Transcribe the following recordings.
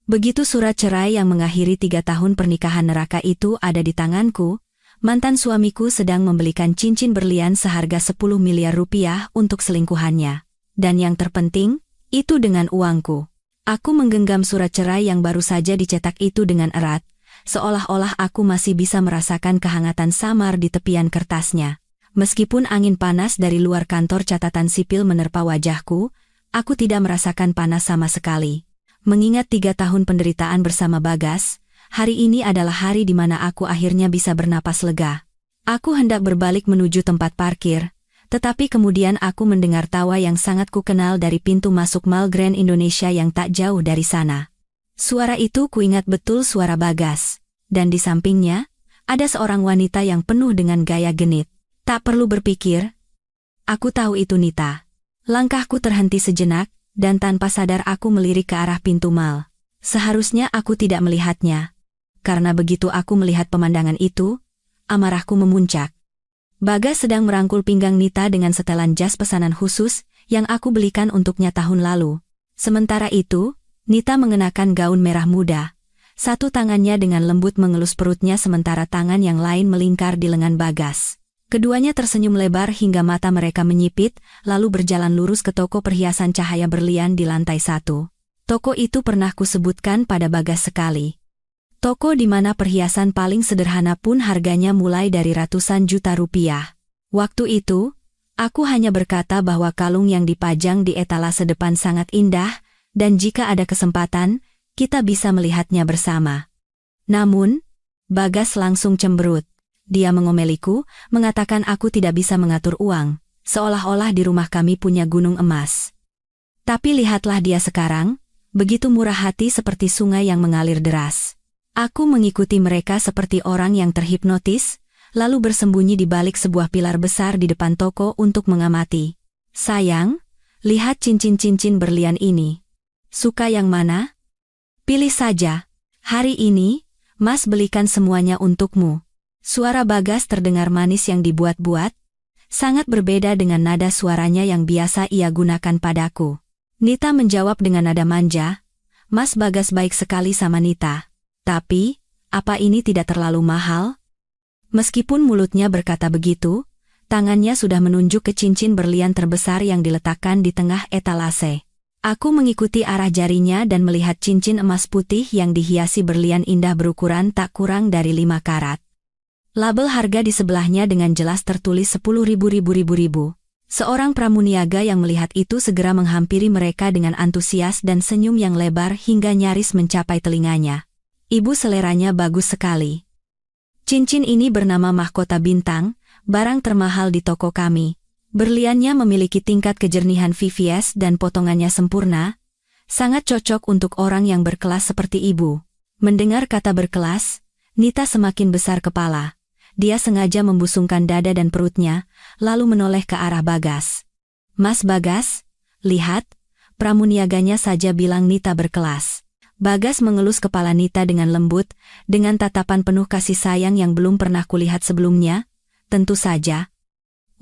Begitu surat cerai yang mengakhiri 3 tahun pernikahan neraka itu ada di tanganku, mantan suamiku sedang membelikan cincin berlian seharga 10 miliar rupiah untuk selingkuhannya. Dan yang terpenting, itu dengan uangku. Aku menggenggam surat cerai yang baru saja dicetak itu dengan erat, seolah-olah aku masih bisa merasakan kehangatan samar di tepian kertasnya. Meskipun angin panas dari luar kantor catatan sipil menerpa wajahku, aku tidak merasakan panas sama sekali. Mengingat 3 tahun penderitaan bersama Bagas, hari ini adalah hari di mana aku akhirnya bisa bernapas lega. Aku hendak berbalik menuju tempat parkir, tetapi kemudian aku mendengar tawa yang sangat kukenal dari pintu masuk Mall Grand Indonesia yang tak jauh dari sana. Suara itu kuingat betul suara Bagas, dan di sampingnya, ada seorang wanita yang penuh dengan gaya genit. Tak perlu berpikir, aku tahu itu Nita. Langkahku terhenti sejenak, dan tanpa sadar aku melirik ke arah pintu mal. Seharusnya aku tidak melihatnya. Karena begitu aku melihat pemandangan itu, amarahku memuncak. Bagas sedang merangkul pinggang Nita dengan setelan jas pesanan khusus yang aku belikan untuknya tahun lalu. Sementara itu, Nita mengenakan gaun merah muda. Satu tangannya dengan lembut mengelus perutnya sementara tangan yang lain melingkar di lengan Bagas. Keduanya tersenyum lebar hingga mata mereka menyipit, lalu berjalan lurus ke toko perhiasan cahaya berlian di lantai 1. Toko itu pernah kusebutkan pada Bagas sekali. Toko di mana perhiasan paling sederhana pun harganya mulai dari ratusan juta rupiah. Waktu itu, aku hanya berkata bahwa kalung yang dipajang di etalase depan sangat indah, dan jika ada kesempatan, kita bisa melihatnya bersama. Namun, Bagas langsung cemberut. Dia mengomeliku, mengatakan aku tidak bisa mengatur uang, seolah-olah di rumah kami punya gunung emas. Tapi lihatlah dia sekarang, begitu murah hati seperti sungai yang mengalir deras. Aku mengikuti mereka seperti orang yang terhipnotis, lalu bersembunyi di balik sebuah pilar besar di depan toko untuk mengamati. Sayang, lihat cincin-cincin berlian ini. Suka yang mana? Pilih saja. Hari ini, Mas belikan semuanya untukmu. Suara Bagas terdengar manis yang dibuat-buat, sangat berbeda dengan nada suaranya yang biasa ia gunakan padaku. Nita menjawab dengan nada manja, Mas Bagas baik sekali sama Nita. Tapi, apa ini tidak terlalu mahal? Meskipun mulutnya berkata begitu, tangannya sudah menunjuk ke cincin berlian terbesar yang diletakkan di tengah etalase. Aku mengikuti arah jarinya dan melihat cincin emas putih yang dihiasi berlian indah berukuran tak kurang dari 5 karat. Label harga di sebelahnya dengan jelas tertulis 10.000. Seorang pramuniaga yang melihat itu segera menghampiri mereka dengan antusias dan senyum yang lebar hingga nyaris mencapai telinganya. Ibu seleranya bagus sekali. Cincin ini bernama Mahkota Bintang, barang termahal di toko kami. Berliannya memiliki tingkat kejernihan VVS dan potongannya sempurna, sangat cocok untuk orang yang berkelas seperti ibu. Mendengar kata berkelas, Nita semakin besar kepala. Dia sengaja membusungkan dada dan perutnya, lalu menoleh ke arah Bagas. Mas Bagas, lihat, pramuniaganya saja bilang Nita berkelas. Bagas mengelus kepala Nita dengan lembut, dengan tatapan penuh kasih sayang yang belum pernah kulihat sebelumnya. Tentu saja,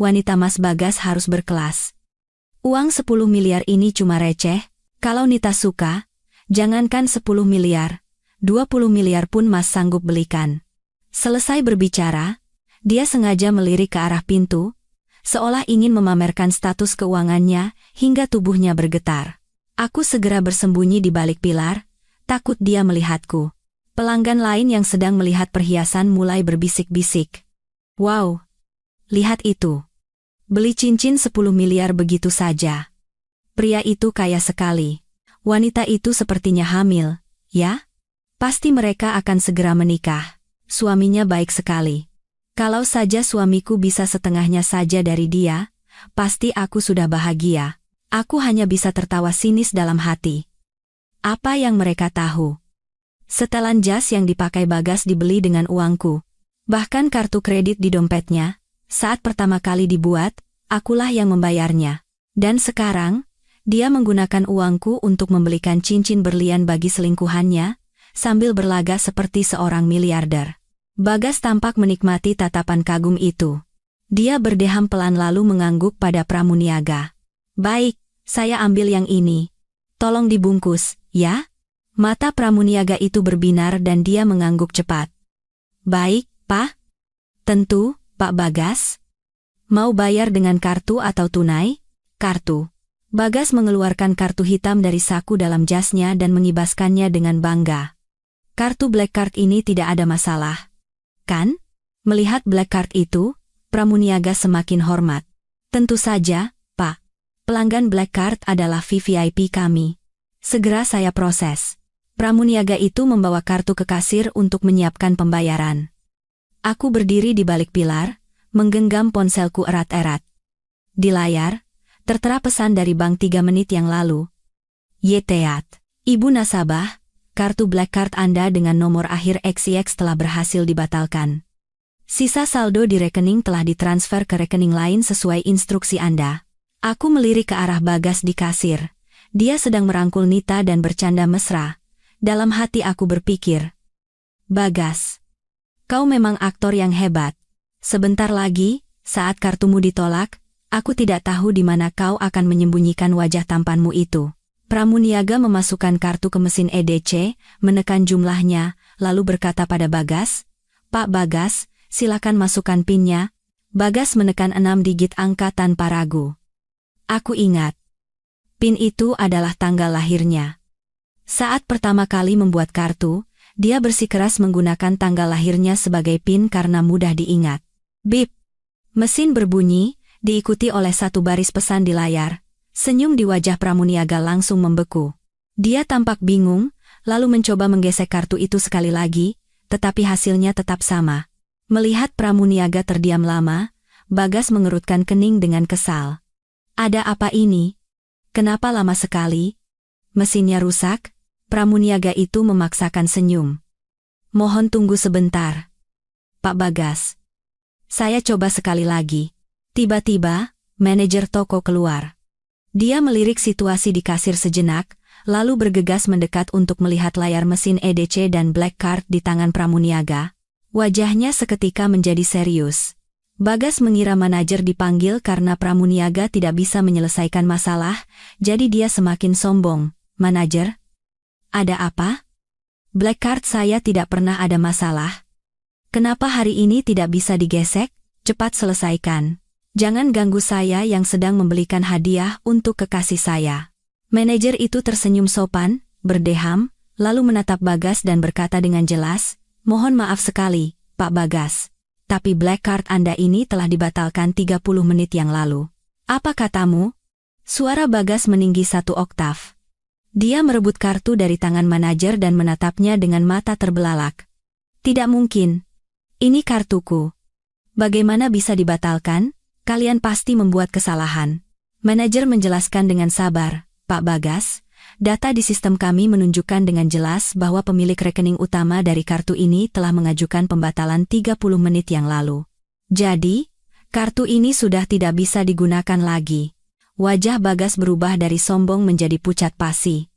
wanita Mas Bagas harus berkelas. Uang 10 miliar ini cuma receh, kalau Nita suka, jangankan 10 miliar, 20 miliar pun Mas sanggup belikan. Selesai berbicara, dia sengaja melirik ke arah pintu, seolah ingin memamerkan status keuangannya hingga tubuhnya bergetar. Aku segera bersembunyi di balik pilar, takut dia melihatku. Pelanggan lain yang sedang melihat perhiasan mulai berbisik-bisik. Wow, lihat itu. Beli cincin 10 miliar begitu saja. Pria itu kaya sekali. Wanita itu sepertinya hamil, ya? Pasti mereka akan segera menikah. Suaminya baik sekali. Kalau saja suamiku bisa setengahnya saja dari dia, pasti aku sudah bahagia. Aku hanya bisa tertawa sinis dalam hati. Apa yang mereka tahu? Setelan jas yang dipakai Bagas dibeli dengan uangku. Bahkan kartu kredit di dompetnya, saat pertama kali dibuat, akulah yang membayarnya. Dan sekarang, dia menggunakan uangku untuk membelikan cincin berlian bagi selingkuhannya, sambil berlagak seperti seorang miliarder. Bagas tampak menikmati tatapan kagum itu. Dia berdeham pelan lalu mengangguk pada pramuniaga. Baik, saya ambil yang ini. Tolong dibungkus, ya? Mata pramuniaga itu berbinar dan dia mengangguk cepat. Baik, Pak. Tentu, Pak Bagas. Mau bayar dengan kartu atau tunai? Kartu. Bagas mengeluarkan kartu hitam dari saku dalam jasnya dan mengibaskannya dengan bangga. Kartu Black Card ini tidak ada masalah. Kan? Melihat Black Card itu, pramuniaga semakin hormat. Tentu saja, Pak. Pelanggan Black Card adalah VVIP kami. Segera saya proses. Pramuniaga itu membawa kartu ke kasir untuk menyiapkan pembayaran. Aku berdiri di balik pilar, menggenggam ponselku erat-erat. Di layar, tertera pesan dari bank 3 menit yang lalu. Yeteat. Ibu nasabah, kartu Black Card Anda dengan nomor akhir XX telah berhasil dibatalkan. Sisa saldo di rekening telah ditransfer ke rekening lain sesuai instruksi Anda. Aku melirik ke arah Bagas di kasir. Dia sedang merangkul Nita dan bercanda mesra. Dalam hati aku berpikir, Bagas, kau memang aktor yang hebat. Sebentar lagi, saat kartumu ditolak, aku tidak tahu di mana kau akan menyembunyikan wajah tampanmu itu. Pramuniaga memasukkan kartu ke mesin EDC, menekan jumlahnya, lalu berkata pada Bagas, Pak Bagas, silakan masukkan PIN-nya. Bagas menekan 6 digit angka tanpa ragu. Aku ingat. PIN itu adalah tanggal lahirnya. Saat pertama kali membuat kartu, dia bersikeras menggunakan tanggal lahirnya sebagai PIN karena mudah diingat. Bip. Mesin berbunyi, diikuti oleh satu baris pesan di layar. Senyum di wajah pramuniaga langsung membeku. Dia tampak bingung, lalu mencoba menggesek kartu itu sekali lagi, tetapi hasilnya tetap sama. Melihat pramuniaga terdiam lama, Bagas mengerutkan kening dengan kesal. Ada apa ini? Kenapa lama sekali? Mesinnya rusak? Pramuniaga itu memaksakan senyum. Mohon tunggu sebentar. Pak Bagas. Saya coba sekali lagi. Tiba-tiba, manajer toko keluar. Dia melirik situasi di kasir sejenak, lalu bergegas mendekat untuk melihat layar mesin EDC dan Black Card di tangan pramuniaga. Wajahnya seketika menjadi serius. Bagas mengira manajer dipanggil karena pramuniaga tidak bisa menyelesaikan masalah, jadi dia semakin sombong. Manajer? Ada apa? Black Card saya tidak pernah ada masalah. Kenapa hari ini tidak bisa digesek? Cepat selesaikan. Jangan ganggu saya yang sedang membelikan hadiah untuk kekasih saya. Manajer itu tersenyum sopan, berdeham, lalu menatap Bagas dan berkata dengan jelas, mohon maaf sekali, Pak Bagas. Tapi Black Card Anda ini telah dibatalkan 30 menit yang lalu. Apa katamu? Suara Bagas meninggi 1 oktav. Dia merebut kartu dari tangan manajer dan menatapnya dengan mata terbelalak. Tidak mungkin. Ini kartuku. Bagaimana bisa dibatalkan? Kalian pasti membuat kesalahan. Manajer menjelaskan dengan sabar, Pak Bagas, data di sistem kami menunjukkan dengan jelas bahwa pemilik rekening utama dari kartu ini telah mengajukan pembatalan 30 menit yang lalu. Jadi, kartu ini sudah tidak bisa digunakan lagi. Wajah Bagas berubah dari sombong menjadi pucat pasi.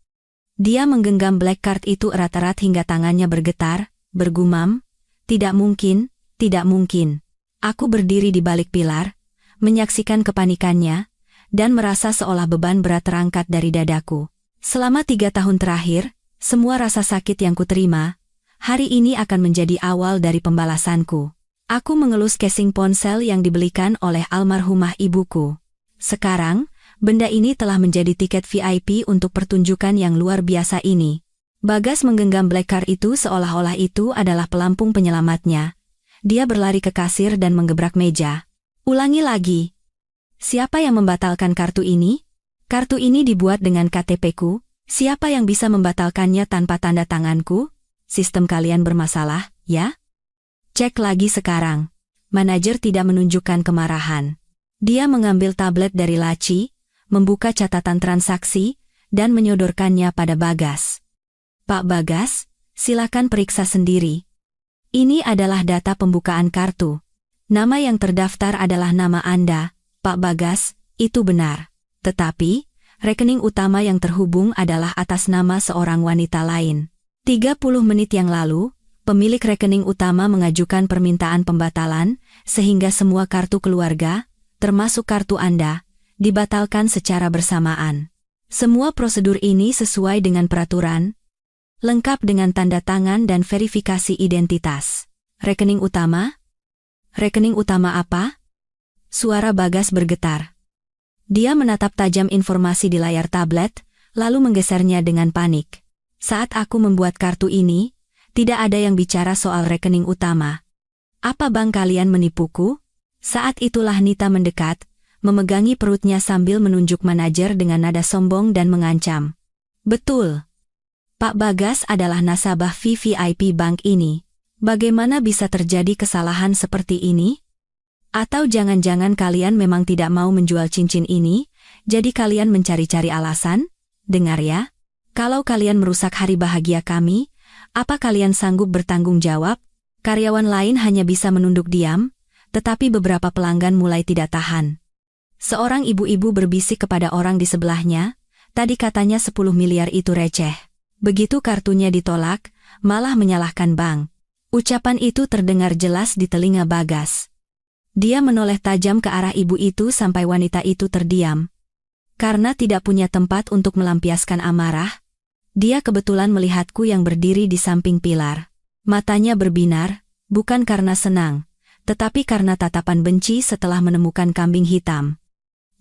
Dia menggenggam Black Card itu erat-erat hingga tangannya bergetar, bergumam, tidak mungkin, tidak mungkin. Aku berdiri di balik pilar, menyaksikan kepanikannya, dan merasa seolah beban berat terangkat dari dadaku. Selama 3 tahun terakhir, semua rasa sakit yang kuterima, hari ini akan menjadi awal dari pembalasanku. Aku mengelus casing ponsel yang dibelikan oleh almarhumah ibuku. Sekarang, benda ini telah menjadi tiket VIP untuk pertunjukan yang luar biasa ini. Bagas menggenggam Black Card itu seolah-olah itu adalah pelampung penyelamatnya. Dia berlari ke kasir dan menggebrak meja. Ulangi lagi. Siapa yang membatalkan kartu ini? Kartu ini dibuat dengan KTP-ku. Siapa yang bisa membatalkannya tanpa tanda tanganku? Sistem kalian bermasalah, ya? Cek lagi sekarang. Manajer tidak menunjukkan kemarahan. Dia mengambil tablet dari laci, membuka catatan transaksi, dan menyodorkannya pada Bagas. Pak Bagas, silakan periksa sendiri. Ini adalah data pembukaan kartu. Nama yang terdaftar adalah nama Anda, Pak Bagas, itu benar. Tetapi, rekening utama yang terhubung adalah atas nama seorang wanita lain. 30 menit yang lalu, pemilik rekening utama mengajukan permintaan pembatalan, sehingga semua kartu keluarga, termasuk kartu Anda, dibatalkan secara bersamaan. Semua prosedur ini sesuai dengan peraturan. lengkap dengan tanda tangan dan verifikasi identitas. Rekening utama? Rekening utama apa? Suara Bagas bergetar. Dia menatap tajam informasi di layar tablet, lalu menggesernya dengan panik. Saat aku membuat kartu ini, tidak ada yang bicara soal rekening utama. Apa bank kalian menipuku? Saat itulah Nita mendekat, memegangi perutnya sambil menunjuk manajer dengan nada sombong dan mengancam. Betul. Pak Bagas adalah nasabah VVIP bank ini. Bagaimana bisa terjadi kesalahan seperti ini? Atau jangan-jangan kalian memang tidak mau menjual cincin ini, jadi kalian mencari-cari alasan? Dengar ya, kalau kalian merusak hari bahagia kami, apa kalian sanggup bertanggung jawab? Karyawan lain hanya bisa menunduk diam, tetapi beberapa pelanggan mulai tidak tahan. Seorang ibu-ibu berbisik kepada orang di sebelahnya, tadi katanya 10 miliar itu receh. Begitu kartunya ditolak, malah menyalahkan bank. Ucapan itu terdengar jelas di telinga Bagas. Dia menoleh tajam ke arah ibu itu sampai wanita itu terdiam. Karena tidak punya tempat untuk melampiaskan amarah, dia kebetulan melihatku yang berdiri di samping pilar. Matanya berbinar, bukan karena senang, tetapi karena tatapan benci setelah menemukan kambing hitam.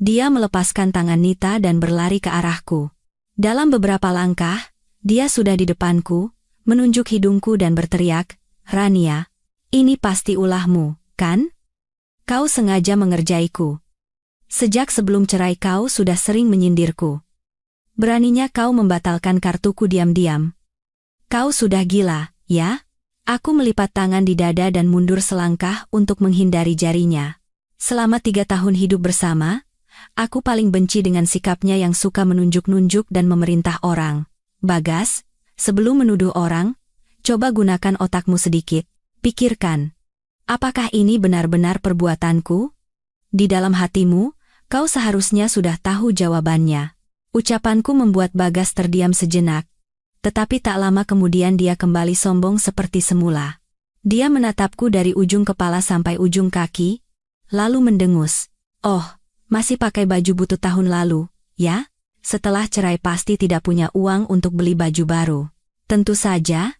Dia melepaskan tangan Nita dan berlari ke arahku. Dalam beberapa langkah, dia sudah di depanku, menunjuk hidungku dan berteriak, "Rania, ini pasti ulahmu, kan? Kau sengaja mengerjaiku. Sejak sebelum cerai kau sudah sering menyindirku. Beraninya kau membatalkan kartuku diam-diam. Kau sudah gila, ya?" Aku melipat tangan di dada dan mundur selangkah untuk menghindari jarinya. Selama 3 tahun hidup bersama, aku paling benci dengan sikapnya yang suka menunjuk-nunjuk dan memerintah orang. Bagas, sebelum menuduh orang, coba gunakan otakmu sedikit. Pikirkan. Apakah ini benar-benar perbuatanku? Di dalam hatimu, kau seharusnya sudah tahu jawabannya. Ucapanku membuat Bagas terdiam sejenak. Tetapi tak lama kemudian dia kembali sombong seperti semula. Dia menatapku dari ujung kepala sampai ujung kaki, lalu mendengus. "Oh, masih pakai baju butut tahun lalu, ya? Setelah cerai pasti tidak punya uang untuk beli baju baru. Tentu saja,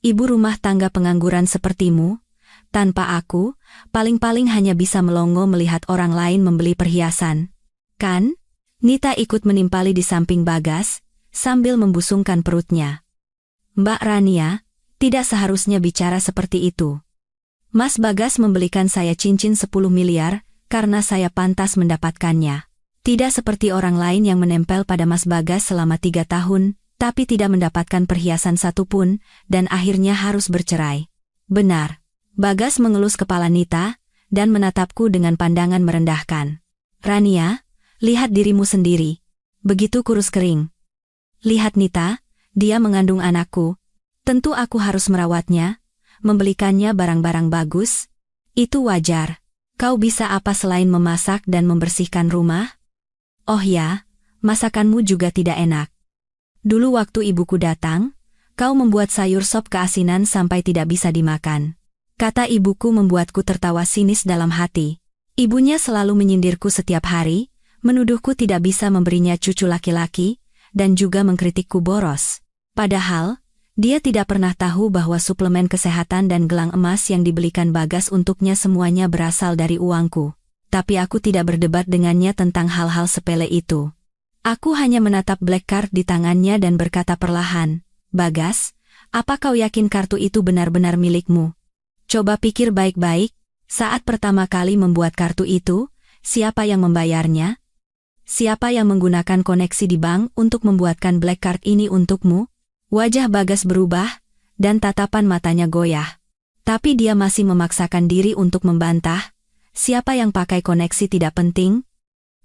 ibu rumah tangga pengangguran sepertimu. Tanpa aku, paling-paling hanya bisa melongo melihat orang lain membeli perhiasan. Kan?" Nita ikut menimpali di samping Bagas, sambil membusungkan perutnya. "Mbak Rania, tidak seharusnya bicara seperti itu. Mas Bagas membelikan saya cincin 10 miliar, karena saya pantas mendapatkannya. Tidak seperti orang lain yang menempel pada Mas Bagas selama 3 tahun, tapi tidak mendapatkan perhiasan satupun, dan akhirnya harus bercerai." "Benar." Bagas mengelus kepala Nita, dan menatapku dengan pandangan merendahkan. "Rania, lihat dirimu sendiri. Begitu kurus kering. Lihat Nita, dia mengandung anakku. Tentu aku harus merawatnya, membelikannya barang-barang bagus. Itu wajar. Kau bisa apa selain memasak dan membersihkan rumah? Oh ya, masakanmu juga tidak enak. Dulu waktu ibuku datang, kau membuat sayur sop keasinan sampai tidak bisa dimakan." Kata ibuku membuatku tertawa sinis dalam hati. Ibunya selalu menyindirku setiap hari, menuduhku tidak bisa memberinya cucu laki-laki, dan juga mengkritikku boros. Padahal, dia tidak pernah tahu bahwa suplemen kesehatan dan gelang emas yang dibelikan Bagas untuknya semuanya berasal dari uangku. Tapi aku tidak berdebat dengannya tentang hal-hal sepele itu. Aku hanya menatap black card di tangannya dan berkata perlahan, "Bagas, apa kau yakin kartu itu benar-benar milikmu? Coba pikir baik-baik, saat pertama kali membuat kartu itu, siapa yang membayarnya? Siapa yang menggunakan koneksi di bank untuk membuatkan black card ini untukmu?" Wajah Bagas berubah, dan tatapan matanya goyah. Tapi dia masih memaksakan diri untuk membantah, "Siapa yang pakai koneksi tidak penting.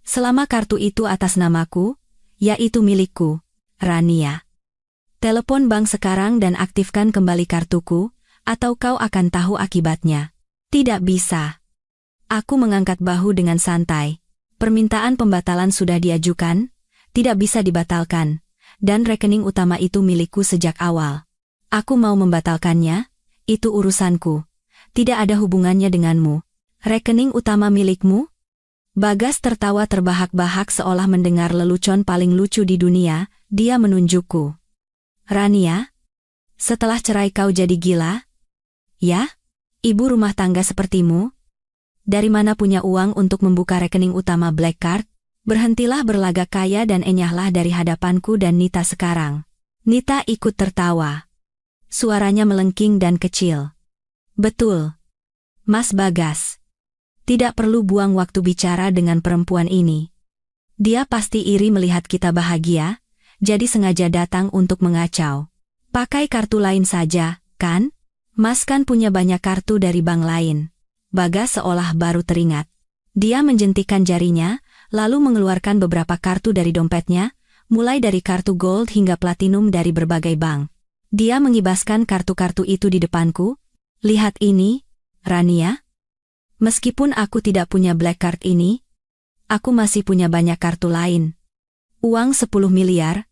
Selama kartu itu atas namaku, yaitu milikku, Rania. Telepon bank sekarang dan aktifkan kembali kartuku, atau kau akan tahu akibatnya." "Tidak bisa." Aku mengangkat bahu dengan santai. Permintaan pembatalan sudah diajukan, tidak bisa dibatalkan, dan rekening utama itu milikku sejak awal. Aku mau membatalkannya, itu urusanku. Tidak ada hubungannya denganmu. Rekening utama milikmu? Bagas tertawa terbahak-bahak seolah mendengar lelucon paling lucu di dunia, dia menunjukku. "Rania, Setelah cerai kau jadi gila? Ya? Ibu rumah tangga sepertimu? Dari mana punya uang untuk membuka rekening utama Black Card? Berhentilah berlagak kaya dan enyahlah dari hadapanku dan Nita sekarang. Nita ikut tertawa. Suaranya melengking dan kecil. Betul. Mas Bagas. Tidak perlu buang waktu bicara dengan perempuan ini. Dia pasti iri melihat kita bahagia, jadi sengaja datang untuk mengacau. Pakai kartu lain saja, kan? Mas kan punya banyak kartu dari bank lain. Bagas seolah baru teringat. Dia menjentikan jarinya, lalu mengeluarkan beberapa kartu dari dompetnya, mulai dari kartu gold hingga platinum dari berbagai bank. Dia mengibaskan kartu-kartu itu di depanku. Lihat ini, Rania. Meskipun aku tidak punya Black Card ini, aku masih punya banyak kartu lain. Uang 10 miliar.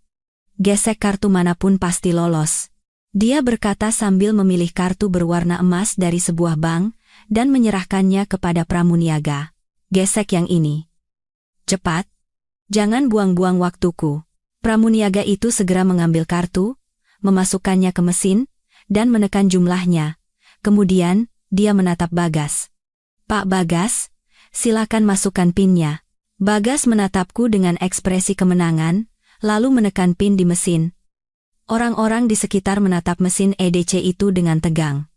Gesek kartu manapun pasti lolos. Dia berkata sambil memilih kartu berwarna emas dari sebuah bank dan menyerahkannya kepada Pramuniaga. Gesek yang ini. Cepat. Jangan buang-buang waktuku. Pramuniaga itu segera mengambil kartu, memasukkannya ke mesin, dan menekan jumlahnya. Kemudian, dia menatap Bagas. Pak Bagas, silakan masukkan PIN-nya. Bagas menatapku dengan ekspresi kemenangan, lalu menekan PIN di mesin. Orang-orang di sekitar menatap mesin EDC itu dengan tegang.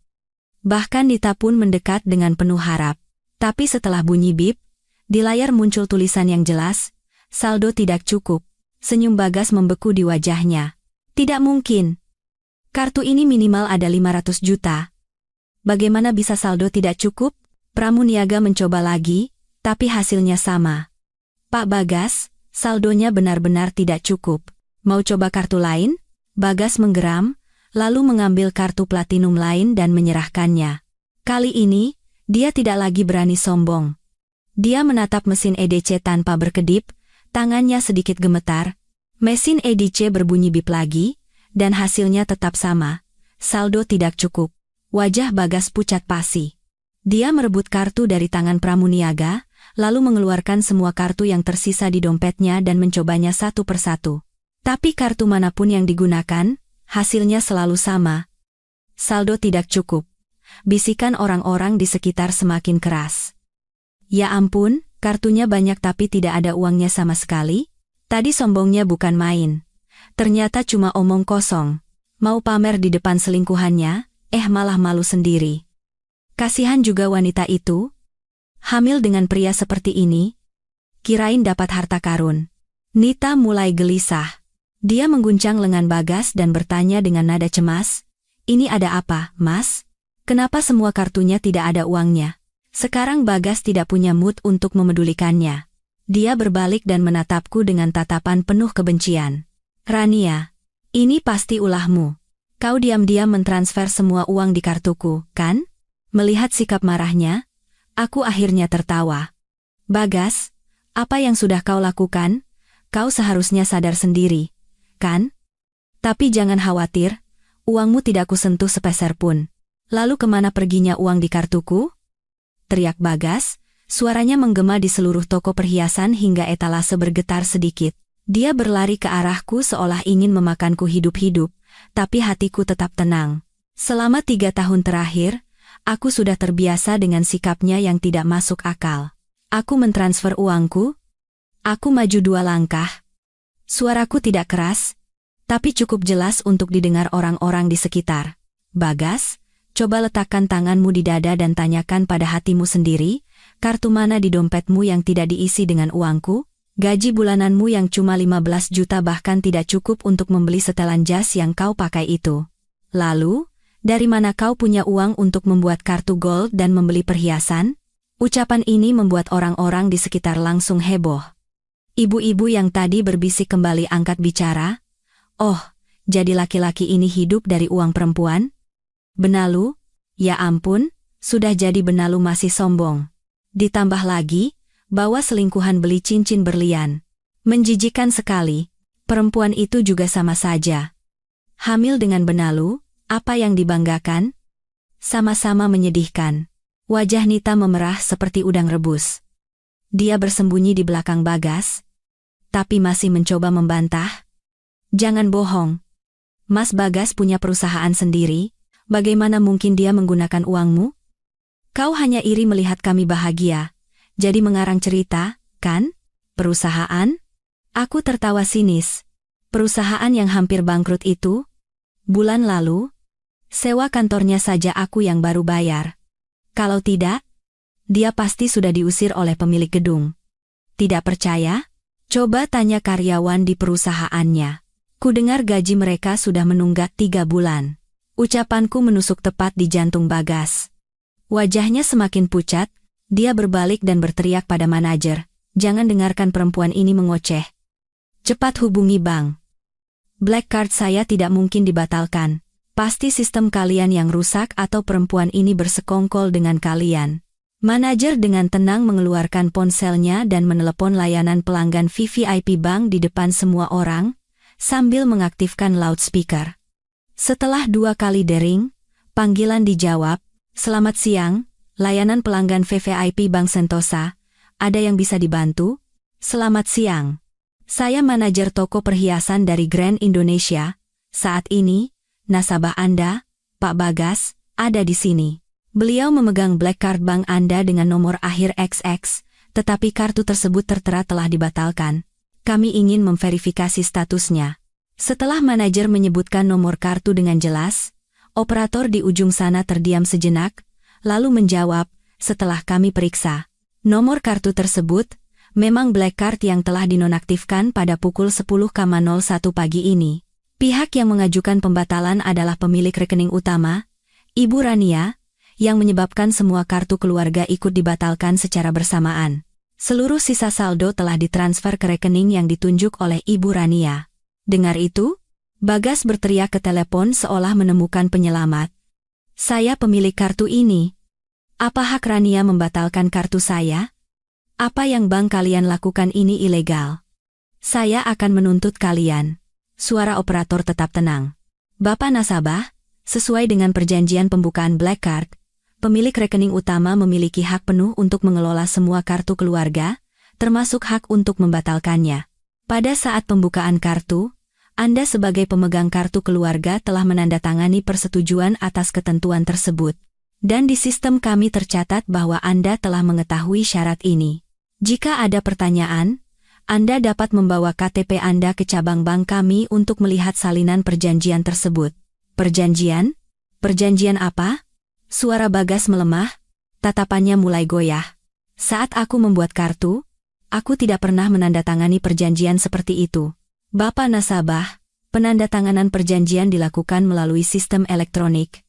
Bahkan Nita pun mendekat dengan penuh harap. Tapi setelah bunyi bip, di layar muncul tulisan yang jelas, saldo tidak cukup. Senyum Bagas membeku di wajahnya. Tidak mungkin. Kartu ini minimal ada 500 juta. Bagaimana bisa saldo tidak cukup? Pramuniaga mencoba lagi, tapi hasilnya sama. Pak Bagas, saldonya benar-benar tidak cukup. Mau coba kartu lain? Bagas menggeram, lalu mengambil kartu platinum lain dan menyerahkannya. Kali ini, dia tidak lagi berani sombong. Dia menatap mesin EDC tanpa berkedip, tangannya sedikit gemetar. Mesin EDC berbunyi bip lagi, dan hasilnya tetap sama. Saldo tidak cukup. Wajah Bagas pucat pasi. Dia merebut kartu dari tangan Pramuniaga, lalu mengeluarkan semua kartu yang tersisa di dompetnya dan mencobanya satu persatu. Tapi kartu manapun yang digunakan, hasilnya selalu sama. Saldo tidak cukup. Bisikan orang-orang di sekitar semakin keras. Ya ampun, kartunya banyak tapi tidak ada uangnya sama sekali. Tadi sombongnya bukan main. Ternyata cuma omong kosong. Mau pamer di depan selingkuhannya, malah malu sendiri. Kasihan juga wanita itu. Hamil dengan pria seperti ini. Kirain dapat harta karun. Nita mulai gelisah. Dia mengguncang lengan Bagas dan bertanya dengan nada cemas. Ini ada apa, Mas? Kenapa semua kartunya tidak ada uangnya? Sekarang Bagas tidak punya mood untuk memedulikannya. Dia berbalik dan menatapku dengan tatapan penuh kebencian. Rania, ini pasti ulahmu. Kau diam-diam mentransfer semua uang di kartuku, kan? Melihat sikap marahnya, aku akhirnya tertawa. Bagas, apa yang sudah kau lakukan? Kau seharusnya sadar sendiri, kan? Tapi jangan khawatir, uangmu tidak kusentuh sepeser pun. Lalu kemana perginya uang di kartuku? Teriak Bagas, suaranya menggema di seluruh toko perhiasan hingga etalase bergetar sedikit. Dia berlari ke arahku seolah ingin memakanku hidup-hidup, tapi hatiku tetap tenang. Selama 3 tahun terakhir, aku sudah terbiasa dengan sikapnya yang tidak masuk akal. Aku mentransfer uangku. Aku maju 2 langkah. Suaraku tidak keras, tapi cukup jelas untuk didengar orang-orang di sekitar. Bagas, coba letakkan tanganmu di dada dan tanyakan pada hatimu sendiri, kartu mana di dompetmu yang tidak diisi dengan uangku? Gaji bulananmu yang cuma 15 juta bahkan tidak cukup untuk membeli setelan jas yang kau pakai itu. Lalu, dari mana kau punya uang untuk membuat kartu gold dan membeli perhiasan? Ucapan ini membuat orang-orang di sekitar langsung heboh. Ibu-ibu yang tadi berbisik kembali angkat bicara. Oh, jadi laki-laki ini hidup dari uang perempuan? Benalu? Ya ampun, sudah jadi benalu masih sombong. Ditambah lagi, bawa selingkuhan beli cincin berlian. Menjijikan sekali, perempuan itu juga sama saja. Hamil dengan benalu, apa yang dibanggakan? Sama-sama menyedihkan. Wajah Nita memerah seperti udang rebus. Dia bersembunyi di belakang Bagas, tapi masih mencoba membantah. Jangan bohong. Mas Bagas punya perusahaan sendiri, bagaimana mungkin dia menggunakan uangmu? Kau hanya iri melihat kami bahagia, jadi mengarang cerita, kan? Perusahaan? Aku tertawa sinis. Perusahaan yang hampir bangkrut itu? Bulan lalu? Sewa kantornya saja aku yang baru bayar. Kalau tidak, dia pasti sudah diusir oleh pemilik gedung. Tidak percaya? Coba tanya karyawan di perusahaannya. Kudengar gaji mereka sudah menunggak 3 bulan. Ucapanku menusuk tepat di jantung Bagas. Wajahnya semakin pucat, dia berbalik dan berteriak pada manajer, "Jangan dengarkan perempuan ini mengoceh. Cepat hubungi bank. Black card saya tidak mungkin dibatalkan. Pasti sistem kalian yang rusak atau perempuan ini bersekongkol dengan kalian." Manajer dengan tenang mengeluarkan ponselnya dan menelepon layanan pelanggan VVIP Bank di depan semua orang, sambil mengaktifkan loudspeaker. Setelah 2 kali dering, panggilan dijawab, "Selamat siang, layanan pelanggan VVIP Bank Sentosa, ada yang bisa dibantu?" "Selamat siang. Saya manajer toko perhiasan dari Grand Indonesia. Saat ini, nasabah Anda, Pak Bagas, ada di sini. Beliau memegang black card bank Anda dengan nomor akhir XX, tetapi kartu tersebut tertera telah dibatalkan. Kami ingin memverifikasi statusnya." Setelah manajer menyebutkan nomor kartu dengan jelas, operator di ujung sana terdiam sejenak, lalu menjawab, "Setelah kami periksa, nomor kartu tersebut memang black card yang telah dinonaktifkan pada pukul 10.01 pagi ini. Pihak yang mengajukan pembatalan adalah pemilik rekening utama, Ibu Rania, yang menyebabkan semua kartu keluarga ikut dibatalkan secara bersamaan. Seluruh sisa saldo telah ditransfer ke rekening yang ditunjuk oleh Ibu Rania." Dengar itu, Bagas berteriak ke telepon seolah menemukan penyelamat. "Saya pemilik kartu ini. Apa hak Rania membatalkan kartu saya? Apa yang bank kalian lakukan ini ilegal. Saya akan menuntut kalian." Suara operator tetap tenang. "Bapak nasabah, sesuai dengan perjanjian pembukaan Black Card, pemilik rekening utama memiliki hak penuh untuk mengelola semua kartu keluarga, termasuk hak untuk membatalkannya. Pada saat pembukaan kartu, Anda sebagai pemegang kartu keluarga telah menandatangani persetujuan atas ketentuan tersebut. Dan di sistem kami tercatat bahwa Anda telah mengetahui syarat ini. Jika ada pertanyaan, Anda dapat membawa KTP Anda ke cabang bank kami untuk melihat salinan perjanjian tersebut." "Perjanjian? Perjanjian apa?" Suara Bagas melemah, tatapannya mulai goyah. "Saat aku membuat kartu, aku tidak pernah menandatangani perjanjian seperti itu. Bapak nasabah, penandatanganan perjanjian dilakukan melalui sistem elektronik.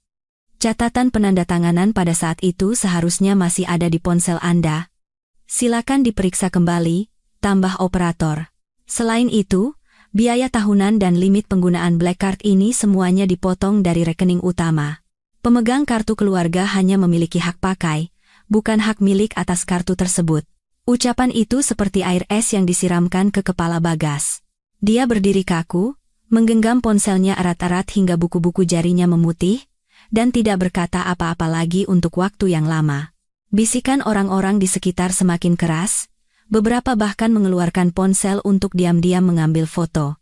Catatan penandatanganan pada saat itu seharusnya masih ada di ponsel Anda. Silakan diperiksa kembali," tambah operator. "Selain itu, biaya tahunan dan limit penggunaan Black Card ini semuanya dipotong dari rekening utama. Pemegang kartu keluarga hanya memiliki hak pakai, bukan hak milik atas kartu tersebut." Ucapan itu seperti air es yang disiramkan ke kepala Bagas. Dia berdiri kaku, menggenggam ponselnya erat-erat hingga buku-buku jarinya memutih, dan tidak berkata apa-apa lagi untuk waktu yang lama. Bisikan orang-orang di sekitar semakin keras, beberapa bahkan mengeluarkan ponsel untuk diam-diam mengambil foto.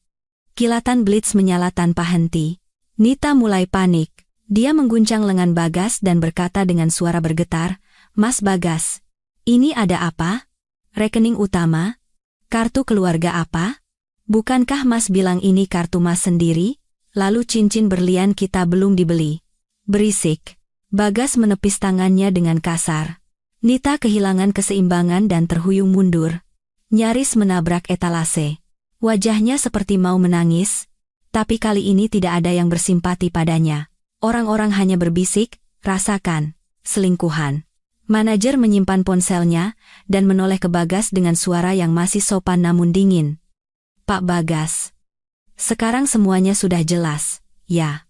Kilatan blitz menyala tanpa henti. Nita mulai panik. Dia mengguncang lengan Bagas dan berkata dengan suara bergetar, "Mas Bagas, ini ada apa? Rekening utama? Kartu keluarga apa? Bukankah Mas bilang ini kartu Mas sendiri? Lalu cincin berlian kita belum dibeli." "Berisik." Bagas menepis tangannya dengan kasar. Nita kehilangan keseimbangan dan terhuyung mundur, nyaris menabrak etalase. Wajahnya seperti mau menangis, tapi kali ini tidak ada yang bersimpati padanya. Orang-orang hanya berbisik, "Rasakan, selingkuhan." Manajer menyimpan ponselnya dan menoleh ke Bagas dengan suara yang masih sopan namun dingin. "Pak Bagas, sekarang semuanya sudah jelas, ya.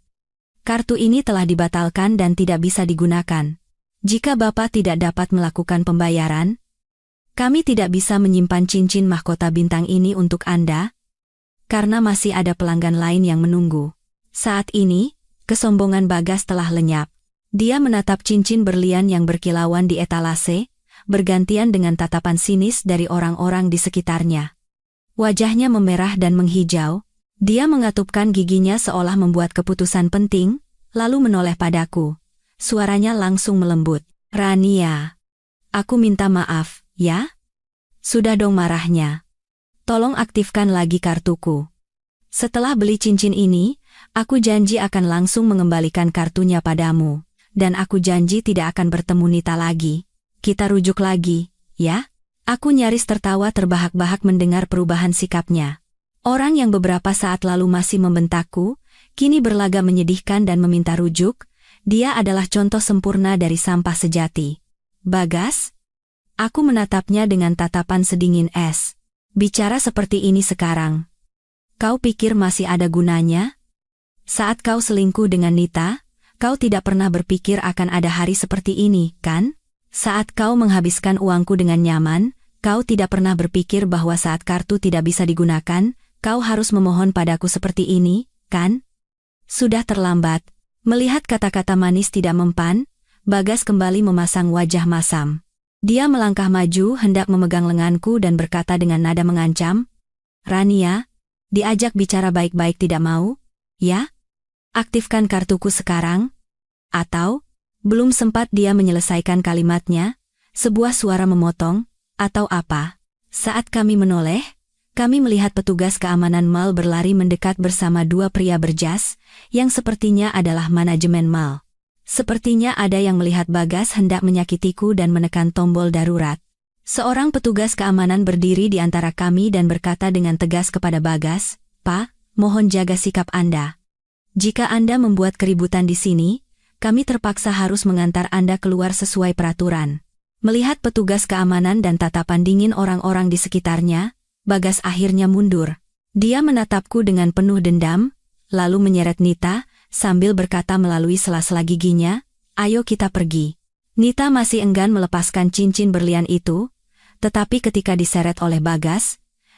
Kartu ini telah dibatalkan dan tidak bisa digunakan. Jika Bapak tidak dapat melakukan pembayaran, kami tidak bisa menyimpan cincin mahkota bintang ini untuk Anda, karena masih ada pelanggan lain yang menunggu." Saat ini, kesombongan Bagas telah lenyap. Dia menatap cincin berlian yang berkilauan di etalase, bergantian dengan tatapan sinis dari orang-orang di sekitarnya. Wajahnya memerah dan menghijau, Dia mengatupkan giginya seolah membuat keputusan penting, lalu menoleh padaku. Suaranya langsung melembut. Rania, aku minta maaf, ya? Sudah dong marahnya. Tolong aktifkan lagi kartuku. Setelah beli cincin ini, aku janji akan langsung mengembalikan kartunya padamu. Dan aku janji tidak akan bertemu Nita lagi. Kita rujuk lagi, ya? Aku nyaris tertawa terbahak-bahak mendengar perubahan sikapnya. Orang yang beberapa saat lalu masih membentakku, kini berlagak menyedihkan dan meminta rujuk. Dia adalah contoh sempurna dari sampah sejati. Bagas? Aku menatapnya dengan tatapan sedingin es. Bicara seperti ini sekarang. Kau pikir masih ada gunanya? Saat kau selingkuh dengan Nita, kau tidak pernah berpikir akan ada hari seperti ini, kan? Saat kau menghabiskan uangku dengan nyaman, kau tidak pernah berpikir bahwa saat kartu tidak bisa digunakan, kau harus memohon padaku seperti ini, kan? Sudah terlambat. Melihat kata-kata manis tidak mempan, Bagas kembali memasang wajah masam. Dia melangkah maju hendak memegang lenganku dan berkata dengan nada mengancam, Rania, diajak bicara baik-baik tidak mau, ya? Aktifkan kartuku sekarang? Atau, belum sempat dia menyelesaikan kalimatnya, sebuah suara memotong, atau apa? Saat kami menoleh, kami melihat petugas keamanan mal berlari mendekat bersama dua pria berjas, yang sepertinya adalah manajemen mal. Sepertinya ada yang melihat Bagas hendak menyakitiku dan menekan tombol darurat. Seorang petugas keamanan berdiri di antara kami dan berkata dengan tegas kepada Bagas, Pak, mohon jaga sikap Anda. Jika Anda membuat keributan di sini, kami terpaksa harus mengantar Anda keluar sesuai peraturan. Melihat petugas keamanan dan tatapan dingin orang-orang di sekitarnya, Bagas akhirnya mundur. Dia menatapku dengan penuh dendam, lalu menyeret Nita, sambil berkata melalui sela-sela giginya, ayo kita pergi. Nita masih enggan melepaskan cincin berlian itu, tetapi ketika diseret oleh Bagas,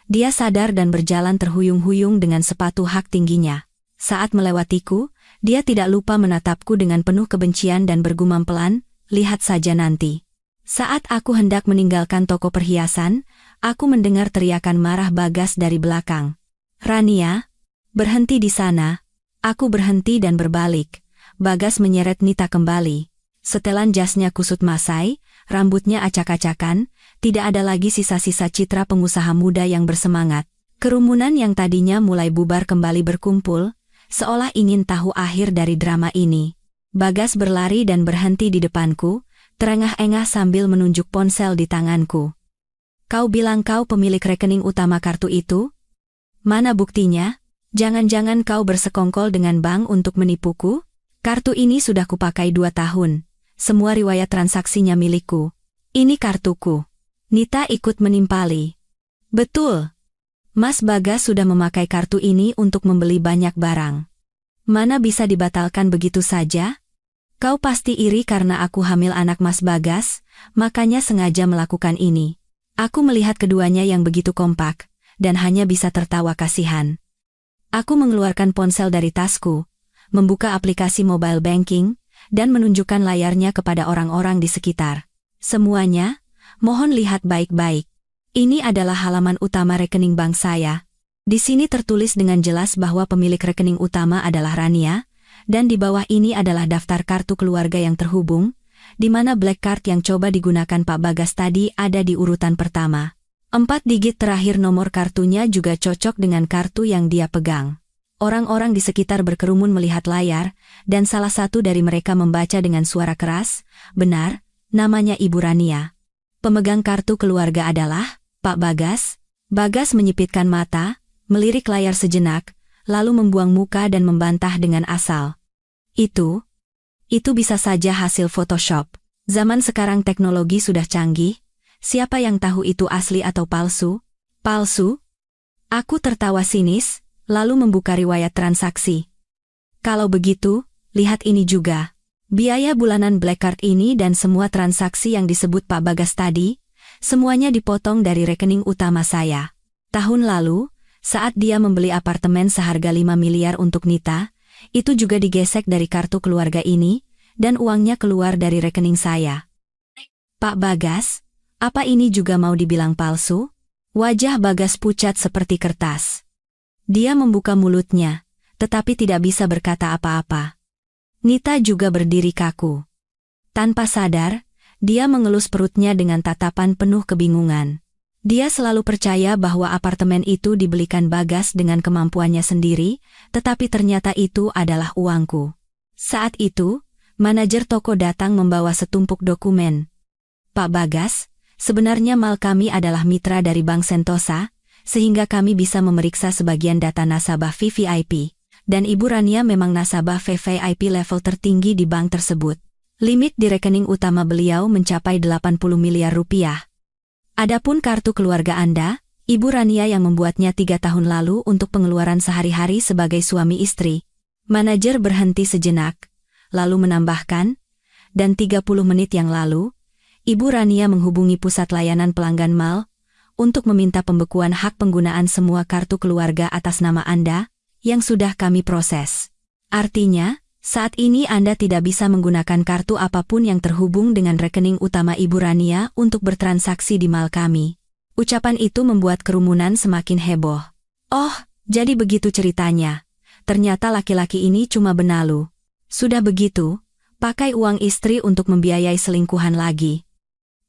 dia sadar dan berjalan terhuyung-huyung dengan sepatu hak tingginya. Saat melewatiku, dia tidak lupa menatapku dengan penuh kebencian dan bergumam pelan, lihat saja nanti. Saat aku hendak meninggalkan toko perhiasan, aku mendengar teriakan marah Bagas dari belakang. Rania, berhenti di sana. Aku berhenti dan berbalik. Bagas menyeret Nita kembali. Setelan jasnya kusut masai, rambutnya acak-acakan, tidak ada lagi sisa-sisa citra pengusaha muda yang bersemangat. Kerumunan yang tadinya mulai bubar kembali berkumpul, seolah ingin tahu akhir dari drama ini. Bagas berlari dan berhenti di depanku, terengah-engah sambil menunjuk ponsel di tanganku. Kau bilang kau pemilik rekening utama kartu itu? Mana buktinya? Jangan-jangan kau bersekongkol dengan bank untuk menipuku? Kartu ini sudah kupakai 2 tahun. Semua riwayat transaksinya milikku. Ini kartuku. Nita ikut menimpali. Betul. Mas Bagas sudah memakai kartu ini untuk membeli banyak barang. Mana bisa dibatalkan begitu saja? Kau pasti iri karena aku hamil anak Mas Bagas, makanya sengaja melakukan ini. Aku melihat keduanya yang begitu kompak, dan hanya bisa tertawa kasihan. Aku mengeluarkan ponsel dari tasku, membuka aplikasi mobile banking, dan menunjukkan layarnya kepada orang-orang di sekitar. Semuanya, mohon lihat baik-baik. Ini adalah halaman utama rekening bank saya. Di sini tertulis dengan jelas bahwa pemilik rekening utama adalah Rania, dan di bawah ini adalah daftar kartu keluarga yang terhubung, di mana black card yang coba digunakan Pak Bagas tadi ada di urutan pertama. 4 digit terakhir nomor kartunya juga cocok dengan kartu yang dia pegang. Orang-orang di sekitar berkerumun melihat layar, dan salah satu dari mereka membaca dengan suara keras, benar, namanya Ibu Rania. Pemegang kartu keluarga adalah Pak Bagas. Bagas menyipitkan mata, melirik layar sejenak, lalu membuang muka dan membantah dengan asal. Itu bisa saja hasil Photoshop. Zaman sekarang teknologi sudah canggih. Siapa yang tahu itu asli atau palsu? Palsu? Aku tertawa sinis, lalu membuka riwayat transaksi. Kalau begitu, lihat ini juga. Biaya bulanan black card ini dan semua transaksi yang disebut Pak Bagas tadi, semuanya dipotong dari rekening utama saya. Tahun lalu, saat dia membeli apartemen seharga 5 miliar untuk Nita, itu juga digesek dari kartu keluarga ini, dan uangnya keluar dari rekening saya. Pak Bagas, apa ini juga mau dibilang palsu? Wajah Bagas pucat seperti kertas. Dia membuka mulutnya, tetapi tidak bisa berkata apa-apa. Nita juga berdiri kaku. Tanpa sadar, dia mengelus perutnya dengan tatapan penuh kebingungan. Dia selalu percaya bahwa apartemen itu dibelikan Bagas dengan kemampuannya sendiri, tetapi ternyata itu adalah uangku. Saat itu, manajer toko datang membawa setumpuk dokumen. Pak Bagas, sebenarnya Mal kami adalah mitra dari Bank Sentosa, sehingga kami bisa memeriksa sebagian data nasabah VVIP, dan Ibu Rania memang nasabah VVIP level tertinggi di bank tersebut. Limit di rekening utama beliau mencapai 80 miliar rupiah. Adapun kartu keluarga Anda, Ibu Rania yang membuatnya 3 tahun lalu untuk pengeluaran sehari-hari sebagai suami istri. Manajer berhenti sejenak, lalu menambahkan, dan 30 menit yang lalu, Ibu Rania menghubungi pusat layanan pelanggan Mal, untuk meminta pembekuan hak penggunaan semua kartu keluarga atas nama Anda, yang sudah kami proses. Artinya, saat ini Anda tidak bisa menggunakan kartu apapun yang terhubung dengan rekening utama Ibu Rania untuk bertransaksi di Mal kami. Ucapan itu membuat kerumunan semakin heboh. Oh, jadi begitu ceritanya. Ternyata laki-laki ini cuma benalu. Sudah begitu, pakai uang istri untuk membiayai selingkuhan lagi.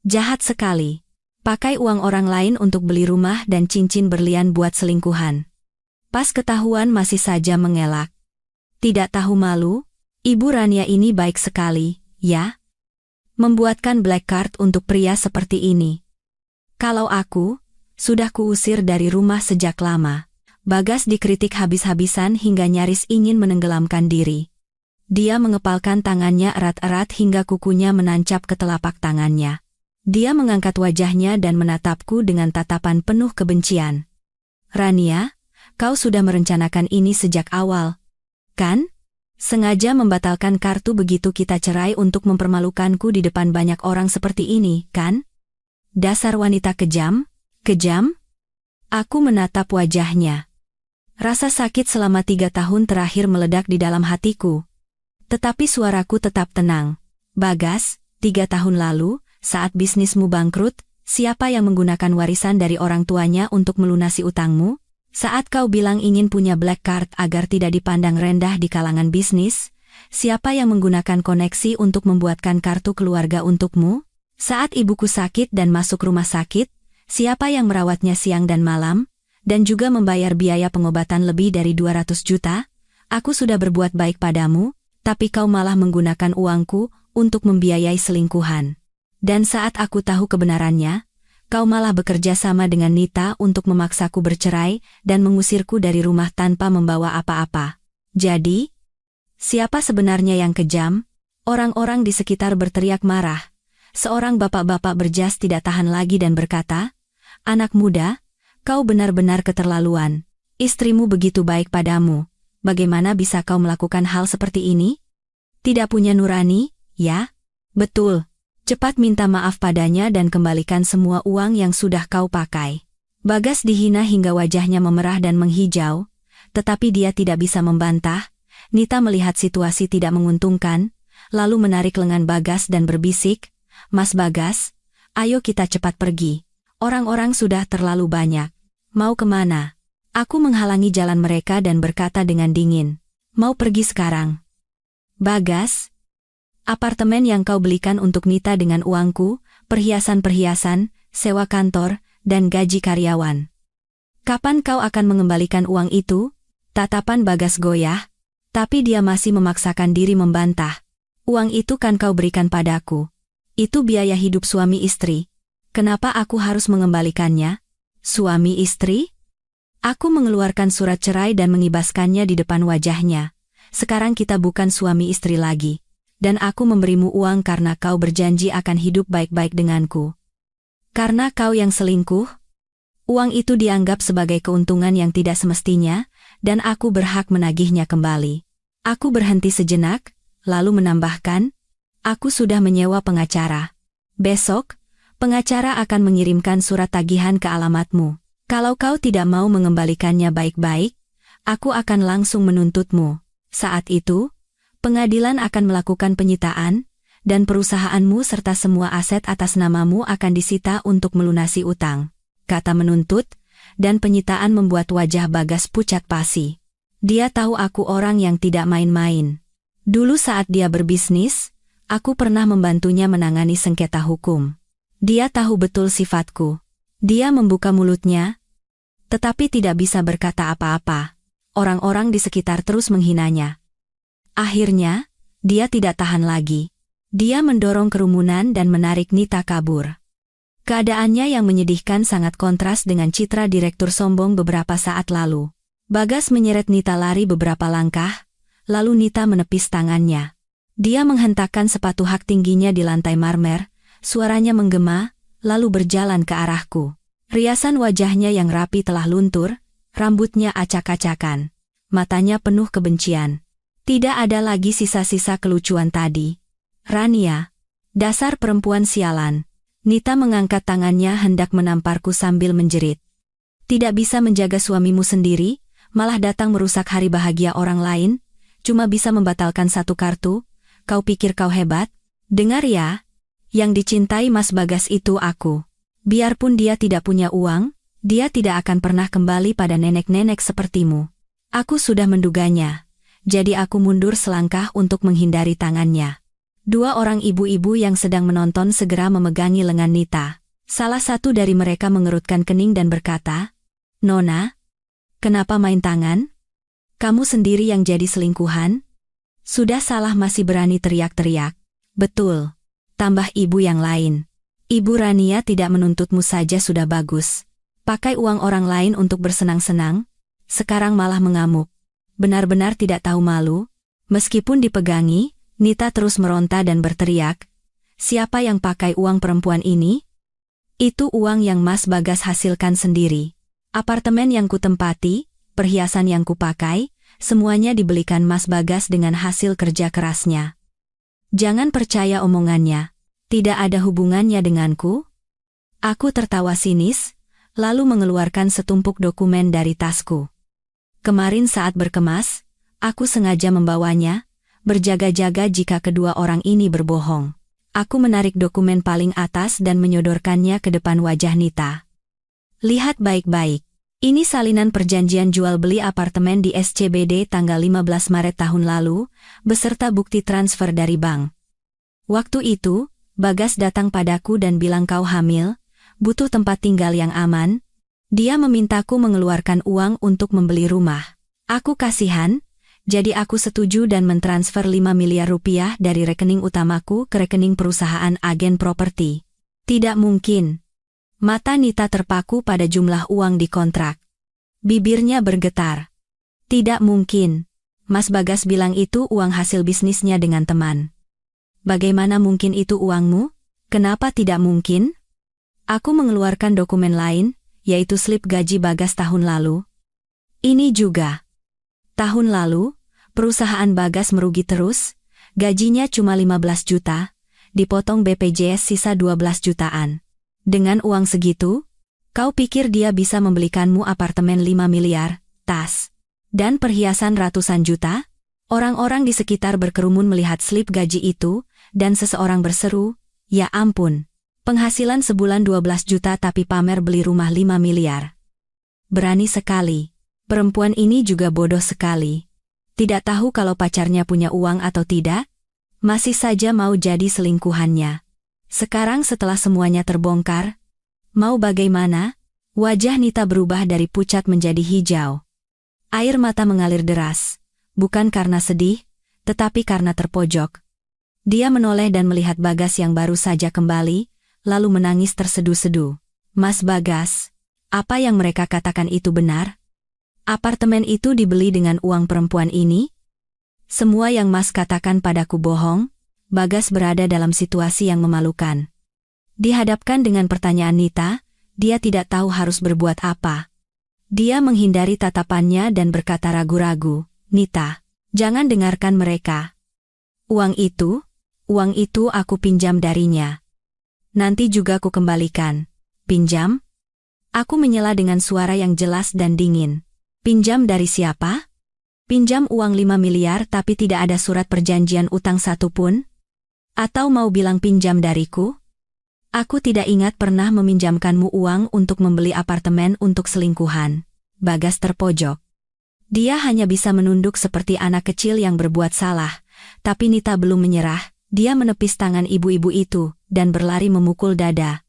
Jahat sekali. Pakai uang orang lain untuk beli rumah dan cincin berlian buat selingkuhan. Pas ketahuan masih saja mengelak. Tidak tahu malu, Ibu Rania ini baik sekali, ya? Membuatkan black card untuk pria seperti ini. Kalau aku, sudah kuusir dari rumah sejak lama. Bagas dikritik habis-habisan hingga nyaris ingin menenggelamkan diri. Dia mengepalkan tangannya erat-erat hingga kukunya menancap ke telapak tangannya. Dia mengangkat wajahnya dan menatapku dengan tatapan penuh kebencian. Rania, kau sudah merencanakan ini sejak awal, kan? Sengaja membatalkan kartu begitu kita cerai untuk mempermalukanku di depan banyak orang seperti ini, kan? Dasar wanita kejam, kejam? Aku menatap wajahnya. Rasa sakit selama 3 tahun terakhir meledak di dalam hatiku. Tetapi suaraku tetap tenang. Bagas, 3 tahun lalu, saat bisnismu bangkrut, siapa yang menggunakan warisan dari orang tuanya untuk melunasi utangmu? Saat kau bilang ingin punya black card agar tidak dipandang rendah di kalangan bisnis, siapa yang menggunakan koneksi untuk membuatkan kartu keluarga untukmu? Saat ibuku sakit dan masuk rumah sakit, siapa yang merawatnya siang dan malam, dan juga membayar biaya pengobatan lebih dari 200 juta? Aku sudah berbuat baik padamu, tapi kau malah menggunakan uangku untuk membiayai selingkuhan. Dan saat aku tahu kebenarannya, kau malah bekerja sama dengan Nita untuk memaksaku bercerai dan mengusirku dari rumah tanpa membawa apa-apa. Jadi, siapa sebenarnya yang kejam? Orang-orang di sekitar berteriak marah. Seorang bapak-bapak berjas tidak tahan lagi dan berkata, "Anak muda, kau benar-benar keterlaluan. Istrimu begitu baik padamu. Bagaimana bisa kau melakukan hal seperti ini? Tidak punya nurani, ya? Betul. Cepat minta maaf padanya dan kembalikan semua uang yang sudah kau pakai." Bagas dihina hingga wajahnya memerah dan menghijau, tetapi dia tidak bisa membantah. Nita melihat situasi tidak menguntungkan, lalu menarik lengan Bagas dan berbisik, "Mas Bagas, ayo kita cepat pergi. Orang-orang sudah terlalu banyak. Mau kemana?" Aku menghalangi jalan mereka dan berkata dengan dingin, "Mau pergi sekarang." "Bagas, apartemen yang kau belikan untuk Nita dengan uangku, perhiasan-perhiasan, sewa kantor, dan gaji karyawan. Kapan kau akan mengembalikan uang itu?" Tatapan Bagas goyah, tapi dia masih memaksakan diri membantah. "Uang itu kan kau berikan padaku. Itu biaya hidup suami istri. Kenapa aku harus mengembalikannya?" "Suami istri?" Aku mengeluarkan surat cerai dan mengibaskannya di depan wajahnya. "Sekarang kita bukan suami istri lagi. Dan aku memberimu uang karena kau berjanji akan hidup baik-baik denganku. Karena kau yang selingkuh, uang itu dianggap sebagai keuntungan yang tidak semestinya, dan aku berhak menagihnya kembali." Aku berhenti sejenak, lalu menambahkan, "Aku sudah menyewa pengacara. Besok, pengacara akan mengirimkan surat tagihan ke alamatmu. Kalau kau tidak mau mengembalikannya baik-baik, aku akan langsung menuntutmu. Saat itu, pengadilan akan melakukan penyitaan, dan perusahaanmu serta semua aset atas namamu akan disita untuk melunasi utang." Kata menuntut, dan penyitaan membuat wajah Bagas pucat pasi. Dia tahu aku orang yang tidak main-main. Dulu saat dia berbisnis, aku pernah membantunya menangani sengketa hukum. Dia tahu betul sifatku. Dia membuka mulutnya, tetapi tidak bisa berkata apa-apa. Orang-orang di sekitar terus menghinanya. Akhirnya, dia tidak tahan lagi. Dia mendorong kerumunan dan menarik Nita kabur. Keadaannya yang menyedihkan sangat kontras dengan citra direktur sombong beberapa saat lalu. Bagas menyeret Nita lari beberapa langkah, lalu Nita menepis tangannya. Dia menghentakkan sepatu hak tingginya di lantai marmer, suaranya menggema, lalu berjalan ke arahku. Riasan wajahnya yang rapi telah luntur, rambutnya acak-acakan. Matanya penuh kebencian. Tidak ada lagi sisa-sisa kelucuan tadi. Rania, dasar perempuan sialan. Nita mengangkat tangannya hendak menamparku sambil menjerit. Tidak bisa menjaga suamimu sendiri, malah datang merusak hari bahagia orang lain, cuma bisa membatalkan satu kartu, kau pikir kau hebat? Dengar ya, yang dicintai Mas Bagas itu aku. Biarpun dia tidak punya uang, dia tidak akan pernah kembali pada nenek-nenek sepertimu. Aku sudah menduganya, jadi aku mundur selangkah untuk menghindari tangannya. Dua orang ibu-ibu yang sedang menonton segera memegangi lengan Nita. Salah satu dari mereka mengerutkan kening dan berkata, "Nona, kenapa main tangan? Kamu sendiri yang jadi selingkuhan?" Sudah salah masih berani teriak-teriak. "Betul," tambah ibu yang lain. "Ibu Rania tidak menuntutmu saja sudah bagus. Pakai uang orang lain untuk bersenang-senang, sekarang malah mengamuk. Benar-benar tidak tahu malu." Meskipun dipegangi, Nita terus meronta dan berteriak, "Siapa yang pakai uang perempuan ini? Itu uang yang Mas Bagas hasilkan sendiri. Apartemen yang kutempati, perhiasan yang kupakai, semuanya dibelikan Mas Bagas dengan hasil kerja kerasnya. Jangan percaya omongannya. Tidak ada hubungannya denganku." Aku tertawa sinis, lalu mengeluarkan setumpuk dokumen dari tasku. Kemarin saat berkemas, aku sengaja membawanya, berjaga-jaga jika kedua orang ini berbohong. Aku menarik dokumen paling atas dan menyodorkannya ke depan wajah Nita. "Lihat baik-baik. Ini salinan perjanjian jual beli apartemen di SCBD tanggal 15 Maret tahun lalu, beserta bukti transfer dari bank. Waktu itu, Bagas datang padaku dan bilang kau hamil, butuh tempat tinggal yang aman. Dia memintaku mengeluarkan uang untuk membeli rumah. Aku kasihan, jadi aku setuju dan mentransfer 5 miliar rupiah dari rekening utamaku ke rekening perusahaan agen properti." "Tidak mungkin." Mata Nita terpaku pada jumlah uang di kontrak. Bibirnya bergetar. "Tidak mungkin. Mas Bagas bilang itu uang hasil bisnisnya dengan teman." "Bagaimana mungkin itu uangmu? Kenapa tidak mungkin?" Aku mengeluarkan dokumen lain, yaitu slip gaji Bagas tahun lalu. Ini juga. Tahun lalu, perusahaan Bagas merugi terus, gajinya cuma 15 juta, dipotong BPJS sisa 12 jutaan. Dengan uang segitu, kau pikir dia bisa membelikanmu apartemen 5 miliar, tas, dan perhiasan ratusan juta? Orang-orang di sekitar berkerumun melihat slip gaji itu, dan seseorang berseru, "Ya ampun, penghasilan sebulan 12 juta tapi pamer beli rumah 5 miliar. Berani sekali. Perempuan ini juga bodoh sekali. Tidak tahu kalau pacarnya punya uang atau tidak, masih saja mau jadi selingkuhannya. Sekarang setelah semuanya terbongkar, mau bagaimana?" Wajah Nita berubah dari pucat menjadi hijau. Air mata mengalir deras, bukan karena sedih, tetapi karena terpojok. Dia menoleh dan melihat Bagas yang baru saja kembali, lalu menangis tersedu-sedu. "Mas Bagas, apa yang mereka katakan itu benar? Apartemen itu dibeli dengan uang perempuan ini? Semua yang Mas katakan padaku bohong." Bagas berada dalam situasi yang memalukan. Dihadapkan dengan pertanyaan Nita, dia tidak tahu harus berbuat apa. Dia menghindari tatapannya dan berkata ragu-ragu, "Nita, jangan dengarkan mereka. Uang itu aku pinjam darinya. Nanti juga aku kembalikan." "Pinjam?" Aku menyela dengan suara yang jelas dan dingin. "Pinjam dari siapa? Pinjam uang 5 miliar tapi tidak ada surat perjanjian utang satupun? Atau mau bilang pinjam dariku?" Aku tidak ingat pernah meminjamkanmu uang untuk membeli apartemen untuk selingkuhan. Bagas terpojok. Dia hanya bisa menunduk seperti anak kecil yang berbuat salah, tapi Nita belum menyerah. Dia menepis tangan ibu-ibu itu dan berlari memukul dada.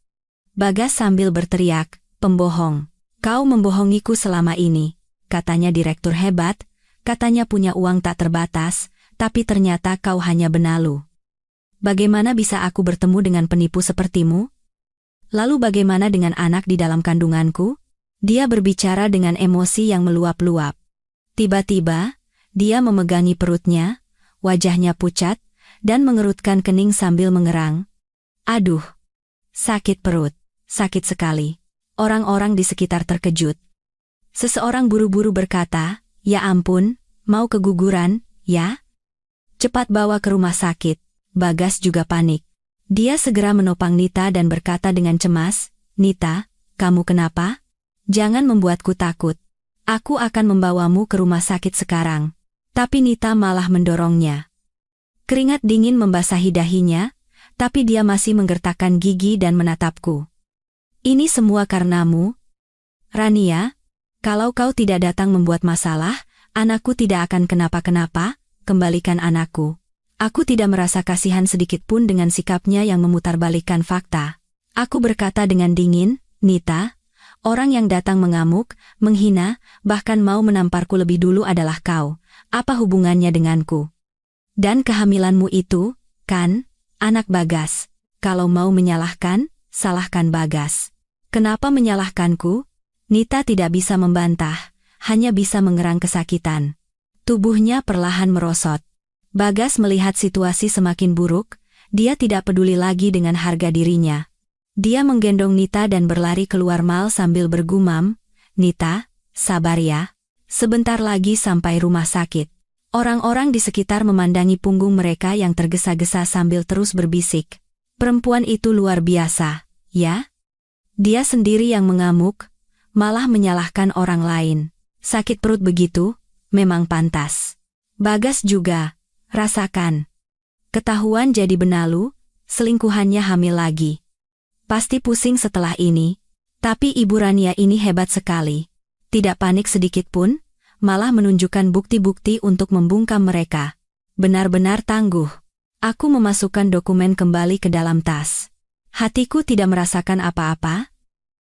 Bagas sambil berteriak, "Pembohong. Kau membohongiku selama ini. Katanya direktur hebat, katanya punya uang tak terbatas, tapi ternyata kau hanya benalu. Bagaimana bisa aku bertemu dengan penipu sepertimu? Lalu bagaimana dengan anak di dalam kandunganku?" Dia berbicara dengan emosi yang meluap-luap. Tiba-tiba, dia memegangi perutnya, wajahnya pucat, dan mengerutkan kening sambil mengerang. "Aduh, sakit perut, sakit sekali." Orang-orang di sekitar terkejut. Seseorang buru-buru berkata, "Ya ampun, mau keguguran, ya? Cepat bawa ke rumah sakit." Bagas juga panik. Dia segera menopang Nita dan berkata dengan cemas, "Nita, kamu kenapa? Jangan membuatku takut. Aku akan membawamu ke rumah sakit sekarang." Tapi Nita malah mendorongnya. Keringat dingin membasahi dahinya, tapi dia masih menggertakkan gigi dan menatapku. "Ini semua karenamu, Rania. Kalau kau tidak datang membuat masalah, anakku tidak akan kenapa-kenapa. Kembalikan anakku." Aku tidak merasa kasihan sedikit pun dengan sikapnya yang memutarbalikkan fakta. Aku berkata dengan dingin, "Nita, orang yang datang mengamuk, menghina, bahkan mau menamparku lebih dulu adalah kau. Apa hubungannya denganku? Dan kehamilanmu itu, kan, anak Bagas. Kalau mau menyalahkan, salahkan Bagas. Kenapa menyalahkanku?" Nita tidak bisa membantah, hanya bisa mengerang kesakitan. Tubuhnya perlahan merosot. Bagas melihat situasi semakin buruk, dia tidak peduli lagi dengan harga dirinya. Dia menggendong Nita dan berlari keluar mal sambil bergumam, "Nita, sabar ya. Sebentar lagi sampai rumah sakit." Orang-orang di sekitar memandangi punggung mereka yang tergesa-gesa sambil terus berbisik, "Perempuan itu luar biasa, ya? Dia sendiri yang mengamuk, malah menyalahkan orang lain. Sakit perut begitu, memang pantas." Bagas juga, rasakan. Ketahuan jadi benalu, selingkuhannya hamil lagi. Pasti pusing setelah ini, tapi Ibu Rania ini hebat sekali. Tidak panik sedikit pun, malah menunjukkan bukti-bukti untuk membungkam mereka. Benar-benar tangguh. Aku memasukkan dokumen kembali ke dalam tas. Hatiku tidak merasakan apa-apa.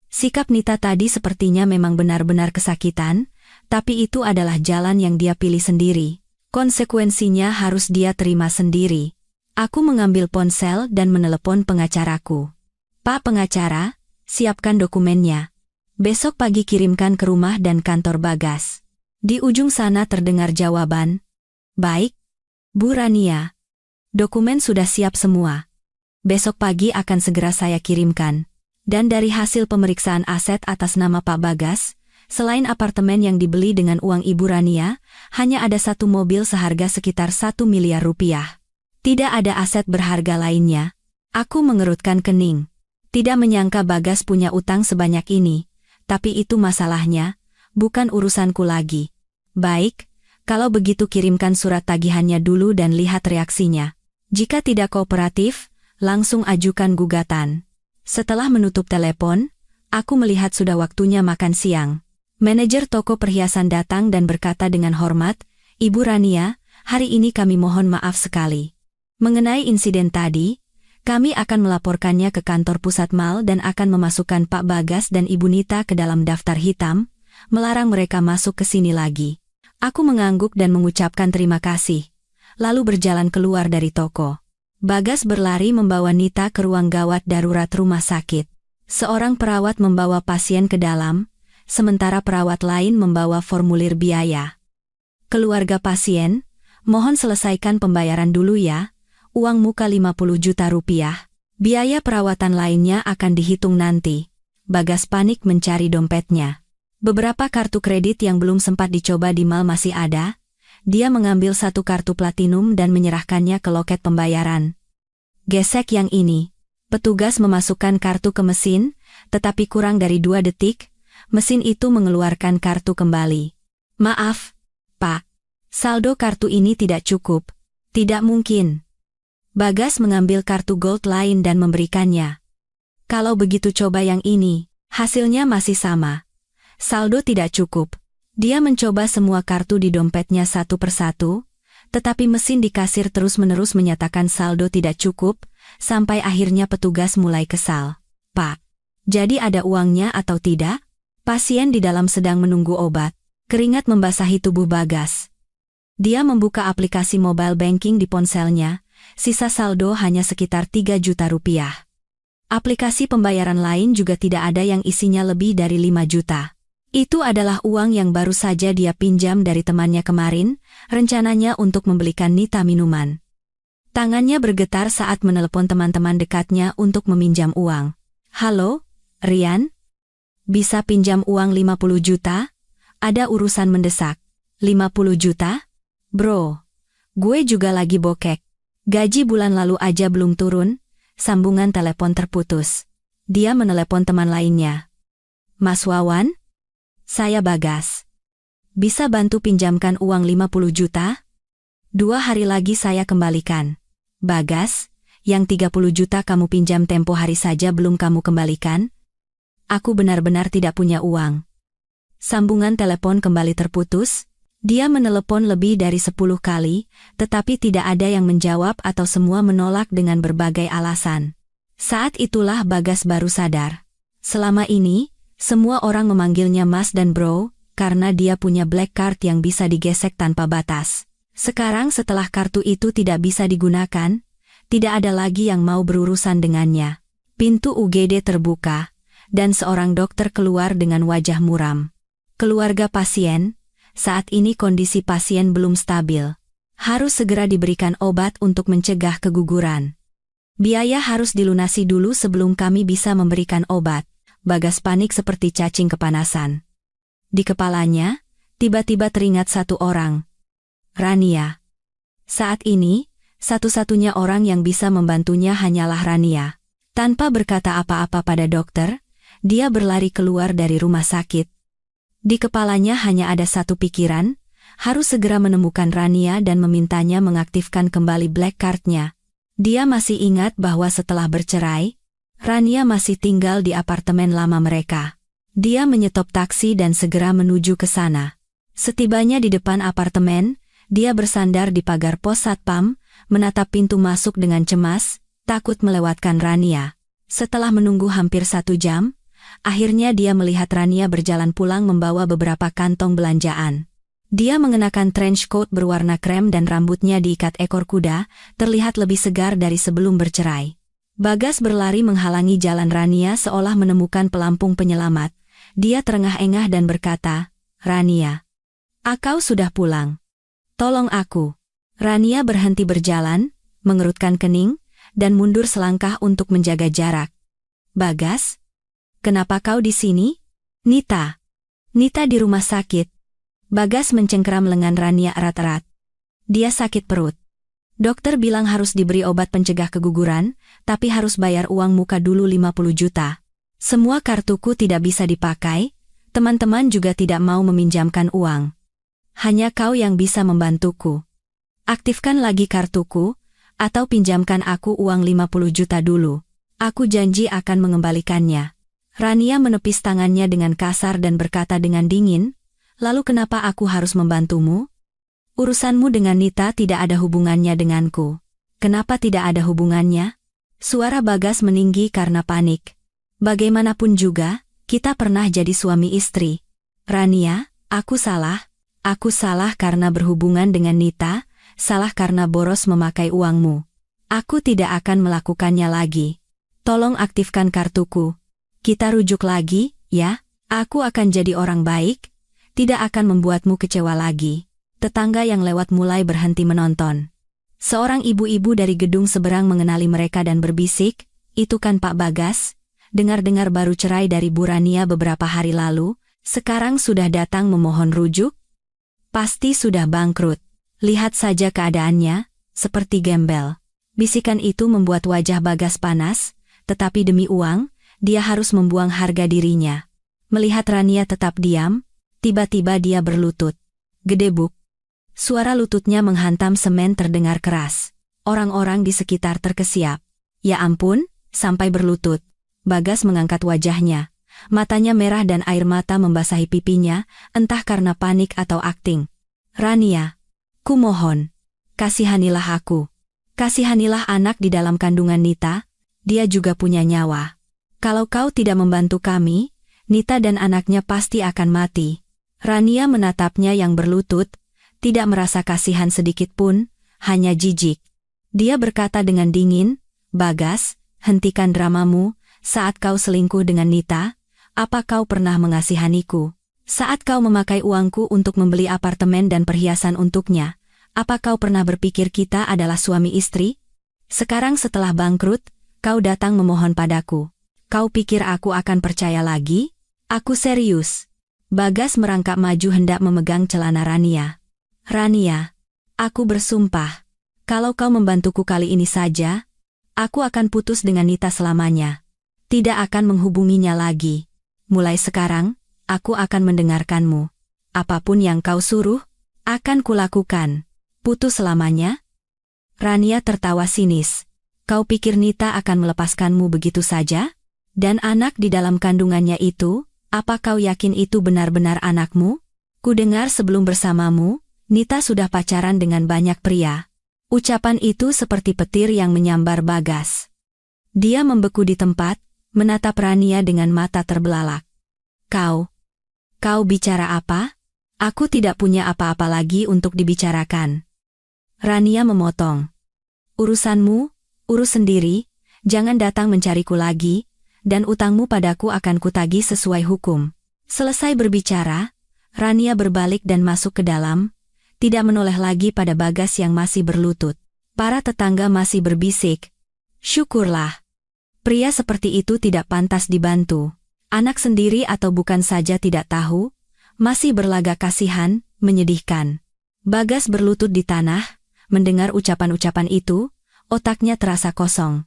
Sikap Nita tadi sepertinya memang benar-benar kesakitan, tapi itu adalah jalan yang dia pilih sendiri. Konsekuensinya harus dia terima sendiri. Aku mengambil ponsel dan menelepon pengacaraku. "Pak pengacara, siapkan dokumennya. Besok pagi kirimkan ke rumah dan kantor Bagas." Di ujung sana terdengar jawaban, "Baik, Bu Rania. Dokumen sudah siap semua. Besok pagi akan segera saya kirimkan." Dan dari hasil pemeriksaan aset atas nama Pak Bagas, selain apartemen yang dibeli dengan uang Ibu Rania, hanya ada satu mobil seharga sekitar 1 miliar rupiah. Tidak ada aset berharga lainnya. Aku mengerutkan kening. Tidak menyangka Bagas punya utang sebanyak ini, tapi itu masalahnya, bukan urusanku lagi. "Baik, kalau begitu kirimkan surat tagihannya dulu dan lihat reaksinya. Jika tidak kooperatif, langsung ajukan gugatan." Setelah menutup telepon, aku melihat sudah waktunya makan siang. Manajer toko perhiasan datang dan berkata dengan hormat, "Ibu Rania, hari ini kami mohon maaf sekali. Mengenai insiden tadi, kami akan melaporkannya ke kantor pusat mal dan akan memasukkan Pak Bagas dan Ibu Nita ke dalam daftar hitam, melarang mereka masuk ke sini lagi." Aku mengangguk dan mengucapkan terima kasih, lalu berjalan keluar dari toko. Bagas berlari membawa Nita ke ruang gawat darurat rumah sakit. Seorang perawat membawa pasien ke dalam, sementara perawat lain membawa formulir biaya. "Keluarga pasien, mohon selesaikan pembayaran dulu ya, uang muka 50 juta rupiah. Biaya perawatan lainnya akan dihitung nanti." Bagas panik mencari dompetnya. Beberapa kartu kredit yang belum sempat dicoba di mal masih ada. Dia mengambil satu kartu platinum dan menyerahkannya ke loket pembayaran. "Gesek yang ini." Petugas memasukkan kartu ke mesin, tetapi kurang dari 2 detik, mesin itu mengeluarkan kartu kembali. "Maaf, Pak. Saldo kartu ini tidak cukup." "Tidak mungkin." Bagas mengambil kartu gold lain dan memberikannya. Kalau begitu coba yang ini, hasilnya masih sama. Saldo tidak cukup. Dia mencoba semua kartu di dompetnya satu persatu, tetapi mesin di kasir terus-menerus menyatakan saldo tidak cukup, sampai akhirnya petugas mulai kesal. Pak, jadi ada uangnya atau tidak? Pasien di dalam sedang menunggu obat. Keringat membasahi tubuh Bagas. Dia membuka aplikasi mobile banking di ponselnya, sisa saldo hanya sekitar 3 juta rupiah. Aplikasi pembayaran lain juga tidak ada yang isinya lebih dari 5 juta. Itu adalah uang yang baru saja dia pinjam dari temannya kemarin, rencananya untuk membelikan Nita minuman. Tangannya bergetar saat menelepon teman-teman dekatnya untuk meminjam uang. Halo, Rian? Bisa pinjam uang 50 juta? Ada urusan mendesak. 50 juta? Bro, gue juga lagi bokek. Gaji bulan lalu aja belum turun, sambungan telepon terputus. Dia menelepon teman lainnya. Mas Wawan? Saya Bagas. Bisa bantu pinjamkan uang 50 juta? 2 hari lagi saya kembalikan. Bagas, yang 30 juta kamu pinjam tempo hari saja belum kamu kembalikan? Aku benar-benar tidak punya uang. Sambungan telepon kembali terputus. Dia menelepon lebih dari 10 kali, tetapi tidak ada yang menjawab atau semua menolak dengan berbagai alasan. Saat itulah Bagas baru sadar. Selama ini, semua orang memanggilnya Mas dan Bro, karena dia punya black card yang bisa digesek tanpa batas. Sekarang setelah kartu itu tidak bisa digunakan, tidak ada lagi yang mau berurusan dengannya. Pintu UGD terbuka, dan seorang dokter keluar dengan wajah muram. Keluarga pasien, saat ini kondisi pasien belum stabil. Harus segera diberikan obat untuk mencegah keguguran. Biaya harus dilunasi dulu sebelum kami bisa memberikan obat. Bagas panik seperti cacing kepanasan. Di kepalanya, tiba-tiba teringat satu orang. Rania. Saat ini, satu-satunya orang yang bisa membantunya hanyalah Rania. Tanpa berkata apa-apa pada dokter, dia berlari keluar dari rumah sakit. Di kepalanya hanya ada satu pikiran, harus segera menemukan Rania dan memintanya mengaktifkan kembali black card-nya. Dia masih ingat bahwa setelah bercerai, Rania masih tinggal di apartemen lama mereka. Dia menyetop taksi dan segera menuju ke sana. Setibanya di depan apartemen, dia bersandar di pagar pos satpam, menatap pintu masuk dengan cemas, takut melewatkan Rania. Setelah menunggu hampir 1 jam, akhirnya dia melihat Rania berjalan pulang membawa beberapa kantong belanjaan. Dia mengenakan trench coat berwarna krem dan rambutnya diikat ekor kuda, terlihat lebih segar dari sebelum bercerai. Bagas berlari menghalangi jalan Rania seolah menemukan pelampung penyelamat. Dia terengah-engah dan berkata, Rania, kau sudah pulang. Tolong aku. Rania berhenti berjalan, mengerutkan kening, dan mundur selangkah untuk menjaga jarak. Bagas? Kenapa kau di sini? Nita. Nita di rumah sakit. Bagas mencengkeram lengan Rania erat-erat. Dia sakit perut. Dokter bilang harus diberi obat pencegah keguguran, tapi harus bayar uang muka dulu 50 juta. Semua kartuku tidak bisa dipakai, teman-teman juga tidak mau meminjamkan uang. Hanya kau yang bisa membantuku. Aktifkan lagi kartuku, atau pinjamkan aku uang 50 juta dulu. Aku janji akan mengembalikannya. Rania menepis tangannya dengan kasar dan berkata dengan dingin, lalu kenapa aku harus membantumu? Urusanmu dengan Nita tidak ada hubungannya denganku. Kenapa tidak ada hubungannya? Suara Bagas meninggi karena panik. Bagaimanapun juga, kita pernah jadi suami istri. Rania, aku salah karena berhubungan dengan Nita, salah karena boros memakai uangmu. Aku tidak akan melakukannya lagi. Tolong aktifkan kartuku. Kita rujuk lagi, ya. Aku akan jadi orang baik, tidak akan membuatmu kecewa lagi. Tetangga yang lewat mulai berhenti menonton. Seorang ibu-ibu dari gedung seberang mengenali mereka dan berbisik, itu kan Pak Bagas, dengar-dengar baru cerai dari Bu Rania beberapa hari lalu, sekarang sudah datang memohon rujuk? Pasti sudah bangkrut. Lihat saja keadaannya, seperti gembel. Bisikan itu membuat wajah Bagas panas, tetapi demi uang, dia harus membuang harga dirinya. Melihat Rania tetap diam, tiba-tiba dia berlutut. Gedebuk. Suara lututnya menghantam semen terdengar keras. Orang-orang di sekitar terkesiap. Ya ampun, sampai berlutut. Bagas mengangkat wajahnya. Matanya merah dan air mata membasahi pipinya, entah karena panik atau akting. Rania, kumohon, kasihanilah aku. Kasihanilah anak di dalam kandungan Nita, dia juga punya nyawa. Kalau kau tidak membantu kami, Nita dan anaknya pasti akan mati. Rania menatapnya yang berlutut, tidak merasa kasihan sedikit pun, hanya jijik. Dia berkata dengan dingin, Bagas, hentikan dramamu, saat kau selingkuh dengan Nita, apa kau pernah mengasihaniku? Saat kau memakai uangku untuk membeli apartemen dan perhiasan untuknya, apa kau pernah berpikir kita adalah suami istri? Sekarang setelah bangkrut, kau datang memohon padaku. Kau pikir aku akan percaya lagi? Aku serius. Bagas merangkak maju hendak memegang celana Rania. Rania, aku bersumpah, kalau kau membantuku kali ini saja, aku akan putus dengan Nita selamanya. Tidak akan menghubunginya lagi. Mulai sekarang, aku akan mendengarkanmu. Apapun yang kau suruh, akan kulakukan. Putus selamanya? Rania tertawa sinis. Kau pikir Nita akan melepaskanmu begitu saja? Dan anak di dalam kandungannya itu, apa kau yakin itu benar-benar anakmu? Kudengar sebelum bersamamu, Nita sudah pacaran dengan banyak pria. Ucapan itu seperti petir yang menyambar Bagas. Dia membeku di tempat, menatap Rania dengan mata terbelalak. Kau bicara apa? Aku tidak punya apa-apa lagi untuk dibicarakan. Rania memotong. Urusanmu, urus sendiri, jangan datang mencariku lagi, dan utangmu padaku akan kutagih sesuai hukum. Selesai berbicara, Rania berbalik dan masuk ke dalam, tidak menoleh lagi pada Bagas yang masih berlutut. Para tetangga masih berbisik. Syukurlah. Pria seperti itu tidak pantas dibantu. Anak sendiri atau bukan saja tidak tahu, masih berlagak kasihan, menyedihkan. Bagas berlutut di tanah, mendengar ucapan-ucapan itu, otaknya terasa kosong.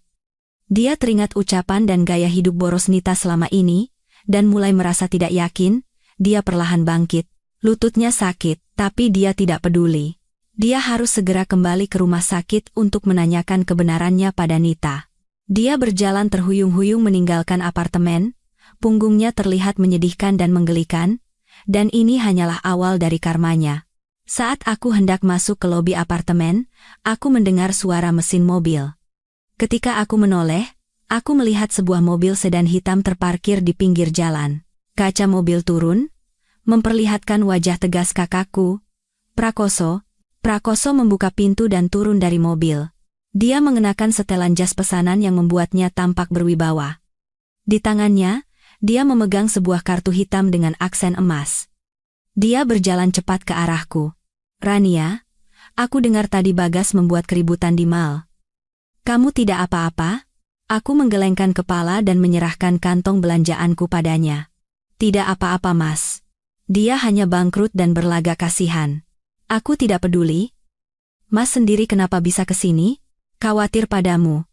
Dia teringat ucapan dan gaya hidup boros Nita selama ini, dan mulai merasa tidak yakin. Dia perlahan bangkit. Lututnya sakit, tapi dia tidak peduli. Dia harus segera kembali ke rumah sakit untuk menanyakan kebenarannya pada Nita. Dia berjalan terhuyung-huyung meninggalkan apartemen, punggungnya terlihat menyedihkan dan menggelikan, dan ini hanyalah awal dari karmanya. Saat aku hendak masuk ke lobi apartemen, aku mendengar suara mesin mobil. Ketika aku menoleh, aku melihat sebuah mobil sedan hitam terparkir di pinggir jalan. Kaca mobil turun, memperlihatkan wajah tegas kakakku, Prakoso. Prakoso membuka pintu dan turun dari mobil. Dia mengenakan setelan jas pesanan yang membuatnya tampak berwibawa. Di tangannya, dia memegang sebuah kartu hitam dengan aksen emas. Dia berjalan cepat ke arahku. Rania, aku dengar tadi Bagas membuat keributan di mal. Kamu tidak apa-apa? Aku menggelengkan kepala dan menyerahkan kantong belanjaanku padanya. Tidak apa-apa, Mas. Dia hanya bangkrut dan berlagak kasihan. Aku tidak peduli. Mas sendiri kenapa bisa ke sini? Khawatir padamu.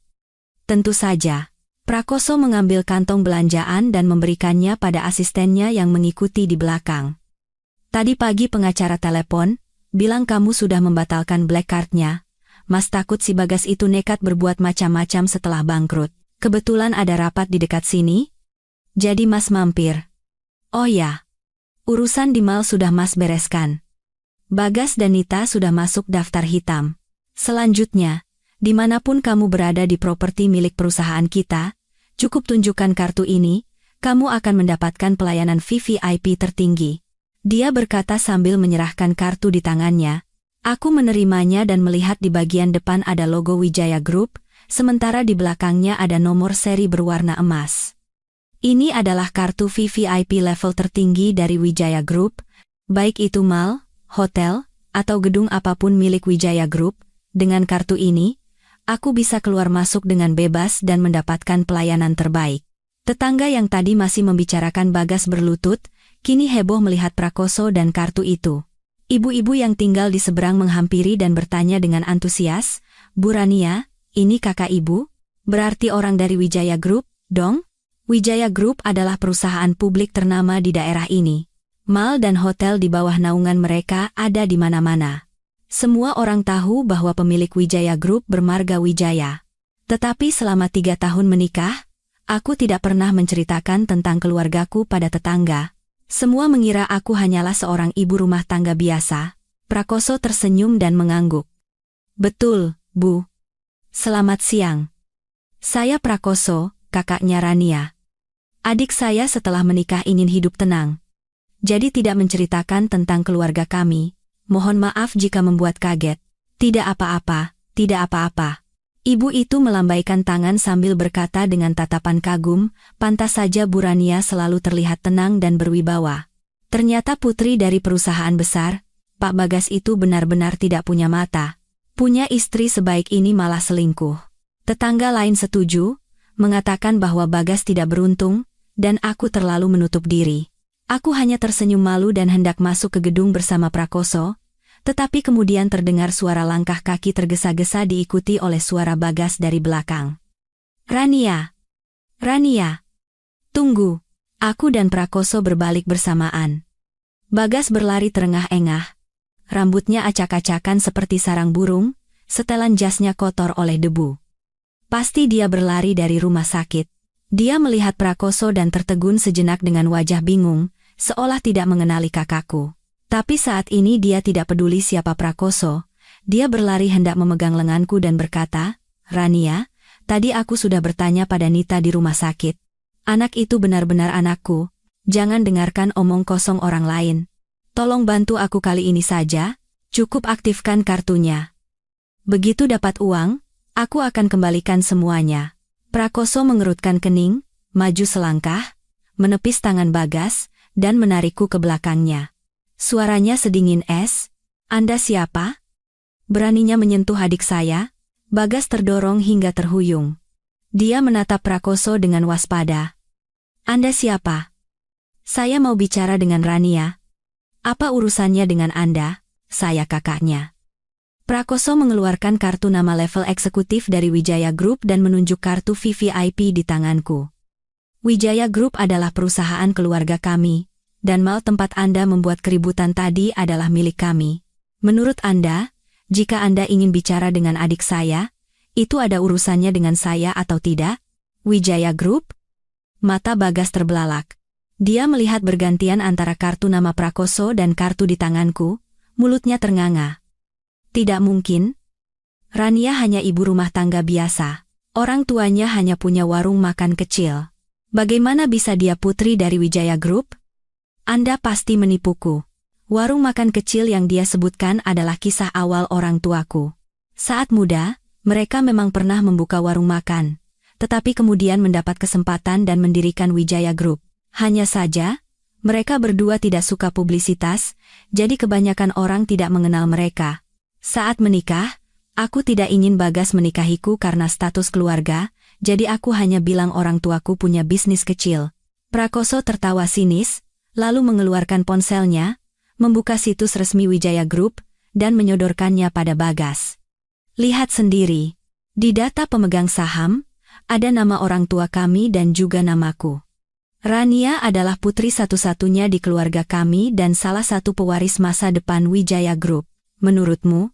Tentu saja. Prakoso mengambil kantong belanjaan dan memberikannya pada asistennya yang mengikuti di belakang. Tadi pagi pengacara telepon, bilang kamu sudah membatalkan black card-nya. Mas takut si Bagas itu nekat berbuat macam-macam setelah bangkrut. Kebetulan ada rapat di dekat sini. Jadi Mas mampir. Oh ya. Urusan di mal sudah Mas bereskan. Bagas dan Nita sudah masuk daftar hitam. Selanjutnya, dimanapun kamu berada di properti milik perusahaan kita, cukup tunjukkan kartu ini, kamu akan mendapatkan pelayanan VVIP tertinggi. Dia berkata sambil menyerahkan kartu di tangannya. Aku menerimanya dan melihat di bagian depan ada logo Wijaya Group, sementara di belakangnya ada nomor seri berwarna emas. Ini adalah kartu VVIP level tertinggi dari Wijaya Group, baik itu mal, hotel, atau gedung apapun milik Wijaya Group. Dengan kartu ini, aku bisa keluar masuk dengan bebas dan mendapatkan pelayanan terbaik. Tetangga yang tadi masih membicarakan Bagas berlutut, kini heboh melihat Prakoso dan kartu itu. Ibu-ibu yang tinggal di seberang menghampiri dan bertanya dengan antusias, Bu Rania, ini kakak ibu? Berarti orang dari Wijaya Group, dong? Wijaya Group adalah perusahaan publik ternama di daerah ini. Mal dan hotel di bawah naungan mereka ada di mana-mana. Semua orang tahu bahwa pemilik Wijaya Group bermarga Wijaya. Tetapi selama 3 tahun menikah, Aku tidak pernah menceritakan tentang keluargaku pada tetangga. Semua mengira aku hanyalah seorang ibu rumah tangga biasa. Prakoso tersenyum dan mengangguk. Betul, Bu. Selamat siang. Saya Prakoso, kakaknya Rania. Adik saya setelah menikah ingin hidup tenang. Jadi tidak menceritakan tentang keluarga kami. Mohon maaf jika membuat kaget. Tidak apa-apa, tidak apa-apa. Ibu itu melambaikan tangan sambil berkata dengan tatapan kagum, pantas saja Bu Rania selalu terlihat tenang dan berwibawa. Ternyata putri dari perusahaan besar, Pak Bagas itu benar-benar tidak punya mata. Punya istri sebaik ini malah selingkuh. Tetangga lain setuju, mengatakan bahwa Bagas tidak beruntung, dan aku terlalu menutup diri. Aku hanya tersenyum malu dan hendak masuk ke gedung bersama Prakoso, tetapi kemudian terdengar suara langkah kaki tergesa-gesa diikuti oleh suara Bagas dari belakang. Rania! Rania! Tunggu! Aku dan Prakoso berbalik bersamaan. Bagas berlari terengah-engah. Rambutnya acak-acakan seperti sarang burung, setelan jasnya kotor oleh debu. Pasti dia berlari dari rumah sakit. Dia melihat Prakoso dan tertegun sejenak dengan wajah bingung, seolah tidak mengenali kakakku. Tapi saat ini dia tidak peduli siapa Prakoso. Dia berlari hendak memegang lenganku dan berkata, Rania, tadi aku sudah bertanya pada Nita di rumah sakit. Anak itu benar-benar anakku. Jangan dengarkan omong kosong orang lain. Tolong bantu aku kali ini saja, cukup aktifkan kartunya. Begitu dapat uang, aku akan kembalikan semuanya. Prakoso mengerutkan kening, maju selangkah, menepis tangan Bagas, dan menarikku ke belakangnya. Suaranya sedingin es. Anda siapa? Beraninya menyentuh adik saya? Bagas terdorong hingga terhuyung. Dia menatap Prakoso dengan waspada. Anda siapa? Saya mau bicara dengan Rania. Apa urusannya dengan Anda? Saya kakaknya. Prakoso mengeluarkan kartu nama level eksekutif dari Wijaya Group dan menunjuk kartu VVIP di tanganku. Wijaya Group adalah perusahaan keluarga kami, dan mal tempat Anda membuat keributan tadi adalah milik kami. Menurut Anda, jika Anda ingin bicara dengan adik saya, itu ada urusannya dengan saya atau tidak? Wijaya Group? Mata Bagas terbelalak. Dia melihat bergantian antara kartu nama Prakoso dan kartu di tanganku, mulutnya ternganga. Tidak mungkin. Rania hanya ibu rumah tangga biasa. Orang tuanya hanya punya warung makan kecil. Bagaimana bisa dia putri dari Wijaya Group? Anda pasti menipuku. Warung makan kecil yang dia sebutkan adalah kisah awal orang tuaku. Saat muda, mereka memang pernah membuka warung makan, tetapi kemudian mendapat kesempatan dan mendirikan Wijaya Group. Hanya saja, mereka berdua tidak suka publisitas, jadi kebanyakan orang tidak mengenal mereka. Saat menikah, aku tidak ingin Bagas menikahiku karena status keluarga, jadi aku hanya bilang orang tuaku punya bisnis kecil. Prakoso tertawa sinis, lalu mengeluarkan ponselnya, membuka situs resmi Wijaya Group, dan menyodorkannya pada Bagas. Lihat sendiri, di data pemegang saham, ada nama orang tua kami dan juga namaku. Rania adalah putri satu-satunya di keluarga kami dan salah satu pewaris masa depan Wijaya Group. Menurutmu,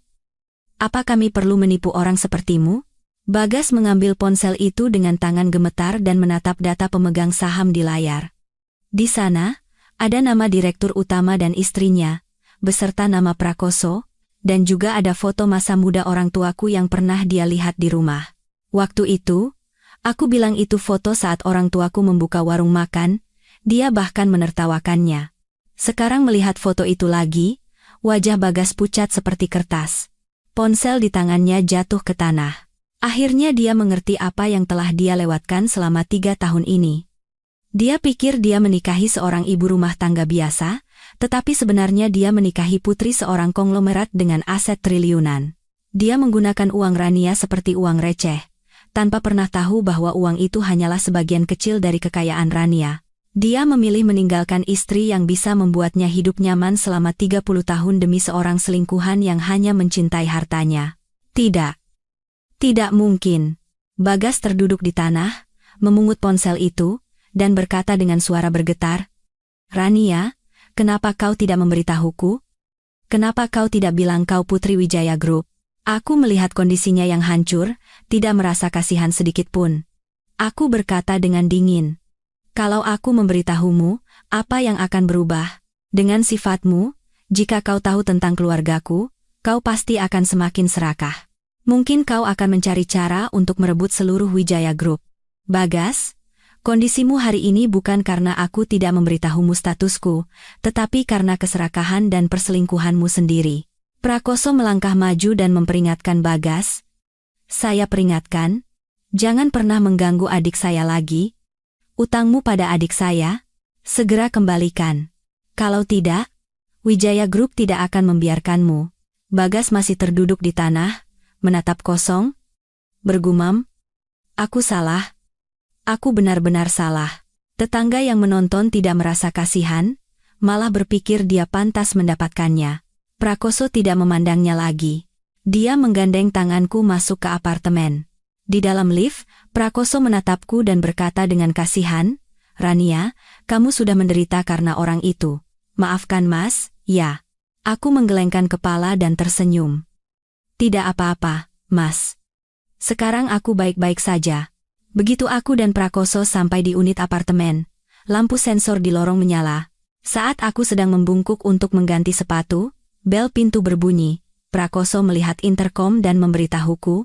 apa kami perlu menipu orang sepertimu? Bagas mengambil ponsel itu dengan tangan gemetar dan menatap data pemegang saham di layar. Di sana, ada nama direktur utama dan istrinya, beserta nama Prakoso, dan juga ada foto masa muda orang tuaku yang pernah dia lihat di rumah. Waktu itu, aku bilang itu foto saat orang tuaku membuka warung makan, dia bahkan menertawakannya. Sekarang melihat foto itu lagi, wajah Bagas pucat seperti kertas. Ponsel di tangannya jatuh ke tanah. Akhirnya dia mengerti apa yang telah dia lewatkan selama 3 tahun ini. Dia pikir dia menikahi seorang ibu rumah tangga biasa, tetapi sebenarnya dia menikahi putri seorang konglomerat dengan aset triliunan. Dia menggunakan uang Rania seperti uang receh, tanpa pernah tahu bahwa uang itu hanyalah sebagian kecil dari kekayaan Rania. Dia memilih meninggalkan istri yang bisa membuatnya hidup nyaman selama 30 tahun demi seorang selingkuhan yang hanya mencintai hartanya. Tidak. Tidak mungkin. Bagas terduduk di tanah, memungut ponsel itu, dan berkata dengan suara bergetar, Rania, kenapa kau tidak memberitahuku? Kenapa kau tidak bilang kau putri Wijaya Group? Aku melihat kondisinya yang hancur, tidak merasa kasihan sedikit pun. Aku berkata dengan dingin. Kalau aku memberitahumu, apa yang akan berubah? Dengan sifatmu, jika kau tahu tentang keluargaku, kau pasti akan semakin serakah. Mungkin kau akan mencari cara untuk merebut seluruh Wijaya Group. Bagas, kondisimu hari ini bukan karena aku tidak memberitahumu statusku, tetapi karena keserakahan dan perselingkuhanmu sendiri. Prakoso melangkah maju dan memperingatkan Bagas. Saya peringatkan, jangan pernah mengganggu adik saya lagi. Utangmu pada adik saya, segera kembalikan. Kalau tidak, Wijaya Group tidak akan membiarkanmu. Bagas masih terduduk di tanah, menatap kosong, bergumam, aku salah. Aku benar-benar salah. Tetangga yang menonton tidak merasa kasihan, malah berpikir dia pantas mendapatkannya. Prakoso tidak memandangnya lagi. Dia menggandeng tanganku masuk ke apartemen. Di dalam lift, Prakoso menatapku dan berkata dengan kasihan, Rania, kamu sudah menderita karena orang itu. Maafkan Mas, ya. Aku menggelengkan kepala dan tersenyum. Tidak apa-apa, Mas. Sekarang aku baik-baik saja. Begitu aku dan Prakoso sampai di unit apartemen, lampu sensor di lorong menyala. Saat aku sedang membungkuk untuk mengganti sepatu, bel pintu berbunyi. Prakoso melihat interkom dan memberitahuku,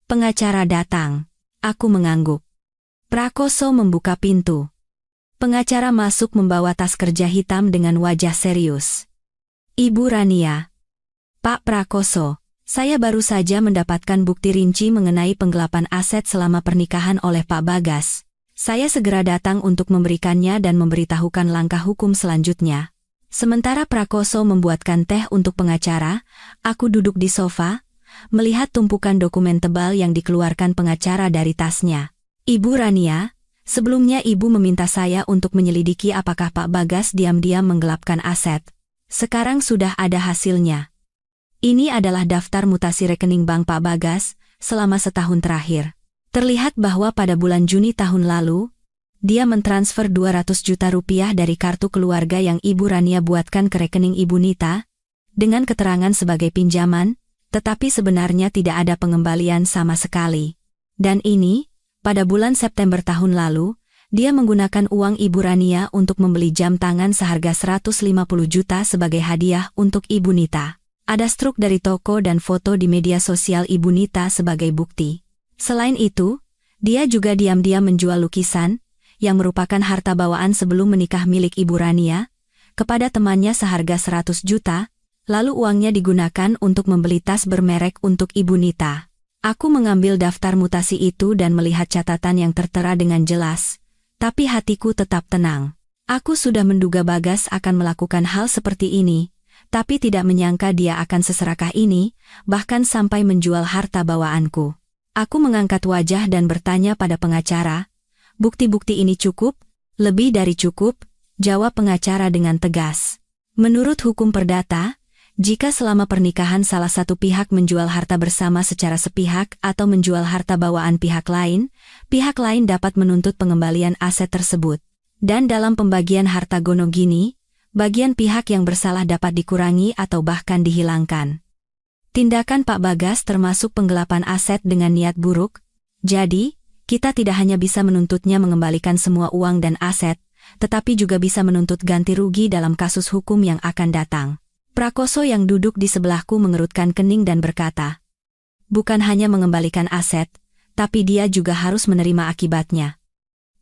pengacara datang. Aku mengangguk. Prakoso membuka pintu. Pengacara masuk membawa tas kerja hitam dengan wajah serius. Ibu Rania. Pak Prakoso, saya baru saja mendapatkan bukti rinci mengenai penggelapan aset selama pernikahan oleh Pak Bagas. Saya segera datang untuk memberikannya dan memberitahukan langkah hukum selanjutnya. Sementara Prakoso membuatkan teh untuk pengacara, aku duduk di sofa, melihat tumpukan dokumen tebal yang dikeluarkan pengacara dari tasnya. Ibu Rania, sebelumnya Ibu meminta saya untuk menyelidiki apakah Pak Bagas diam-diam menggelapkan aset. Sekarang sudah ada hasilnya. Ini adalah daftar mutasi rekening bank Pak Bagas selama setahun terakhir. Terlihat bahwa pada bulan Juni tahun lalu, dia mentransfer 200 juta rupiah dari kartu keluarga yang Ibu Rania buatkan ke rekening Ibu Nita, dengan keterangan sebagai pinjaman, tetapi sebenarnya tidak ada pengembalian sama sekali. Dan ini, pada bulan September tahun lalu, dia menggunakan uang Ibu Rania untuk membeli jam tangan seharga 150 juta sebagai hadiah untuk Ibu Nita. Ada struk dari toko dan foto di media sosial Ibu Nita sebagai bukti. Selain itu, dia juga diam-diam menjual lukisan, yang merupakan harta bawaan sebelum menikah milik Ibu Rania, kepada temannya seharga 100 juta, lalu uangnya digunakan untuk membeli tas bermerek untuk Ibu Nita. Aku mengambil daftar mutasi itu dan melihat catatan yang tertera dengan jelas, tapi hatiku tetap tenang. Aku sudah menduga Bagas akan melakukan hal seperti ini, tapi tidak menyangka dia akan seserakah ini, bahkan sampai menjual harta bawaanku. Aku mengangkat wajah dan bertanya pada pengacara, bukti-bukti ini cukup? Lebih dari cukup, jawab pengacara dengan tegas. Menurut hukum perdata, jika selama pernikahan salah satu pihak menjual harta bersama secara sepihak atau menjual harta bawaan pihak lain dapat menuntut pengembalian aset tersebut. Dan dalam pembagian harta gonogini, bagian pihak yang bersalah dapat dikurangi atau bahkan dihilangkan. Tindakan Pak Bagas termasuk penggelapan aset dengan niat buruk, jadi, kita tidak hanya bisa menuntutnya mengembalikan semua uang dan aset, tetapi juga bisa menuntut ganti rugi dalam kasus hukum yang akan datang. Prakoso yang duduk di sebelahku mengerutkan kening dan berkata, bukan hanya mengembalikan aset, tapi dia juga harus menerima akibatnya.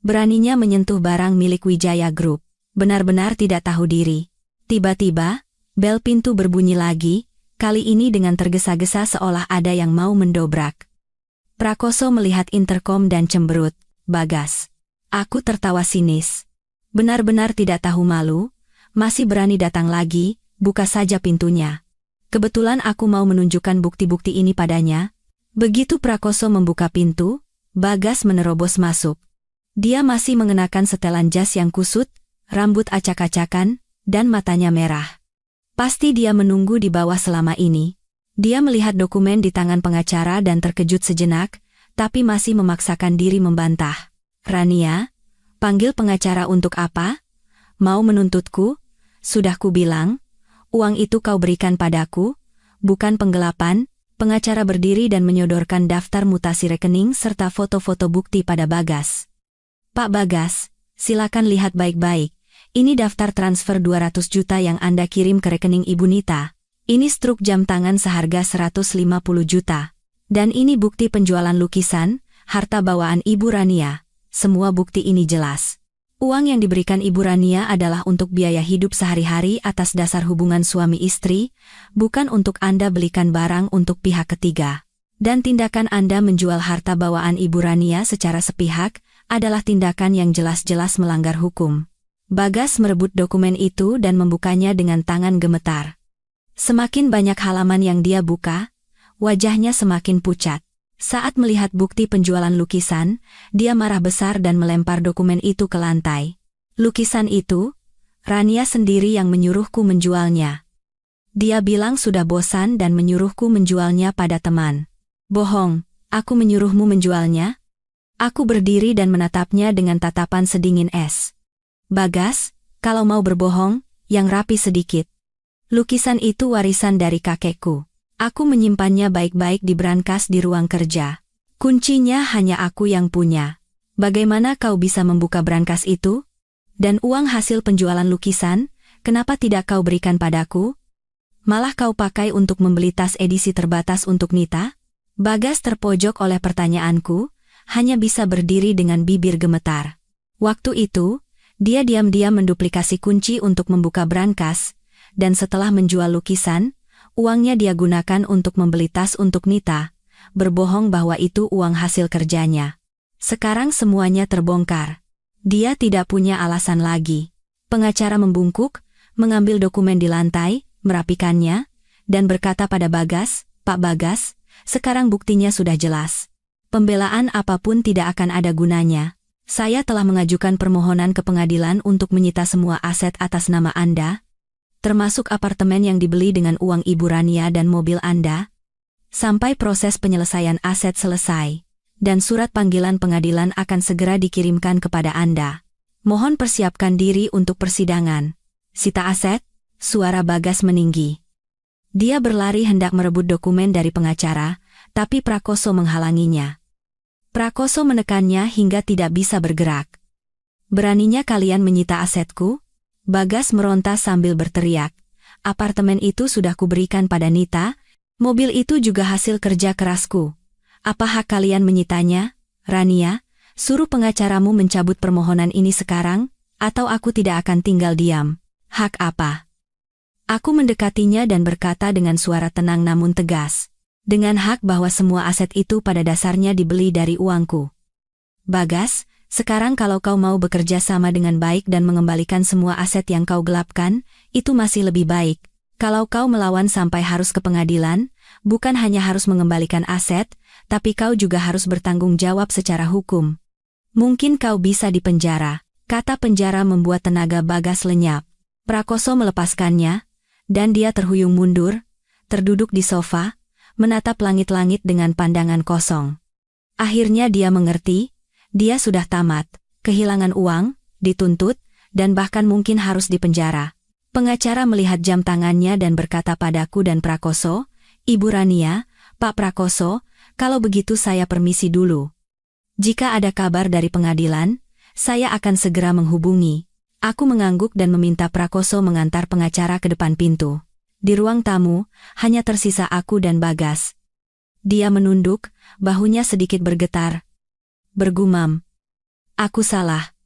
Beraninya menyentuh barang milik Wijaya Group, benar-benar tidak tahu diri. Tiba-tiba, bel pintu berbunyi lagi, kali ini dengan tergesa-gesa seolah ada yang mau mendobrak. Prakoso melihat interkom dan cemberut, Bagas. Aku tertawa sinis. Benar-benar tidak tahu malu, masih berani datang lagi, buka saja pintunya. Kebetulan aku mau menunjukkan bukti-bukti ini padanya. Begitu Prakoso membuka pintu, Bagas menerobos masuk. Dia masih mengenakan setelan jas yang kusut, rambut acak-acakan, dan matanya merah. Pasti dia menunggu di bawah selama ini. Dia melihat dokumen di tangan pengacara dan terkejut sejenak, tapi masih memaksakan diri membantah. Rania, panggil pengacara untuk apa? Mau menuntutku? Sudah ku bilang, uang itu kau berikan padaku, bukan penggelapan, Pengacara berdiri dan menyodorkan daftar mutasi rekening serta foto-foto bukti pada Bagas. Pak Bagas, silakan lihat baik-baik. Ini daftar transfer 200 juta yang Anda kirim ke rekening Ibu Nita. Ini struk jam tangan seharga 150 juta. Dan ini bukti penjualan lukisan, harta bawaan Ibu Rania. Semua bukti ini jelas. Uang yang diberikan Ibu Rania adalah untuk biaya hidup sehari-hari atas dasar hubungan suami istri, bukan untuk Anda belikan barang untuk pihak ketiga. Dan tindakan Anda menjual harta bawaan Ibu Rania secara sepihak adalah tindakan yang jelas-jelas melanggar hukum. Bagas merebut dokumen itu dan membukanya dengan tangan gemetar. Semakin banyak halaman yang dia buka, wajahnya semakin pucat. Saat melihat bukti penjualan lukisan, dia marah besar dan melempar dokumen itu ke lantai. Lukisan itu, Rania sendiri yang menyuruhku menjualnya. Dia bilang sudah bosan dan menyuruhku menjualnya pada teman. Bohong, aku menyuruhmu menjualnya? Aku berdiri dan menatapnya dengan tatapan sedingin es. Bagas, kalau mau berbohong, yang rapi sedikit. Lukisan itu warisan dari kakekku. Aku menyimpannya baik-baik di brankas di ruang kerja. Kuncinya hanya aku yang punya. Bagaimana kau bisa membuka brankas itu? Dan uang hasil penjualan lukisan, kenapa tidak kau berikan padaku? Malah kau pakai untuk membeli tas edisi terbatas untuk Nita? Bagas terpojok oleh pertanyaanku, hanya bisa berdiri dengan bibir gemetar. Waktu itu, dia diam-diam menduplikasi kunci untuk membuka brankas, dan setelah menjual lukisan, uangnya dia gunakan untuk membeli tas untuk Nita, berbohong bahwa itu uang hasil kerjanya. Sekarang semuanya terbongkar. Dia tidak punya alasan lagi. Pengacara membungkuk, mengambil dokumen di lantai, merapikannya, dan berkata pada Bagas, Pak Bagas, sekarang buktinya sudah jelas. Pembelaan apapun tidak akan ada gunanya. Saya telah mengajukan permohonan ke pengadilan untuk menyita semua aset atas nama Anda, termasuk apartemen yang dibeli dengan uang Ibu Rania dan mobil Anda, sampai proses penyelesaian aset selesai, dan surat panggilan pengadilan akan segera dikirimkan kepada Anda. Mohon persiapkan diri untuk persidangan. Sita aset, suara Bagas meninggi. Dia berlari hendak merebut dokumen dari pengacara, tapi Prakoso menghalanginya. Prakoso menekannya hingga tidak bisa bergerak. Beraninya kalian menyita asetku? Bagas meronta sambil berteriak, apartemen itu sudah kuberikan pada Nita, mobil itu juga hasil kerja kerasku. Apa hak kalian menyitanya? Rania, suruh pengacaramu mencabut permohonan ini sekarang, atau aku tidak akan tinggal diam. Hak apa? Aku mendekatinya dan berkata dengan suara tenang namun tegas, dengan hak bahwa semua aset itu pada dasarnya dibeli dari uangku. Bagas, sekarang kalau kau mau bekerja sama dengan baik dan mengembalikan semua aset yang kau gelapkan, itu masih lebih baik. Kalau kau melawan sampai harus ke pengadilan, bukan hanya harus mengembalikan aset, tapi kau juga harus bertanggung jawab secara hukum. Mungkin kau bisa dipenjara. Kata penjara membuat tenaga Bagas lenyap. Prakoso melepaskannya, dan dia terhuyung mundur, terduduk di sofa, menatap langit-langit dengan pandangan kosong. Akhirnya dia mengerti, dia sudah tamat, kehilangan uang, dituntut, dan bahkan mungkin harus dipenjara. Pengacara melihat jam tangannya dan berkata padaku dan Prakoso, Ibu Rania, Pak Prakoso, kalau begitu saya permisi dulu. Jika ada kabar dari pengadilan, saya akan segera menghubungi. Aku mengangguk dan meminta Prakoso mengantar pengacara ke depan pintu. Di ruang tamu, hanya tersisa aku dan Bagas. Dia menunduk, bahunya sedikit bergetar. Bergumam. Aku salah.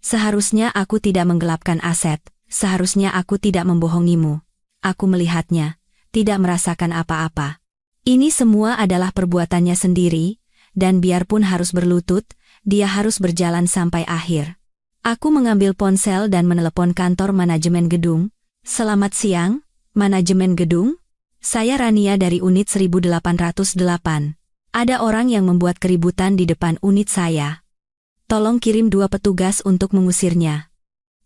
Seharusnya aku tidak menggelapkan aset, seharusnya aku tidak membohongimu. Aku melihatnya, tidak merasakan apa-apa. Ini semua adalah perbuatannya sendiri, dan biarpun harus berlutut, dia harus berjalan sampai akhir. Aku mengambil ponsel dan menelepon kantor manajemen gedung. Selamat siang, manajemen gedung. Saya Rania dari unit 1808. Ada orang yang membuat keributan di depan unit saya. Tolong kirim 2 petugas untuk mengusirnya.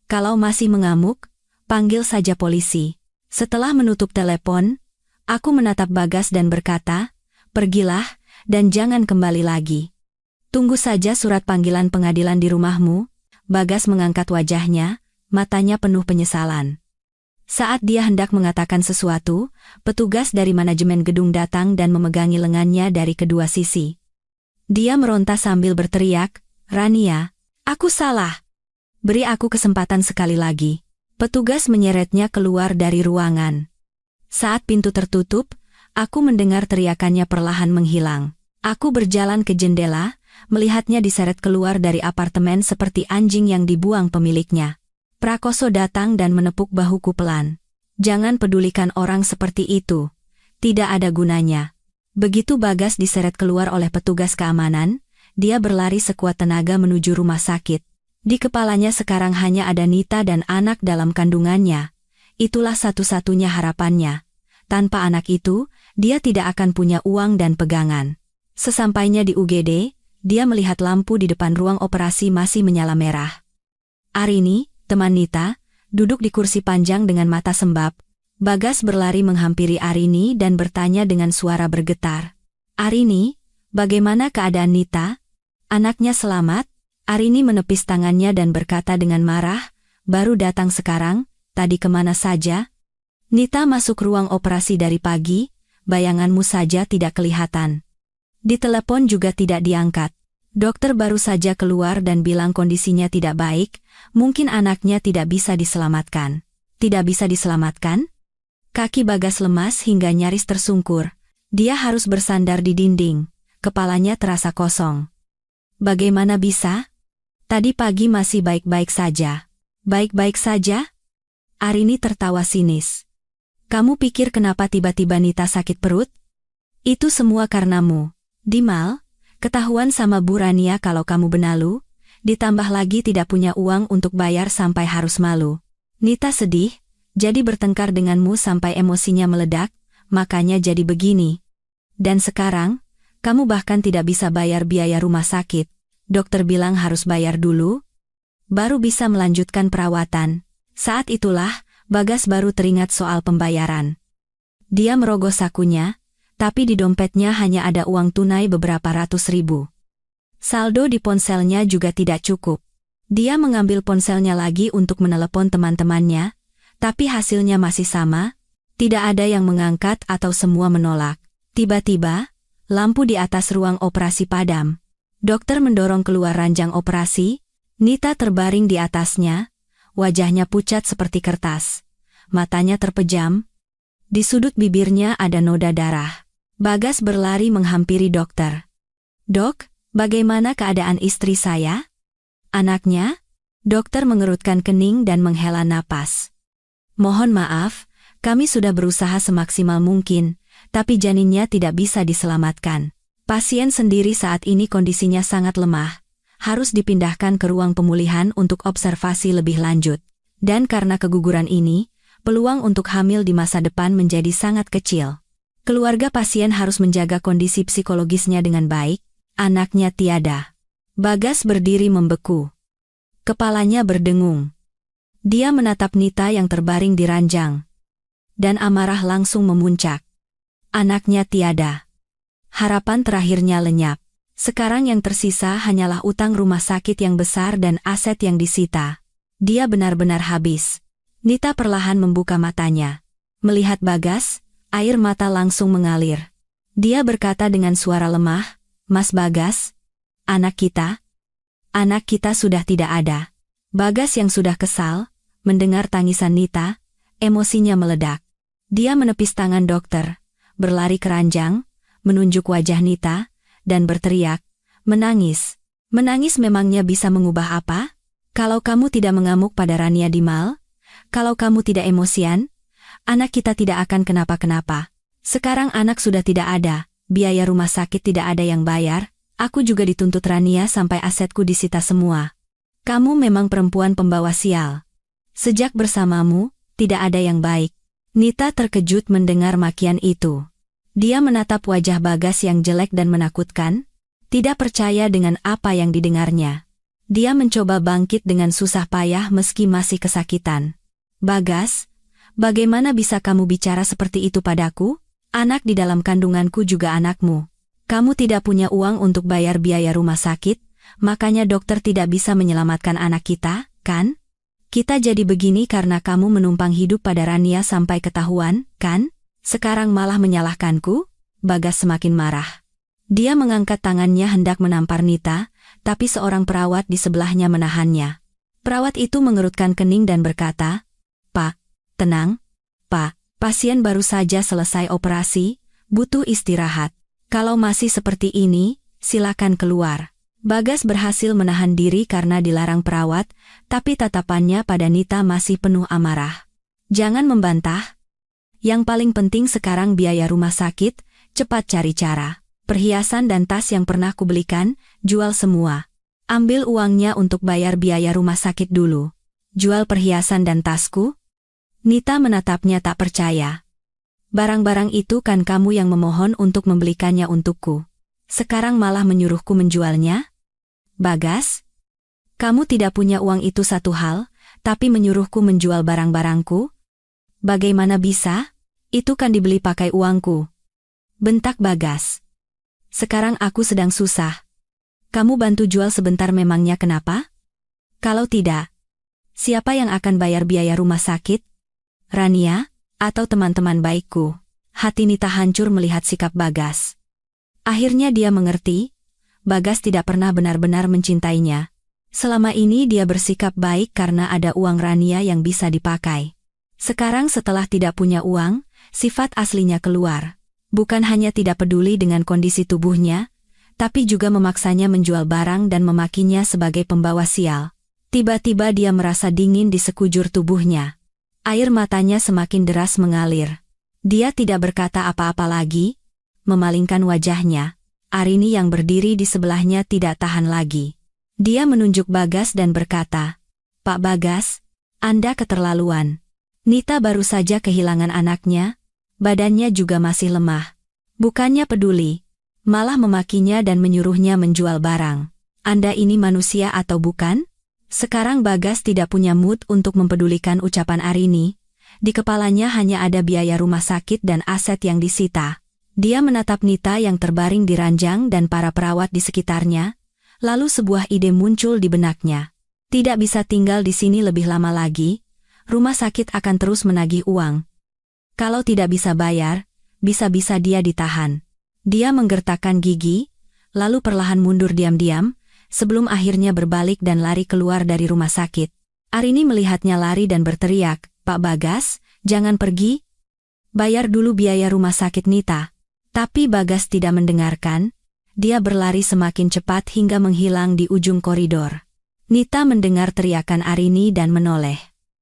Kalau masih mengamuk, panggil saja polisi. Setelah menutup telepon, aku menatap Bagas dan berkata, pergilah, dan jangan kembali lagi. Tunggu saja surat panggilan pengadilan di rumahmu. Bagas mengangkat wajahnya, matanya penuh penyesalan. Saat dia hendak mengatakan sesuatu, petugas dari manajemen gedung datang dan memegangi lengannya dari kedua sisi. Dia meronta sambil berteriak, "Rania, aku salah. Beri aku kesempatan sekali lagi." Petugas menyeretnya keluar dari ruangan. Saat pintu tertutup, aku mendengar teriakannya perlahan menghilang. Aku berjalan ke jendela, melihatnya diseret keluar dari apartemen seperti anjing yang dibuang pemiliknya. Prakoso datang dan menepuk bahuku pelan. "Jangan pedulikan orang seperti itu. Tidak ada gunanya." Begitu Bagas diseret keluar oleh petugas keamanan, dia berlari sekuat tenaga menuju rumah sakit. Di kepalanya sekarang hanya ada Nita dan anak dalam kandungannya. Itulah satu-satunya harapannya. Tanpa anak itu, dia tidak akan punya uang dan pegangan. Sesampainya di UGD, dia melihat lampu di depan ruang operasi masih menyala merah. Arini, teman Nita, duduk di kursi panjang dengan mata sembab. Bagas berlari menghampiri Arini dan bertanya dengan suara bergetar. "Arini, bagaimana keadaan Nita? Anaknya selamat?" Arini menepis tangannya dan berkata dengan marah, "Baru datang sekarang, tadi kemana saja?" "Nita masuk ruang operasi dari pagi, bayanganmu saja tidak kelihatan. Di telepon juga tidak diangkat. Dokter baru saja keluar dan bilang kondisinya tidak baik, mungkin anaknya tidak bisa diselamatkan." "Tidak bisa diselamatkan?" Kaki Bagas lemas hingga nyaris tersungkur. Dia harus bersandar di dinding, kepalanya terasa kosong. "Bagaimana bisa? Tadi pagi masih baik-baik saja." "Baik-baik saja?" Arini tertawa sinis. "Kamu pikir kenapa tiba-tiba Nita sakit perut? Itu semua karenamu. Dimal, ketahuan sama Bu Rania kalau kamu benalu, ditambah lagi tidak punya uang untuk bayar sampai harus malu. Nita sedih, jadi bertengkar denganmu sampai emosinya meledak, makanya jadi begini. Dan sekarang, kamu bahkan tidak bisa bayar biaya rumah sakit. Dokter bilang harus bayar dulu, baru bisa melanjutkan perawatan." Saat itulah, Bagas baru teringat soal pembayaran. Dia merogoh sakunya, tapi di dompetnya hanya ada uang tunai beberapa ratus ribu. Saldo di ponselnya juga tidak cukup. Dia mengambil ponselnya lagi untuk menelepon teman-temannya, tapi hasilnya masih sama, tidak ada yang mengangkat atau semua menolak. Tiba-tiba, lampu di atas ruang operasi padam. Dokter mendorong keluar ranjang operasi, Nita terbaring di atasnya, wajahnya pucat seperti kertas. Matanya terpejam. Di sudut bibirnya ada noda darah. Bagas berlari menghampiri dokter. "Dok, bagaimana keadaan istri saya? Anaknya?" Dokter mengerutkan kening dan menghela napas. "Mohon maaf, kami sudah berusaha semaksimal mungkin, tapi janinnya tidak bisa diselamatkan. Pasien sendiri saat ini kondisinya sangat lemah, harus dipindahkan ke ruang pemulihan untuk observasi lebih lanjut. Dan karena keguguran ini, peluang untuk hamil di masa depan menjadi sangat kecil. Keluarga pasien harus menjaga kondisi psikologisnya dengan baik, anaknya tiada." Bagas berdiri membeku. Kepalanya berdengung. Dia menatap Nita yang terbaring di ranjang. Dan amarah langsung memuncak. Anaknya tiada. Harapan terakhirnya lenyap. Sekarang yang tersisa hanyalah utang rumah sakit yang besar dan aset yang disita. Dia benar-benar habis. Nita perlahan membuka matanya. Melihat Bagas, air mata langsung mengalir. Dia berkata dengan suara lemah, "Mas Bagas, anak kita sudah tidak ada." Bagas yang sudah kesal, mendengar tangisan Nita, emosinya meledak. Dia menepis tangan dokter, berlari ke ranjang, menunjuk wajah Nita, dan berteriak, "Menangis. Menangis memangnya bisa mengubah apa? Kalau kamu tidak mengamuk pada Rania Dimal, kalau kamu tidak emosian, anak kita tidak akan kenapa-kenapa. Sekarang anak sudah tidak ada, biaya rumah sakit tidak ada yang bayar, aku juga dituntut Rania sampai asetku disita semua. Kamu memang perempuan pembawa sial. Sejak bersamamu, tidak ada yang baik." Nita terkejut mendengar makian itu. Dia menatap wajah Bagas yang jelek dan menakutkan, tidak percaya dengan apa yang didengarnya. Dia mencoba bangkit dengan susah payah meski masih kesakitan. "Bagas, bagaimana bisa kamu bicara seperti itu padaku? Anak di dalam kandunganku juga anakmu. Kamu tidak punya uang untuk bayar biaya rumah sakit, makanya dokter tidak bisa menyelamatkan anak kita, kan? Kita jadi begini karena kamu menumpang hidup pada Rania sampai ketahuan, kan? Sekarang malah menyalahkanku? Bagas semakin marah. Dia mengangkat tangannya hendak menampar Nita, tapi seorang perawat di sebelahnya menahannya. Perawat itu mengerutkan kening dan berkata, "Pak, tenang. Pak, pasien baru saja selesai operasi, butuh istirahat. Kalau masih seperti ini, silakan keluar." Bagas berhasil menahan diri karena dilarang perawat, tapi tatapannya pada Nita masih penuh amarah. "Jangan membantah. Yang paling penting sekarang biaya rumah sakit, cepat cari cara. Perhiasan dan tas yang pernah kubelikan, jual semua. Ambil uangnya untuk bayar biaya rumah sakit dulu. Jual perhiasan dan tasku?" Nita menatapnya tak percaya. "Barang-barang itu kan kamu yang memohon untuk membelikannya untukku. Sekarang malah menyuruhku menjualnya?" "Bagas, kamu tidak punya uang itu satu hal, tapi menyuruhku menjual barang-barangku? Bagaimana bisa? Itu kan dibeli pakai uangku," bentak Bagas. "Sekarang aku sedang susah. Kamu bantu jual sebentar memangnya kenapa? Kalau tidak, siapa yang akan bayar biaya rumah sakit? Rania, atau teman-teman baikku?" Hati Nita hancur melihat sikap Bagas. Akhirnya dia mengerti, Bagas tidak pernah benar-benar mencintainya. Selama ini dia bersikap baik karena ada uang Rania yang bisa dipakai. Sekarang setelah tidak punya uang, sifat aslinya keluar. Bukan hanya tidak peduli dengan kondisi tubuhnya, tapi juga memaksanya menjual barang dan memakinya sebagai pembawa sial. Tiba-tiba dia merasa dingin di sekujur tubuhnya. Air matanya semakin deras mengalir. Dia tidak berkata apa-apa lagi, memalingkan wajahnya. Arini yang berdiri di sebelahnya tidak tahan lagi. Dia menunjuk Bagas dan berkata, "Pak Bagas, Anda keterlaluan. Nita baru saja kehilangan anaknya, badannya juga masih lemah. Bukannya peduli, malah memakinya dan menyuruhnya menjual barang. Anda ini manusia atau bukan?" Sekarang Bagas tidak punya mood untuk mempedulikan ucapan Arini. Di kepalanya hanya ada biaya rumah sakit dan aset yang disita. Dia menatap Nita yang terbaring di ranjang dan para perawat di sekitarnya, lalu sebuah ide muncul di benaknya. Tidak bisa tinggal di sini lebih lama lagi, rumah sakit akan terus menagih uang. Kalau tidak bisa bayar, bisa-bisa dia ditahan. Dia menggertakkan gigi, lalu perlahan mundur diam-diam, sebelum akhirnya berbalik dan lari keluar dari rumah sakit. Arini melihatnya lari dan berteriak, "Pak Bagas, jangan pergi. Bayar dulu biaya rumah sakit Nita." Tapi Bagas tidak mendengarkan. Dia berlari semakin cepat hingga menghilang di ujung koridor. Nita mendengar teriakan Arini dan menoleh.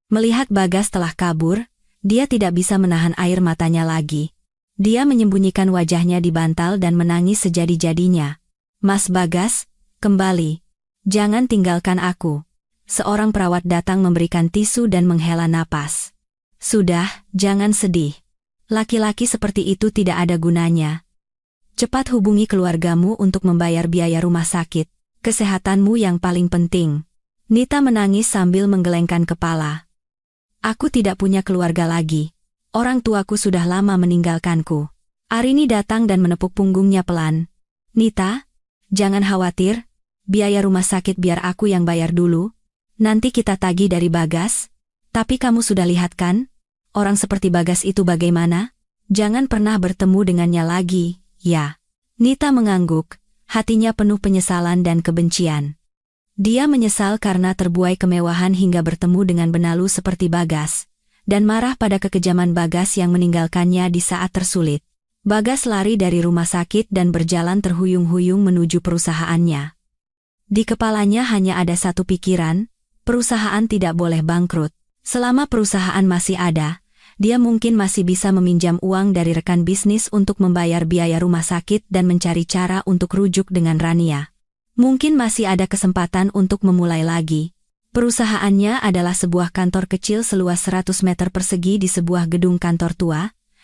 Melihat Bagas telah kabur, dia tidak bisa menahan air matanya lagi. Dia menyembunyikan wajahnya di bantal dan menangis sejadi-jadinya. "Mas Bagas, kembali. Jangan tinggalkan aku." Seorang perawat datang memberikan tisu dan menghela napas. "Sudah, jangan sedih. Laki-laki seperti itu tidak ada gunanya. Cepat hubungi keluargamu untuk membayar biaya rumah sakit. Kesehatanmu yang paling penting." Nita menangis sambil menggelengkan kepala. "Aku tidak punya keluarga lagi. Orang tuaku sudah lama meninggalkanku." Arini datang dan menepuk punggungnya pelan. "Nita, jangan khawatir. Biaya rumah sakit biar aku yang bayar dulu. Nanti kita tagih dari Bagas. Tapi kamu sudah lihat kan? Orang seperti Bagas itu bagaimana? Jangan pernah bertemu dengannya lagi, ya." Nita mengangguk, hatinya penuh penyesalan dan kebencian. Dia menyesal karena terbuai kemewahan hingga bertemu dengan benalu seperti Bagas, dan marah pada kekejaman Bagas yang meninggalkannya di saat tersulit. Bagas lari dari rumah sakit dan berjalan terhuyung-huyung menuju perusahaannya. Di kepalanya hanya ada satu pikiran, perusahaan tidak boleh bangkrut. Selama perusahaan masih ada, dia mungkin masih bisa meminjam uang dari rekan bisnis untuk membayar biaya rumah sakit dan mencari cara untuk rujuk dengan Rania. Mungkin masih ada kesempatan untuk memulai lagi. Perusahaannya adalah sebuah kantor kecil seluas 100 meter persegi di sebuah gedung kantor tua,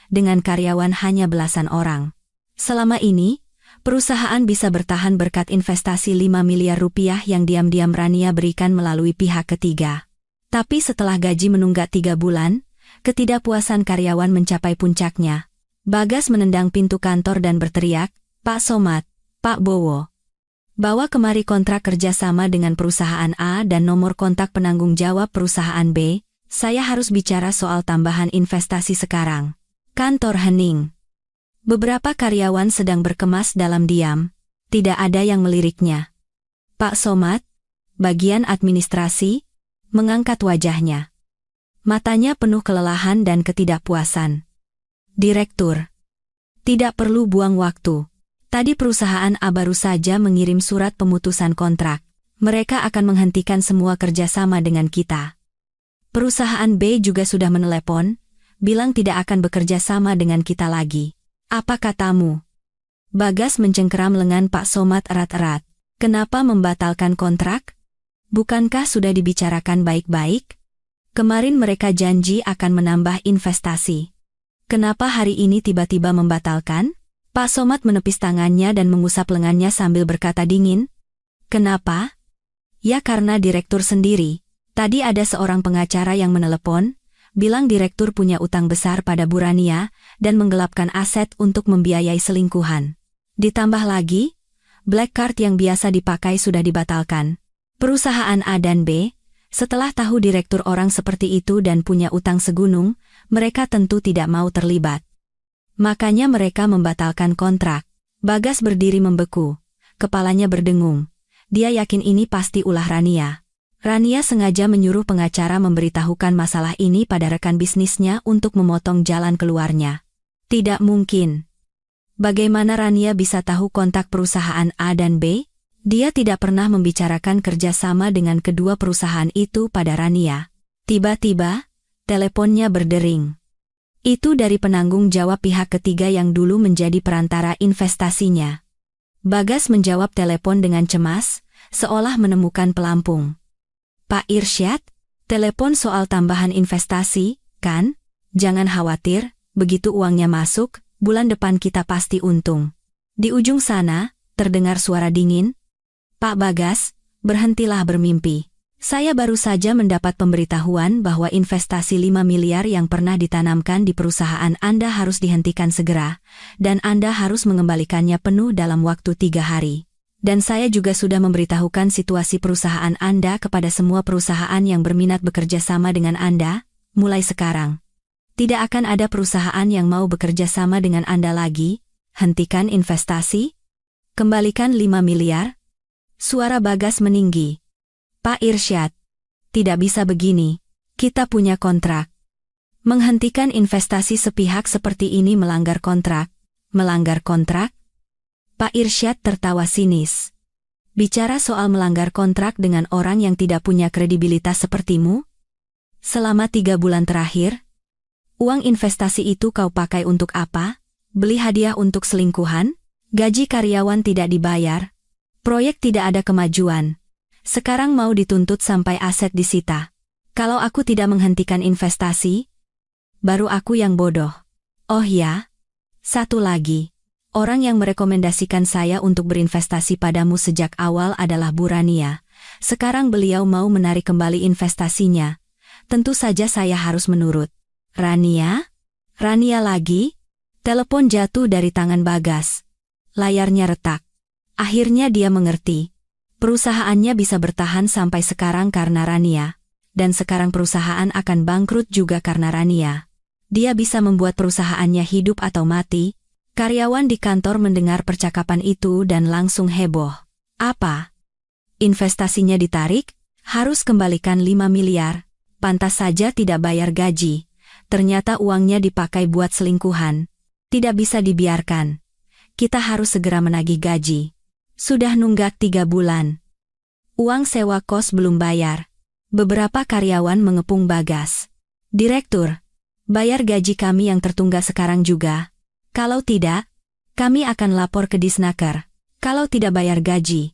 dengan karyawan hanya belasan orang. Selama ini, perusahaan bisa bertahan berkat investasi 5 miliar rupiah yang diam-diam Rania berikan melalui pihak ketiga. Tapi setelah gaji menunggak 3 bulan, ketidakpuasan karyawan mencapai puncaknya. Bagas menendang pintu kantor dan berteriak, "Pak Somad, Pak Bowo. Bawa kemari kontrak kerjasama dengan perusahaan A dan nomor kontak penanggung jawab perusahaan B. Saya harus bicara soal tambahan investasi sekarang. Kantor hening. Beberapa karyawan sedang berkemas dalam diam. Tidak ada yang meliriknya. Pak Somad, bagian administrasi, mengangkat wajahnya. Matanya penuh kelelahan dan ketidakpuasan. Direktur. Tidak perlu buang waktu. Tadi perusahaan A baru saja mengirim surat pemutusan kontrak. Mereka akan menghentikan semua kerjasama dengan kita. Perusahaan B juga sudah menelepon, bilang tidak akan bekerja sama dengan kita lagi. Apa katamu? Bagas mencengkeram lengan Pak Somad erat-erat. Kenapa membatalkan kontrak? Bukankah sudah dibicarakan baik-baik? Kemarin mereka janji akan menambah investasi. Kenapa hari ini tiba-tiba membatalkan? Pak Somad menepis tangannya dan mengusap lengannya sambil berkata dingin. Kenapa? Ya karena direktur sendiri. Tadi ada seorang pengacara yang menelepon, bilang direktur punya utang besar pada Bu Rania dan menggelapkan aset untuk membiayai selingkuhan. Ditambah lagi, black card yang biasa dipakai sudah dibatalkan. Perusahaan A dan B, setelah tahu direktur orang seperti itu dan punya utang segunung, mereka tentu tidak mau terlibat. Makanya mereka membatalkan kontrak. Bagas berdiri membeku. Kepalanya berdengung. Dia yakin ini pasti ulah Rania. Rania sengaja menyuruh pengacara memberitahukan masalah ini pada rekan bisnisnya untuk memotong jalan keluarnya. Tidak mungkin. Bagaimana Rania bisa tahu kontak perusahaan A dan B? Dia tidak pernah membicarakan kerjasama dengan kedua perusahaan itu pada Rania. Tiba-tiba, teleponnya berdering. Itu dari penanggung jawab pihak ketiga yang dulu menjadi perantara investasinya. Bagas menjawab telepon dengan cemas, seolah menemukan pelampung. Pak Irsyad, telepon soal tambahan investasi, kan? Jangan khawatir, begitu uangnya masuk, bulan depan kita pasti untung. Di ujung sana, terdengar suara dingin. Pak Bagas, berhentilah bermimpi. Saya baru saja mendapat pemberitahuan bahwa investasi 5 miliar yang pernah ditanamkan di perusahaan Anda harus dihentikan segera, dan Anda harus mengembalikannya penuh dalam waktu 3 hari. Dan saya juga sudah memberitahukan situasi perusahaan Anda kepada semua perusahaan yang berminat bekerja sama dengan Anda, mulai sekarang. Tidak akan ada perusahaan yang mau bekerja sama dengan Anda lagi. Hentikan investasi? Kembalikan 5 miliar? Suara Bagas meninggi. Pak Irsyad, tidak bisa begini. Kita punya kontrak. Menghentikan investasi sepihak seperti ini melanggar kontrak. Melanggar kontrak? Pak Irsyad tertawa sinis. Bicara soal melanggar kontrak dengan orang yang tidak punya kredibilitas sepertimu? Selama 3 bulan terakhir, uang investasi itu kau pakai untuk apa? Beli hadiah untuk selingkuhan? Gaji karyawan tidak dibayar? Proyek tidak ada kemajuan? Sekarang mau dituntut sampai aset disita. Kalau aku tidak menghentikan investasi, baru aku yang bodoh. Oh ya, satu lagi. Orang yang merekomendasikan saya untuk berinvestasi padamu sejak awal adalah Bu Rania. Sekarang beliau mau menarik kembali investasinya. Tentu saja saya harus menurut. Rania? Rania lagi? Telepon jatuh dari tangan Bagas. Layarnya retak. Akhirnya dia mengerti. Perusahaannya bisa bertahan sampai sekarang karena Rania, dan sekarang perusahaan akan bangkrut juga karena Rania. Dia bisa membuat perusahaannya hidup atau mati. Karyawan di kantor mendengar percakapan itu dan langsung heboh. Apa? Investasinya ditarik? Harus kembalikan 5 miliar. Pantas saja tidak bayar gaji. Ternyata uangnya dipakai buat selingkuhan. Tidak bisa dibiarkan. Kita harus segera menagih gaji. Sudah nunggak 3 bulan. Uang sewa kos belum bayar. Beberapa karyawan mengepung Bagas. Direktur, bayar gaji kami yang tertunggak sekarang juga. Kalau tidak, kami akan lapor ke Disnaker. Kalau tidak bayar gaji,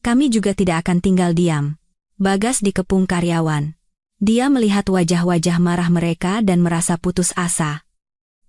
kami juga tidak akan tinggal diam. Bagas dikepung karyawan. Dia melihat wajah-wajah marah mereka dan merasa putus asa.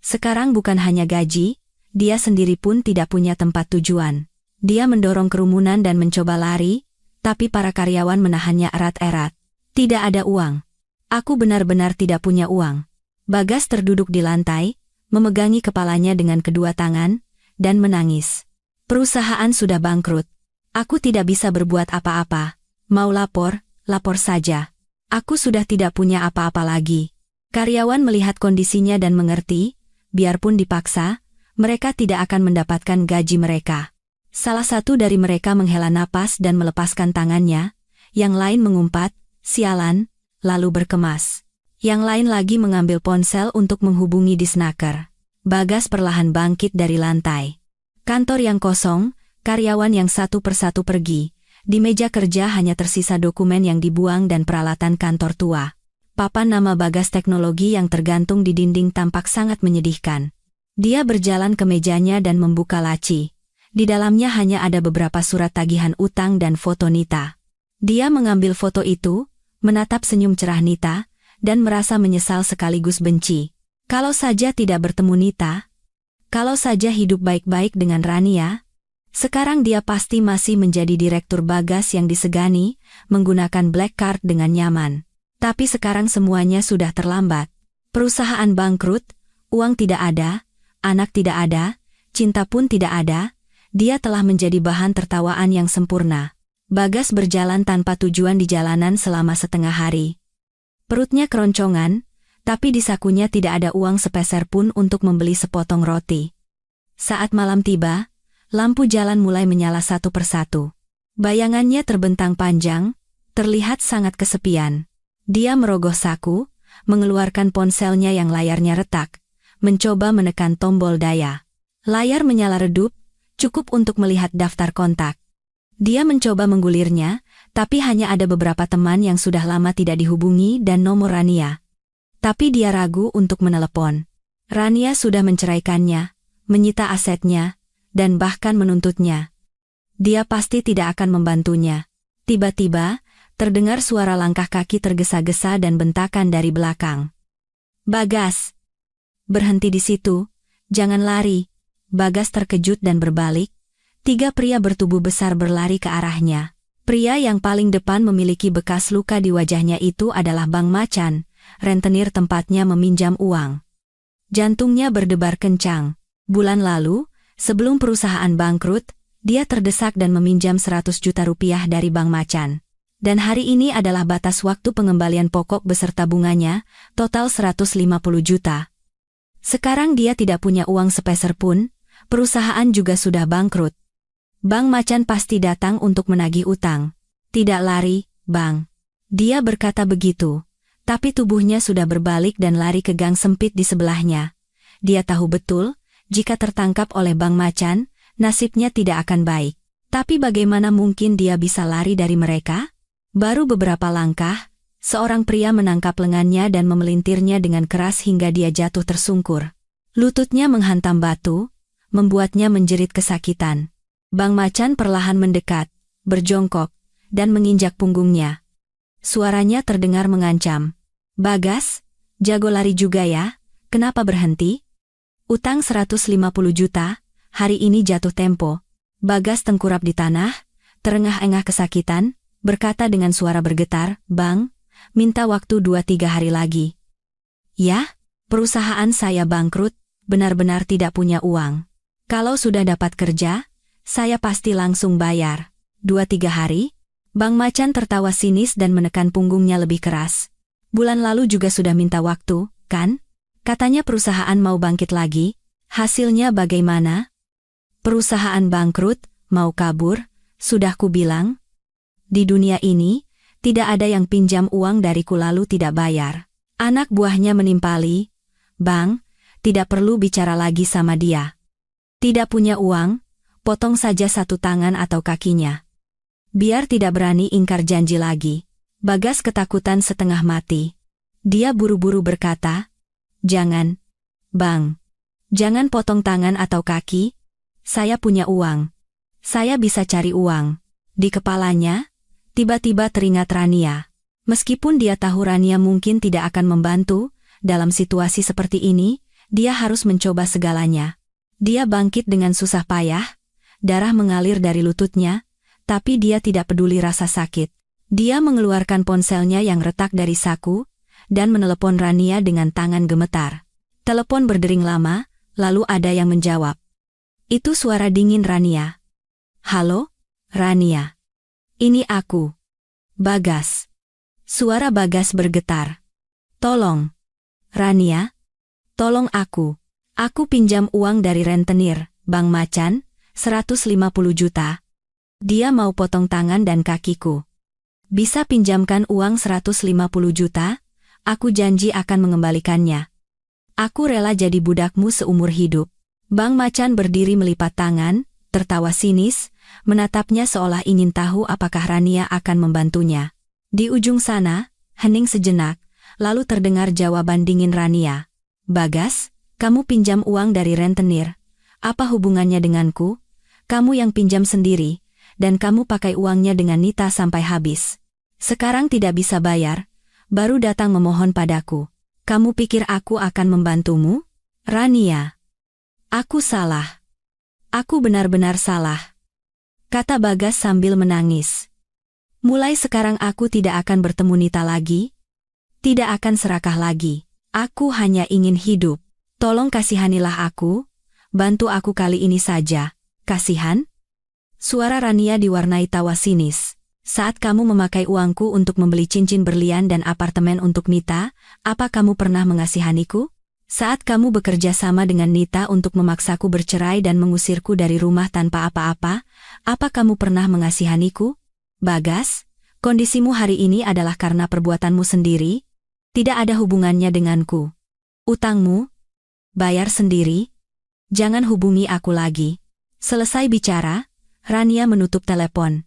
Sekarang bukan hanya gaji, dia sendiri pun tidak punya tempat tujuan. Dia mendorong kerumunan dan mencoba lari, tapi para karyawan menahannya erat-erat. Tidak ada uang. Aku benar-benar tidak punya uang. Bagas terduduk di lantai, memegangi kepalanya dengan kedua tangan, dan menangis. Perusahaan sudah bangkrut. Aku tidak bisa berbuat apa-apa. Mau lapor, lapor saja. Aku sudah tidak punya apa-apa lagi. Karyawan melihat kondisinya dan mengerti, biarpun dipaksa, mereka tidak akan mendapatkan gaji mereka. Salah satu dari mereka menghela napas dan melepaskan tangannya, yang lain mengumpat, sialan, lalu berkemas. Yang lain lagi mengambil ponsel untuk menghubungi disnaker. Bagas perlahan bangkit dari lantai. Kantor yang kosong, karyawan yang satu persatu pergi. Di meja kerja hanya tersisa dokumen yang dibuang dan peralatan kantor tua. Papan nama Bagas Teknologi yang tergantung di dinding tampak sangat menyedihkan. Dia berjalan ke mejanya dan membuka laci. Di dalamnya hanya ada beberapa surat tagihan utang dan foto Nita. Dia mengambil foto itu, menatap senyum cerah Nita, dan merasa menyesal sekaligus benci. Kalau saja tidak bertemu Nita, kalau saja hidup baik-baik dengan Rania, sekarang dia pasti masih menjadi direktur Bagas yang disegani, menggunakan black card dengan nyaman. Tapi sekarang semuanya sudah terlambat. Perusahaan bangkrut, uang tidak ada, anak tidak ada, cinta pun tidak ada. Dia telah menjadi bahan tertawaan yang sempurna. Bagas berjalan tanpa tujuan di jalanan selama setengah hari. Perutnya keroncongan, tapi di sakunya tidak ada uang sepeser pun untuk membeli sepotong roti. Saat malam tiba, lampu jalan mulai menyala satu persatu. Bayangannya terbentang panjang, terlihat sangat kesepian. Dia merogoh saku, mengeluarkan ponselnya yang layarnya retak, mencoba menekan tombol daya. Layar menyala redup, cukup untuk melihat daftar kontak. Dia mencoba menggulirnya, tapi hanya ada beberapa teman yang sudah lama tidak dihubungi dan nomor Rania. Tapi dia ragu untuk menelepon. Rania sudah menceraikannya, menyita asetnya, dan bahkan menuntutnya. Dia pasti tidak akan membantunya. Tiba-tiba, terdengar suara langkah kaki tergesa-gesa dan bentakan dari belakang. Bagas! Berhenti di situ, jangan lari. Bagas terkejut dan berbalik. 3 pria bertubuh besar berlari ke arahnya. Pria yang paling depan memiliki bekas luka di wajahnya itu adalah Bang Macan, rentenir tempatnya meminjam uang. Jantungnya berdebar kencang. Bulan lalu, sebelum perusahaan bangkrut, dia terdesak dan meminjam 100 juta rupiah dari Bang Macan. Dan hari ini adalah batas waktu pengembalian pokok beserta bunganya, total 150 juta. Sekarang dia tidak punya uang sepeser pun, perusahaan juga sudah bangkrut. Bang Macan pasti datang untuk menagih utang. Tidak lari, Bang. Dia berkata begitu, tapi tubuhnya sudah berbalik dan lari ke gang sempit di sebelahnya. Dia tahu betul, jika tertangkap oleh Bang Macan, nasibnya tidak akan baik. Tapi bagaimana mungkin dia bisa lari dari mereka? Baru beberapa langkah, seorang pria menangkap lengannya dan memelintirnya dengan keras hingga dia jatuh tersungkur. Lututnya menghantam batu, membuatnya menjerit kesakitan. Bang Macan perlahan mendekat, berjongkok, dan menginjak punggungnya. Suaranya terdengar mengancam. Bagas, jago lari juga ya, kenapa berhenti? Utang 150 juta, hari ini jatuh tempo. Bagas tengkurap di tanah, terengah-engah kesakitan, berkata dengan suara bergetar, Bang, minta waktu 2-3 hari lagi. Ya, perusahaan saya bangkrut, benar-benar tidak punya uang. Kalau sudah dapat kerja, saya pasti langsung bayar. 2-3 hari? Bang Macan tertawa sinis dan menekan punggungnya lebih keras. Bulan lalu juga sudah minta waktu, kan? Katanya perusahaan mau bangkit lagi. Hasilnya bagaimana? Perusahaan bangkrut, mau kabur, sudah ku bilang. Di dunia ini, tidak ada yang pinjam uang dariku lalu tidak bayar. Anak buahnya menimpali. Bang, tidak perlu bicara lagi sama dia. Tidak punya uang, potong saja satu tangan atau kakinya. Biar tidak berani ingkar janji lagi. Bagas ketakutan setengah mati. Dia buru-buru berkata, Jangan, Bang. Jangan potong tangan atau kaki. Saya punya uang. Saya bisa cari uang. Di kepalanya, tiba-tiba teringat Rania. Meskipun dia tahu Rania mungkin tidak akan membantu, dalam situasi seperti ini, dia harus mencoba segalanya. Dia bangkit dengan susah payah, darah mengalir dari lututnya, tapi dia tidak peduli rasa sakit. Dia mengeluarkan ponselnya yang retak dari saku, dan menelepon Rania dengan tangan gemetar. Telepon berdering lama, lalu ada yang menjawab. Itu suara dingin Rania. Halo, Rania. Ini aku. Bagas. Suara Bagas bergetar. Tolong. Rania. Tolong aku. Aku pinjam uang dari rentenir, Bang Macan, 150 juta. Dia mau potong tangan dan kakiku. Bisa pinjamkan uang 150 juta? Aku janji akan mengembalikannya. Aku rela jadi budakmu seumur hidup. Bang Macan berdiri melipat tangan, tertawa sinis, menatapnya seolah ingin tahu apakah Rania akan membantunya. Di ujung sana, hening sejenak, lalu terdengar jawaban dingin Rania. Bagas, kamu pinjam uang dari rentenir. Apa hubungannya denganku? Kamu yang pinjam sendiri, dan kamu pakai uangnya dengan Nita sampai habis. Sekarang tidak bisa bayar, baru datang memohon padaku. Kamu pikir aku akan membantumu? Rania. Aku salah. Aku benar-benar salah. Kata Bagas sambil menangis. Mulai sekarang aku tidak akan bertemu Nita lagi. Tidak akan serakah lagi. Aku hanya ingin hidup. Tolong kasihanilah aku. Bantu aku kali ini saja. Kasihan? Suara Rania diwarnai tawa sinis. Saat kamu memakai uangku untuk membeli cincin berlian dan apartemen untuk Nita, apa kamu pernah mengasihaniku? Saat kamu bekerja sama dengan Nita untuk memaksaku bercerai dan mengusirku dari rumah tanpa apa-apa, apa kamu pernah mengasihaniku? Bagas, kondisimu hari ini adalah karena perbuatanmu sendiri? Tidak ada hubungannya denganku. Utangmu? Bayar sendiri? Jangan hubungi aku lagi. Selesai bicara, Rania menutup telepon.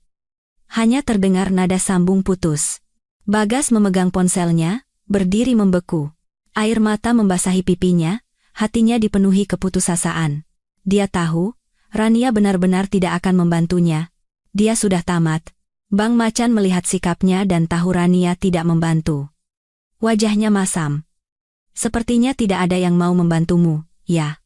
Hanya terdengar nada sambung putus. Bagas memegang ponselnya, berdiri membeku. Air mata membasahi pipinya, hatinya dipenuhi keputusasaan. Dia tahu, Rania benar-benar tidak akan membantunya. Dia sudah tamat. Bang Macan melihat sikapnya dan tahu Rania tidak membantu. Wajahnya masam. Sepertinya tidak ada yang mau membantumu, ya.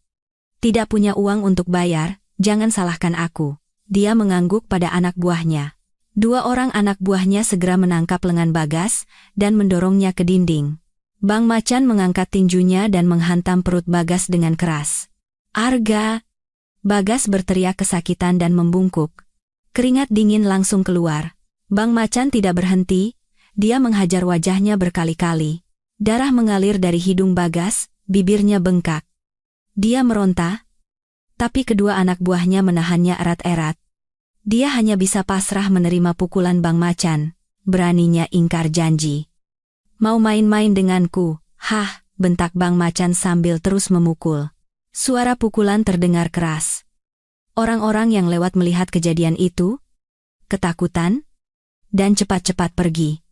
Tidak punya uang untuk bayar, jangan salahkan aku. Dia mengangguk pada anak buahnya. Dua orang anak buahnya segera menangkap lengan Bagas dan mendorongnya ke dinding. Bang Macan mengangkat tinjunya dan menghantam perut Bagas dengan keras. Arga! Bagas berteriak kesakitan dan membungkuk. Keringat dingin langsung keluar. Bang Macan tidak berhenti, dia menghajar wajahnya berkali-kali. Darah mengalir dari hidung Bagas, bibirnya bengkak. Dia meronta, tapi kedua anak buahnya menahannya erat-erat. Dia hanya bisa pasrah menerima pukulan Bang Macan, beraninya ingkar janji. Mau main-main denganku, hah, bentak Bang Macan sambil terus memukul. Suara pukulan terdengar keras. Orang-orang yang lewat melihat kejadian itu, ketakutan, dan cepat-cepat pergi.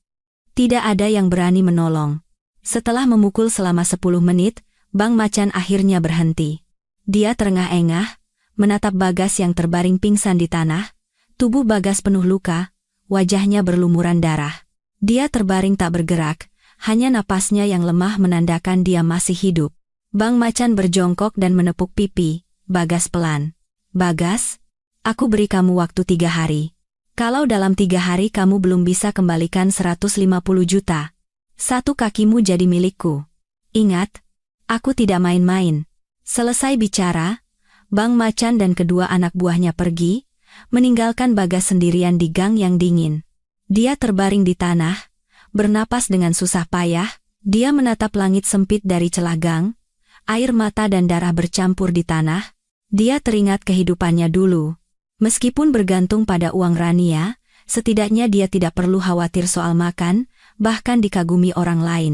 Tidak ada yang berani menolong. Setelah memukul selama 10 menit, Bang Macan akhirnya berhenti. Dia terengah-engah, menatap Bagas yang terbaring pingsan di tanah. Tubuh Bagas penuh luka, wajahnya berlumuran darah. Dia terbaring tak bergerak, hanya napasnya yang lemah menandakan dia masih hidup. Bang Macan berjongkok dan menepuk pipi, Bagas pelan. Bagas, aku beri kamu waktu 3 hari. Kalau dalam 3 hari kamu belum bisa kembalikan 150 juta, satu kakimu jadi milikku. Ingat, aku tidak main-main. Selesai bicara, Bang Macan dan kedua anak buahnya pergi, meninggalkan Bagas sendirian di gang yang dingin. Dia terbaring di tanah, bernapas dengan susah payah, dia menatap langit sempit dari celah gang, air mata dan darah bercampur di tanah. Dia teringat kehidupannya dulu. Meskipun bergantung pada uang Rania, setidaknya dia tidak perlu khawatir soal makan, bahkan dikagumi orang lain.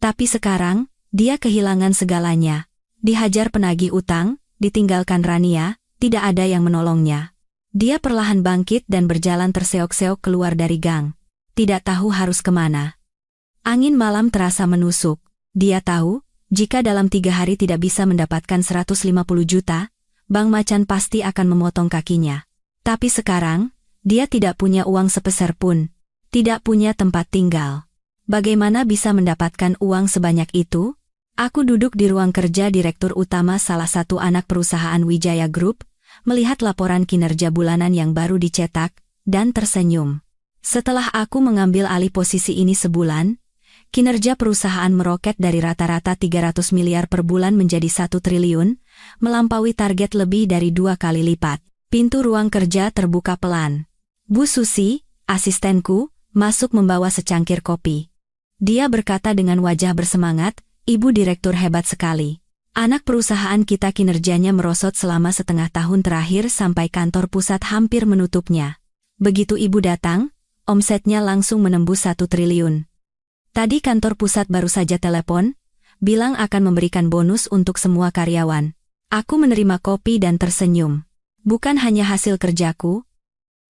Tapi sekarang, dia kehilangan segalanya. Dihajar penagih utang, ditinggalkan Rania, tidak ada yang menolongnya. Dia perlahan bangkit dan berjalan terseok-seok keluar dari gang. Tidak tahu harus kemana. Angin malam terasa menusuk. Dia tahu, jika dalam 3 hari tidak bisa mendapatkan 150 juta, Bang Macan pasti akan memotong kakinya. Tapi sekarang, dia tidak punya uang sepeser pun. Tidak punya tempat tinggal. Bagaimana bisa mendapatkan uang sebanyak itu? Aku duduk di ruang kerja Direktur Utama salah satu anak perusahaan Wijaya Group, melihat laporan kinerja bulanan yang baru dicetak, dan tersenyum. Setelah aku mengambil alih posisi ini sebulan, kinerja perusahaan meroket dari rata-rata 300 miliar per bulan menjadi 1 triliun, melampaui target lebih dari 2 kali lipat. Pintu ruang kerja terbuka pelan. Bu Susi, asistenku, masuk membawa secangkir kopi. Dia berkata dengan wajah bersemangat, Ibu Direktur hebat sekali. Anak perusahaan kita kinerjanya merosot selama setengah tahun terakhir sampai kantor pusat hampir menutupnya. Begitu Ibu datang, omsetnya langsung menembus 1 triliun. Tadi kantor pusat baru saja telepon, bilang akan memberikan bonus untuk semua karyawan. Aku menerima kopi dan tersenyum. Bukan hanya hasil kerjaku,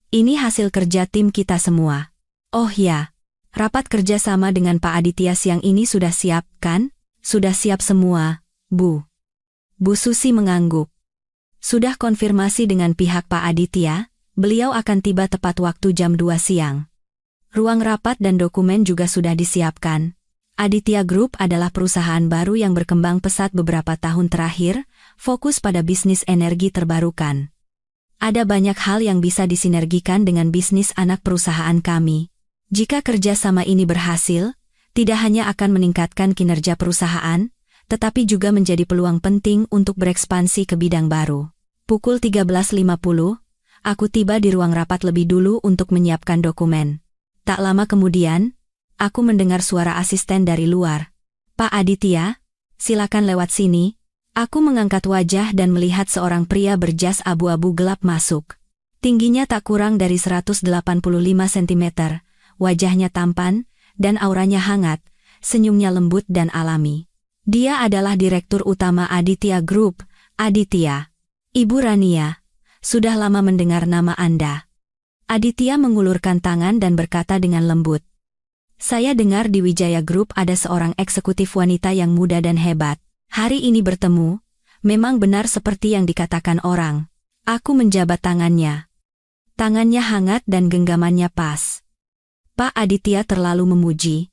ini hasil kerja tim kita semua. Oh ya, rapat kerja sama dengan Pak Aditya siang ini sudah siap, kan? Sudah siap semua, Bu. Bu Susi mengangguk. Sudah konfirmasi dengan pihak Pak Aditya, beliau akan tiba tepat waktu jam 2 siang. Ruang rapat dan dokumen juga sudah disiapkan. Aditya Group adalah perusahaan baru yang berkembang pesat beberapa tahun terakhir, fokus pada bisnis energi terbarukan. Ada banyak hal yang bisa disinergikan dengan bisnis anak perusahaan kami. Jika kerjasama ini berhasil, tidak hanya akan meningkatkan kinerja perusahaan, tetapi juga menjadi peluang penting untuk berekspansi ke bidang baru. Pukul 13.50, aku tiba di ruang rapat lebih dulu untuk menyiapkan dokumen. Tak lama kemudian, aku mendengar suara asisten dari luar. Pak Aditya, silakan lewat sini. Aku mengangkat wajah dan melihat seorang pria berjas abu-abu gelap masuk. Tingginya tak kurang dari 185 cm, wajahnya tampan, dan auranya hangat, senyumnya lembut dan alami. Dia adalah Direktur Utama Aditya Group, Aditya. Ibu Rania, sudah lama mendengar nama Anda. Aditya mengulurkan tangan dan berkata dengan lembut. Saya dengar di Wijaya Group ada seorang eksekutif wanita yang muda dan hebat. Hari ini bertemu, memang benar seperti yang dikatakan orang. Aku menjabat tangannya. Tangannya hangat dan genggamannya pas. Pak Aditya terlalu memuji.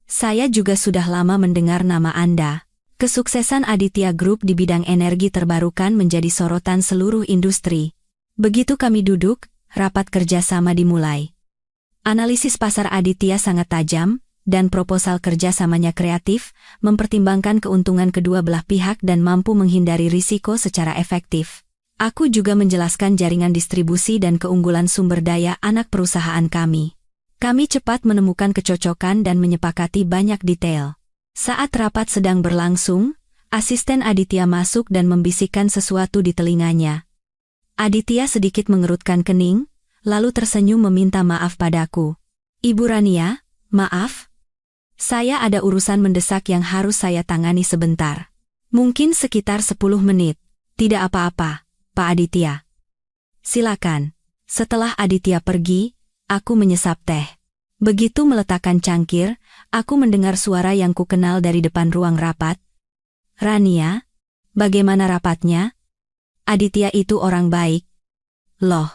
Saya juga sudah lama mendengar nama Anda. Kesuksesan Aditya Group di bidang energi terbarukan menjadi sorotan seluruh industri. Begitu kami duduk, rapat kerjasama dimulai. Analisis pasar Aditya sangat tajam, dan proposal kerjasamanya kreatif, mempertimbangkan keuntungan kedua belah pihak dan mampu menghindari risiko secara efektif. Aku juga menjelaskan jaringan distribusi dan keunggulan sumber daya anak perusahaan kami. Kami cepat menemukan kecocokan dan menyepakati banyak detail. Saat rapat sedang berlangsung, asisten Aditya masuk dan membisikkan sesuatu di telinganya. Aditya sedikit mengerutkan kening, lalu tersenyum meminta maaf padaku. Ibu Rania, maaf. Saya ada urusan mendesak yang harus saya tangani sebentar. Mungkin sekitar 10 menit. Tidak apa-apa, Pak Aditya. Silakan. Setelah Aditya pergi, aku menyesap teh. Begitu meletakkan cangkir, aku mendengar suara yang kukenal dari depan ruang rapat. Rania, bagaimana rapatnya? Aditya itu orang baik. Loh,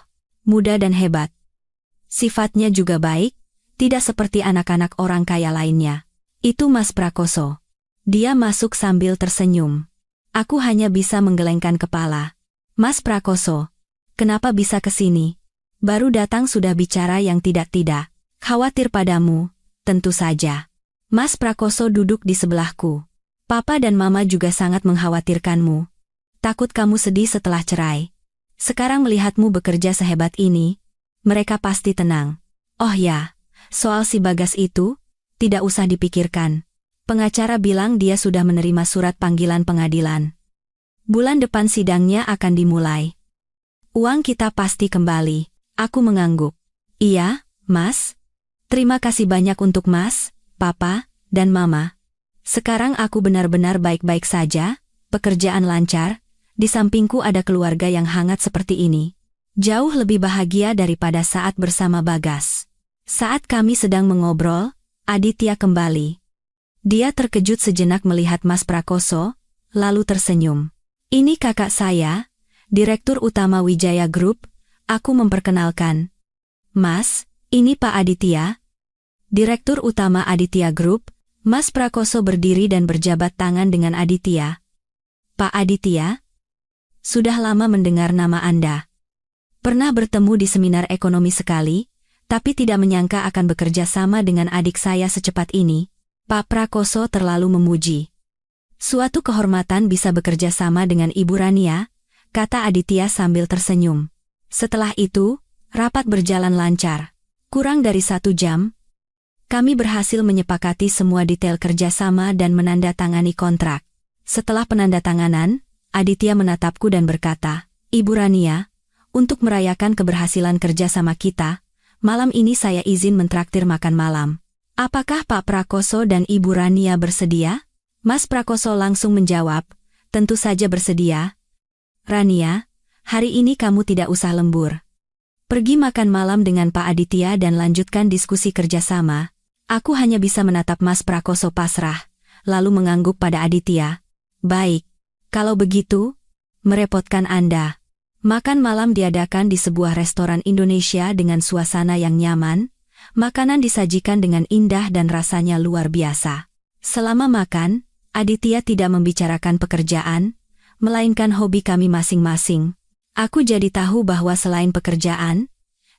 muda dan hebat. Sifatnya juga baik, tidak seperti anak-anak orang kaya lainnya. Itu Mas Prakoso. Dia masuk sambil tersenyum. Aku hanya bisa menggelengkan kepala. Mas Prakoso, kenapa bisa ke sini? Baru datang sudah bicara yang tidak-tidak. Khawatir padamu, tentu saja. Mas Prakoso duduk di sebelahku. Papa dan Mama juga sangat mengkhawatirkanmu. Takut kamu sedih setelah cerai. Sekarang melihatmu bekerja sehebat ini, mereka pasti tenang. Oh ya, soal si Bagas itu, tidak usah dipikirkan. Pengacara bilang dia sudah menerima surat panggilan pengadilan. Bulan depan sidangnya akan dimulai. Uang kita pasti kembali. Aku mengangguk. Iya, Mas. Terima kasih banyak untuk Mas, Papa, dan Mama. Sekarang aku benar-benar baik-baik saja, pekerjaan lancar, di sampingku ada keluarga yang hangat seperti ini. Jauh lebih bahagia daripada saat bersama Bagas. Saat kami sedang mengobrol, Aditya kembali. Dia terkejut sejenak melihat Mas Prakoso, lalu tersenyum. Ini kakak saya, Direktur Utama Wijaya Group, aku memperkenalkan. Mas, ini Pak Aditya. Direktur Utama Aditya Group, Mas Prakoso berdiri dan berjabat tangan dengan Aditya. Pak Aditya, sudah lama mendengar nama Anda. Pernah bertemu di seminar ekonomi sekali, tapi tidak menyangka akan bekerja sama dengan adik saya secepat ini. Pak Prakoso terlalu memuji. Suatu kehormatan bisa bekerja sama dengan Ibu Rania, kata Aditya sambil tersenyum. Setelah itu, Rapat berjalan lancar. Kurang dari 1 jam, kami berhasil menyepakati semua detail kerjasama dan menandatangani kontrak. Setelah penandatanganan, Aditya menatapku dan berkata, "Ibu Rania, untuk merayakan keberhasilan kerjasama kita, malam ini saya izin mentraktir makan malam. Apakah Pak Prakoso dan Ibu Rania bersedia?" Mas Prakoso langsung menjawab, "Tentu saja bersedia. Rania, hari ini kamu tidak usah lembur. Pergi makan malam dengan Pak Aditya dan lanjutkan diskusi kerjasama." Aku hanya bisa menatap Mas Prakoso pasrah, lalu mengangguk pada Aditya. "Baik, kalau begitu, merepotkan Anda." Makan malam diadakan di sebuah restoran Indonesia dengan suasana yang nyaman. Makanan disajikan dengan indah dan rasanya luar biasa. Selama makan, Aditya tidak membicarakan pekerjaan, melainkan hobi kami masing-masing. Aku jadi tahu bahwa selain pekerjaan,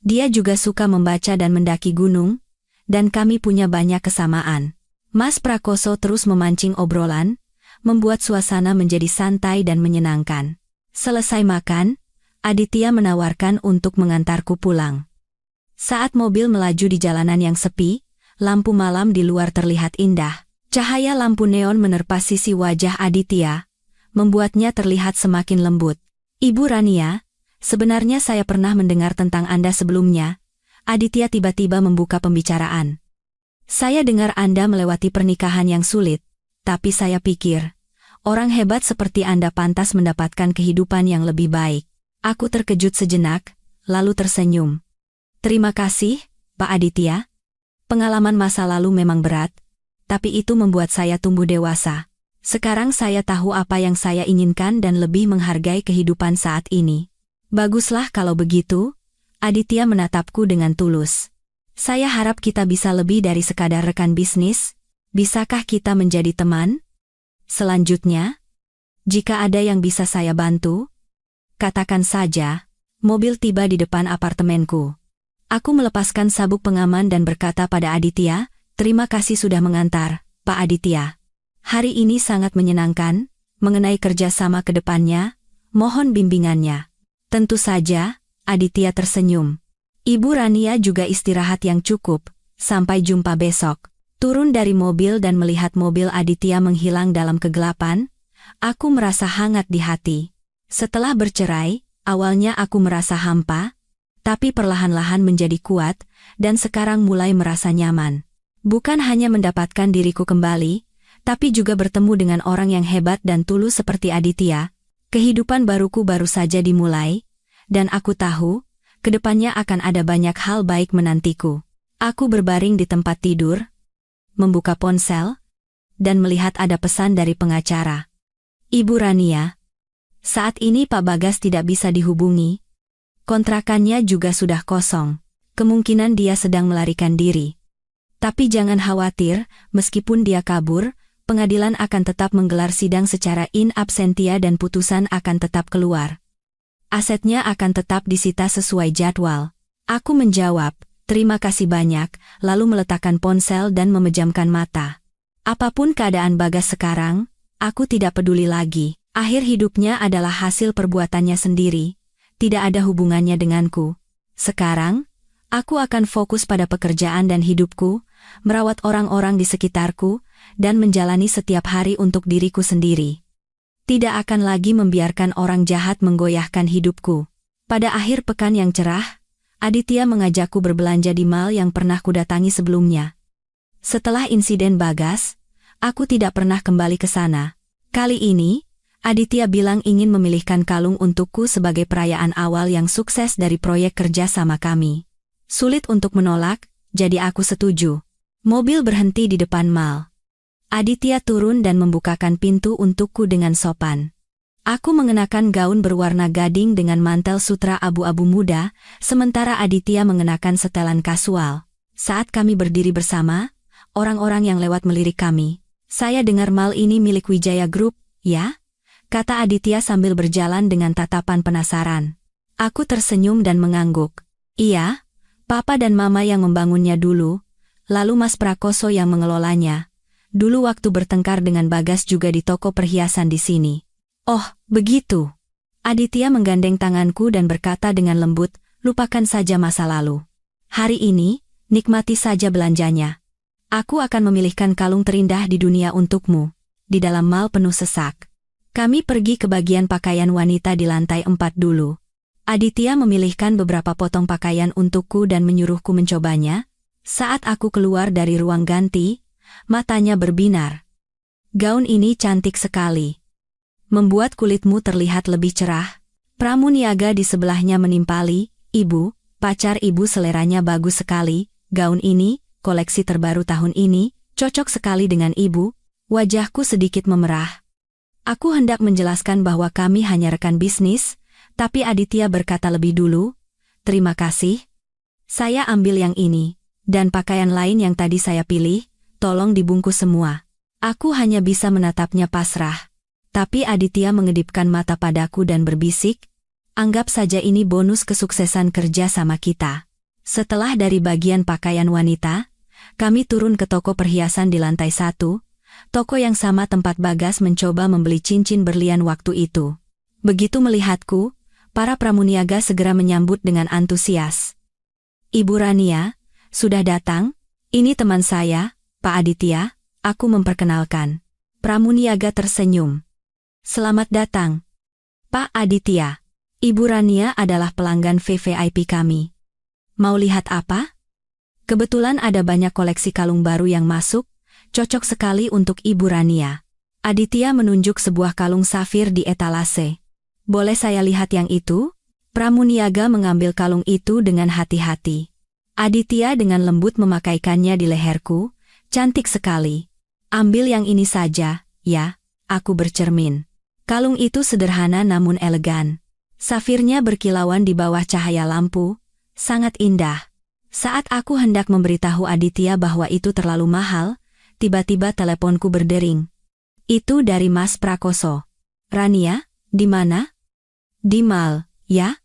dia juga suka membaca dan mendaki gunung, dan kami punya banyak kesamaan. Mas Prakoso terus memancing obrolan, membuat suasana menjadi santai dan menyenangkan. Selesai makan, Aditya menawarkan untuk mengantarku pulang. Saat mobil melaju di jalanan yang sepi, lampu malam di luar terlihat indah. Cahaya lampu neon menerpa sisi wajah Aditya, membuatnya terlihat semakin lembut. "Ibu Rania, sebenarnya saya pernah mendengar tentang Anda sebelumnya." Aditya tiba-tiba membuka pembicaraan. "Saya dengar Anda melewati pernikahan yang sulit, tapi saya pikir, orang hebat seperti Anda pantas mendapatkan kehidupan yang lebih baik." Aku terkejut sejenak, lalu tersenyum. "Terima kasih, Pak Aditya. Pengalaman masa lalu memang berat, tapi itu membuat saya tumbuh dewasa. Sekarang saya tahu apa yang saya inginkan dan lebih menghargai kehidupan saat ini." "Baguslah kalau begitu." Aditya menatapku dengan tulus. "Saya harap kita bisa lebih dari sekadar rekan bisnis. Bisakah kita menjadi teman? Selanjutnya, jika ada yang bisa saya bantu, katakan saja." Mobil tiba di depan apartemenku. Aku melepaskan sabuk pengaman dan berkata pada Aditya, "Terima kasih sudah mengantar, Pak Aditya. Hari ini sangat menyenangkan. Mengenai kerjasama ke depannya, mohon bimbingannya." "Tentu saja." Aditya tersenyum. "Ibu Rania juga istirahat yang cukup. Sampai jumpa besok." Turun dari mobil dan melihat mobil Aditya menghilang dalam kegelapan, aku merasa hangat di hati. Setelah bercerai, awalnya aku merasa hampa, tapi perlahan-lahan menjadi kuat, dan sekarang mulai merasa nyaman. Bukan hanya mendapatkan diriku kembali, tapi juga bertemu dengan orang yang hebat dan tulus seperti Aditya. Kehidupan baruku baru saja dimulai, dan aku tahu, kedepannya akan ada banyak hal baik menantiku. Aku berbaring di tempat tidur, membuka ponsel, dan melihat ada pesan dari pengacara. "Ibu Rania, saat ini Pak Bagas tidak bisa dihubungi. Kontrakannya juga sudah kosong. Kemungkinan dia sedang melarikan diri. Tapi jangan khawatir, meskipun dia kabur, pengadilan akan tetap menggelar sidang secara in absentia dan putusan akan tetap keluar. Asetnya akan tetap disita sesuai jadwal." Aku menjawab, "Terima kasih banyak," lalu meletakkan ponsel dan memejamkan mata. Apapun keadaan Bagas sekarang, aku tidak peduli lagi. Akhir hidupnya adalah hasil perbuatannya sendiri, tidak ada hubungannya denganku. Sekarang, aku akan fokus pada pekerjaan dan hidupku, merawat orang-orang di sekitarku, dan menjalani setiap hari untuk diriku sendiri. Tidak akan lagi membiarkan orang jahat menggoyahkan hidupku. Pada akhir pekan yang cerah, Aditya mengajakku berbelanja di mall yang pernah kudatangi sebelumnya. Setelah insiden Bagas, aku tidak pernah kembali ke sana. Kali ini, Aditya bilang ingin memilihkan kalung untukku sebagai perayaan awal yang sukses dari proyek kerja sama kami. Sulit untuk menolak, jadi aku setuju. Mobil berhenti di depan mall. Aditya turun dan membukakan pintu untukku dengan sopan. Aku mengenakan gaun berwarna gading dengan mantel sutra abu-abu muda, sementara Aditya mengenakan setelan kasual. Saat kami berdiri bersama, orang-orang yang lewat melirik kami. "Saya dengar mall ini milik Wijaya Group, ya?" kata Aditya sambil berjalan dengan tatapan penasaran. Aku tersenyum dan mengangguk. "Iya, Papa dan Mama yang membangunnya dulu, lalu Mas Prakoso yang mengelolanya. Dulu waktu bertengkar dengan Bagas juga di toko perhiasan di sini." "Oh, begitu." Aditya menggandeng tanganku dan berkata dengan lembut, lupakan saja masa lalu. Hari ini, nikmati saja belanjanya. Aku akan memilihkan kalung terindah di dunia untukmu. Di dalam mal penuh sesak. Kami pergi ke bagian pakaian wanita di lantai 4 dulu. Aditya memilihkan beberapa potong pakaian untukku dan menyuruhku mencobanya. Saat aku keluar dari ruang ganti, matanya berbinar. Gaun ini cantik sekali. Membuat kulitmu terlihat lebih cerah. Pramuniaga di sebelahnya menimpali, ibu, pacar ibu seleranya bagus sekali, gaun ini, koleksi terbaru tahun ini, cocok sekali dengan ibu. Wajahku sedikit memerah. Aku hendak menjelaskan bahwa kami hanya rekan bisnis, tapi Aditya berkata lebih dulu, terima kasih. Saya ambil yang ini, dan pakaian lain yang tadi saya pilih, tolong dibungkus semua. Aku hanya bisa menatapnya pasrah. Tapi Aditya mengedipkan mata padaku dan berbisik, anggap saja ini bonus kesuksesan kerja sama kita. Setelah dari bagian pakaian wanita, kami turun ke toko perhiasan di lantai 1, toko yang sama tempat Bagas mencoba membeli cincin berlian waktu itu. Begitu melihatku, para pramuniaga segera menyambut dengan antusias. Ibu Rania, sudah datang? Ini teman saya, Pak Aditya, aku memperkenalkan. Pramuniaga tersenyum. Selamat datang, Pak Aditya. Ibu Rania adalah pelanggan VVIP kami. Mau lihat apa? Kebetulan ada banyak koleksi kalung baru yang masuk, cocok sekali untuk Ibu Rania. Aditya menunjuk sebuah kalung safir di etalase. Boleh saya lihat yang itu? Pramuniaga mengambil kalung itu dengan hati-hati. Aditya dengan lembut memakaikannya di leherku, cantik sekali. Ambil yang ini saja, ya, aku bercermin. Kalung itu sederhana namun elegan. Safirnya berkilauan di bawah cahaya lampu, sangat indah. Saat aku hendak memberitahu Aditya bahwa itu terlalu mahal, tiba-tiba teleponku berdering. Itu dari Mas Prakoso. Rania, di mana? Di mal, ya?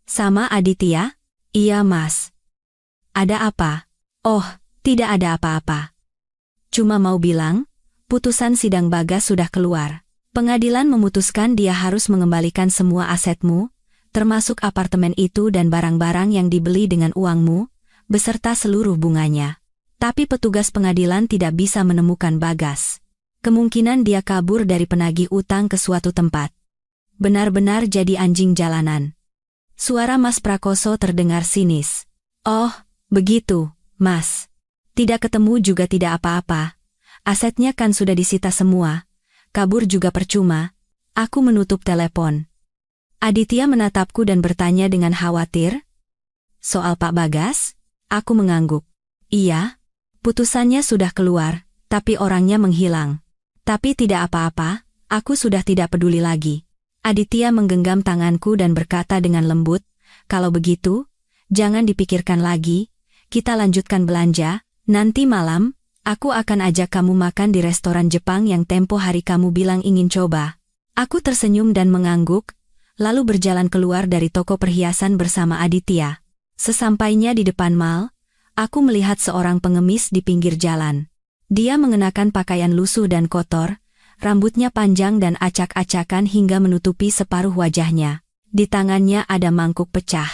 Sama Aditya? Iya Mas. Ada apa? Oh, tidak ada apa-apa. Cuma mau bilang, putusan sidang Bagas sudah keluar. Pengadilan memutuskan dia harus mengembalikan semua asetmu, termasuk apartemen itu dan barang-barang yang dibeli dengan uangmu, beserta seluruh bunganya. Tapi petugas pengadilan tidak bisa menemukan Bagas. Kemungkinan dia kabur dari penagih utang ke suatu tempat. Benar-benar jadi anjing jalanan. Suara Mas Prakoso terdengar sinis. Oh, begitu, Mas. Tidak ketemu juga tidak apa-apa. Asetnya kan sudah disita semua. Kabur juga percuma. Aku menutup telepon. Aditya menatapku dan bertanya dengan khawatir. Soal Pak Bagas? Aku mengangguk. Iya, putusannya sudah keluar, tapi orangnya menghilang. Tapi tidak apa-apa, aku sudah tidak peduli lagi. Aditya menggenggam tanganku dan berkata dengan lembut, kalau begitu, jangan dipikirkan lagi, kita lanjutkan belanja, nanti malam, aku akan ajak kamu makan di restoran Jepang yang tempo hari kamu bilang ingin coba. Aku tersenyum dan mengangguk, lalu berjalan keluar dari toko perhiasan bersama Aditya. Sesampainya di depan mal, aku melihat seorang pengemis di pinggir jalan. Dia mengenakan pakaian lusuh dan kotor, rambutnya panjang dan acak-acakan hingga menutupi separuh wajahnya. Di tangannya ada mangkuk pecah.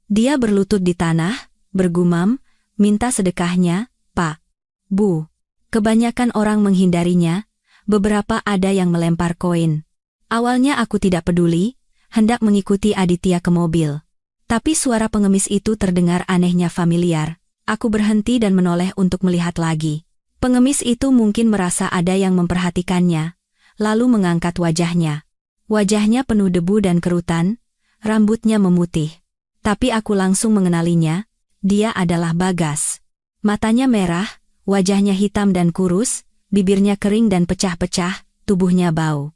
Dia berlutut di tanah, bergumam, minta sedekahnya, Pak. Bu. Kebanyakan orang menghindarinya, beberapa ada yang melempar koin. Awalnya aku tidak peduli, hendak mengikuti Aditya ke mobil. Tapi suara pengemis itu terdengar anehnya familiar. Aku berhenti dan menoleh untuk melihat lagi. Pengemis itu mungkin merasa ada yang memperhatikannya, lalu mengangkat wajahnya. Wajahnya penuh debu dan kerutan, rambutnya memutih. Tapi aku langsung mengenalinya, dia adalah Bagas. Matanya merah, wajahnya hitam dan kurus, bibirnya kering dan pecah-pecah, tubuhnya bau.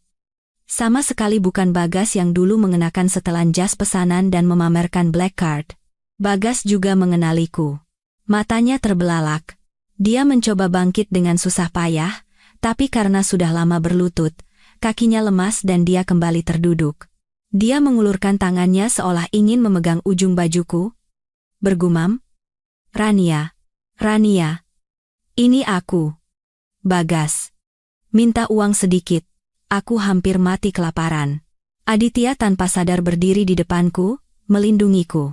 Sama sekali bukan Bagas yang dulu mengenakan setelan jas pesanan dan memamerkan black card. Bagas juga mengenaliku. Matanya terbelalak. Dia mencoba bangkit dengan susah payah, tapi karena sudah lama berlutut, kakinya lemas dan dia kembali terduduk. Dia mengulurkan tangannya seolah ingin memegang ujung bajuku. Bergumam, Rania, Rania. Ini aku. Bagas. Minta uang sedikit. Aku hampir mati kelaparan. Aditya tanpa sadar berdiri di depanku, melindungiku.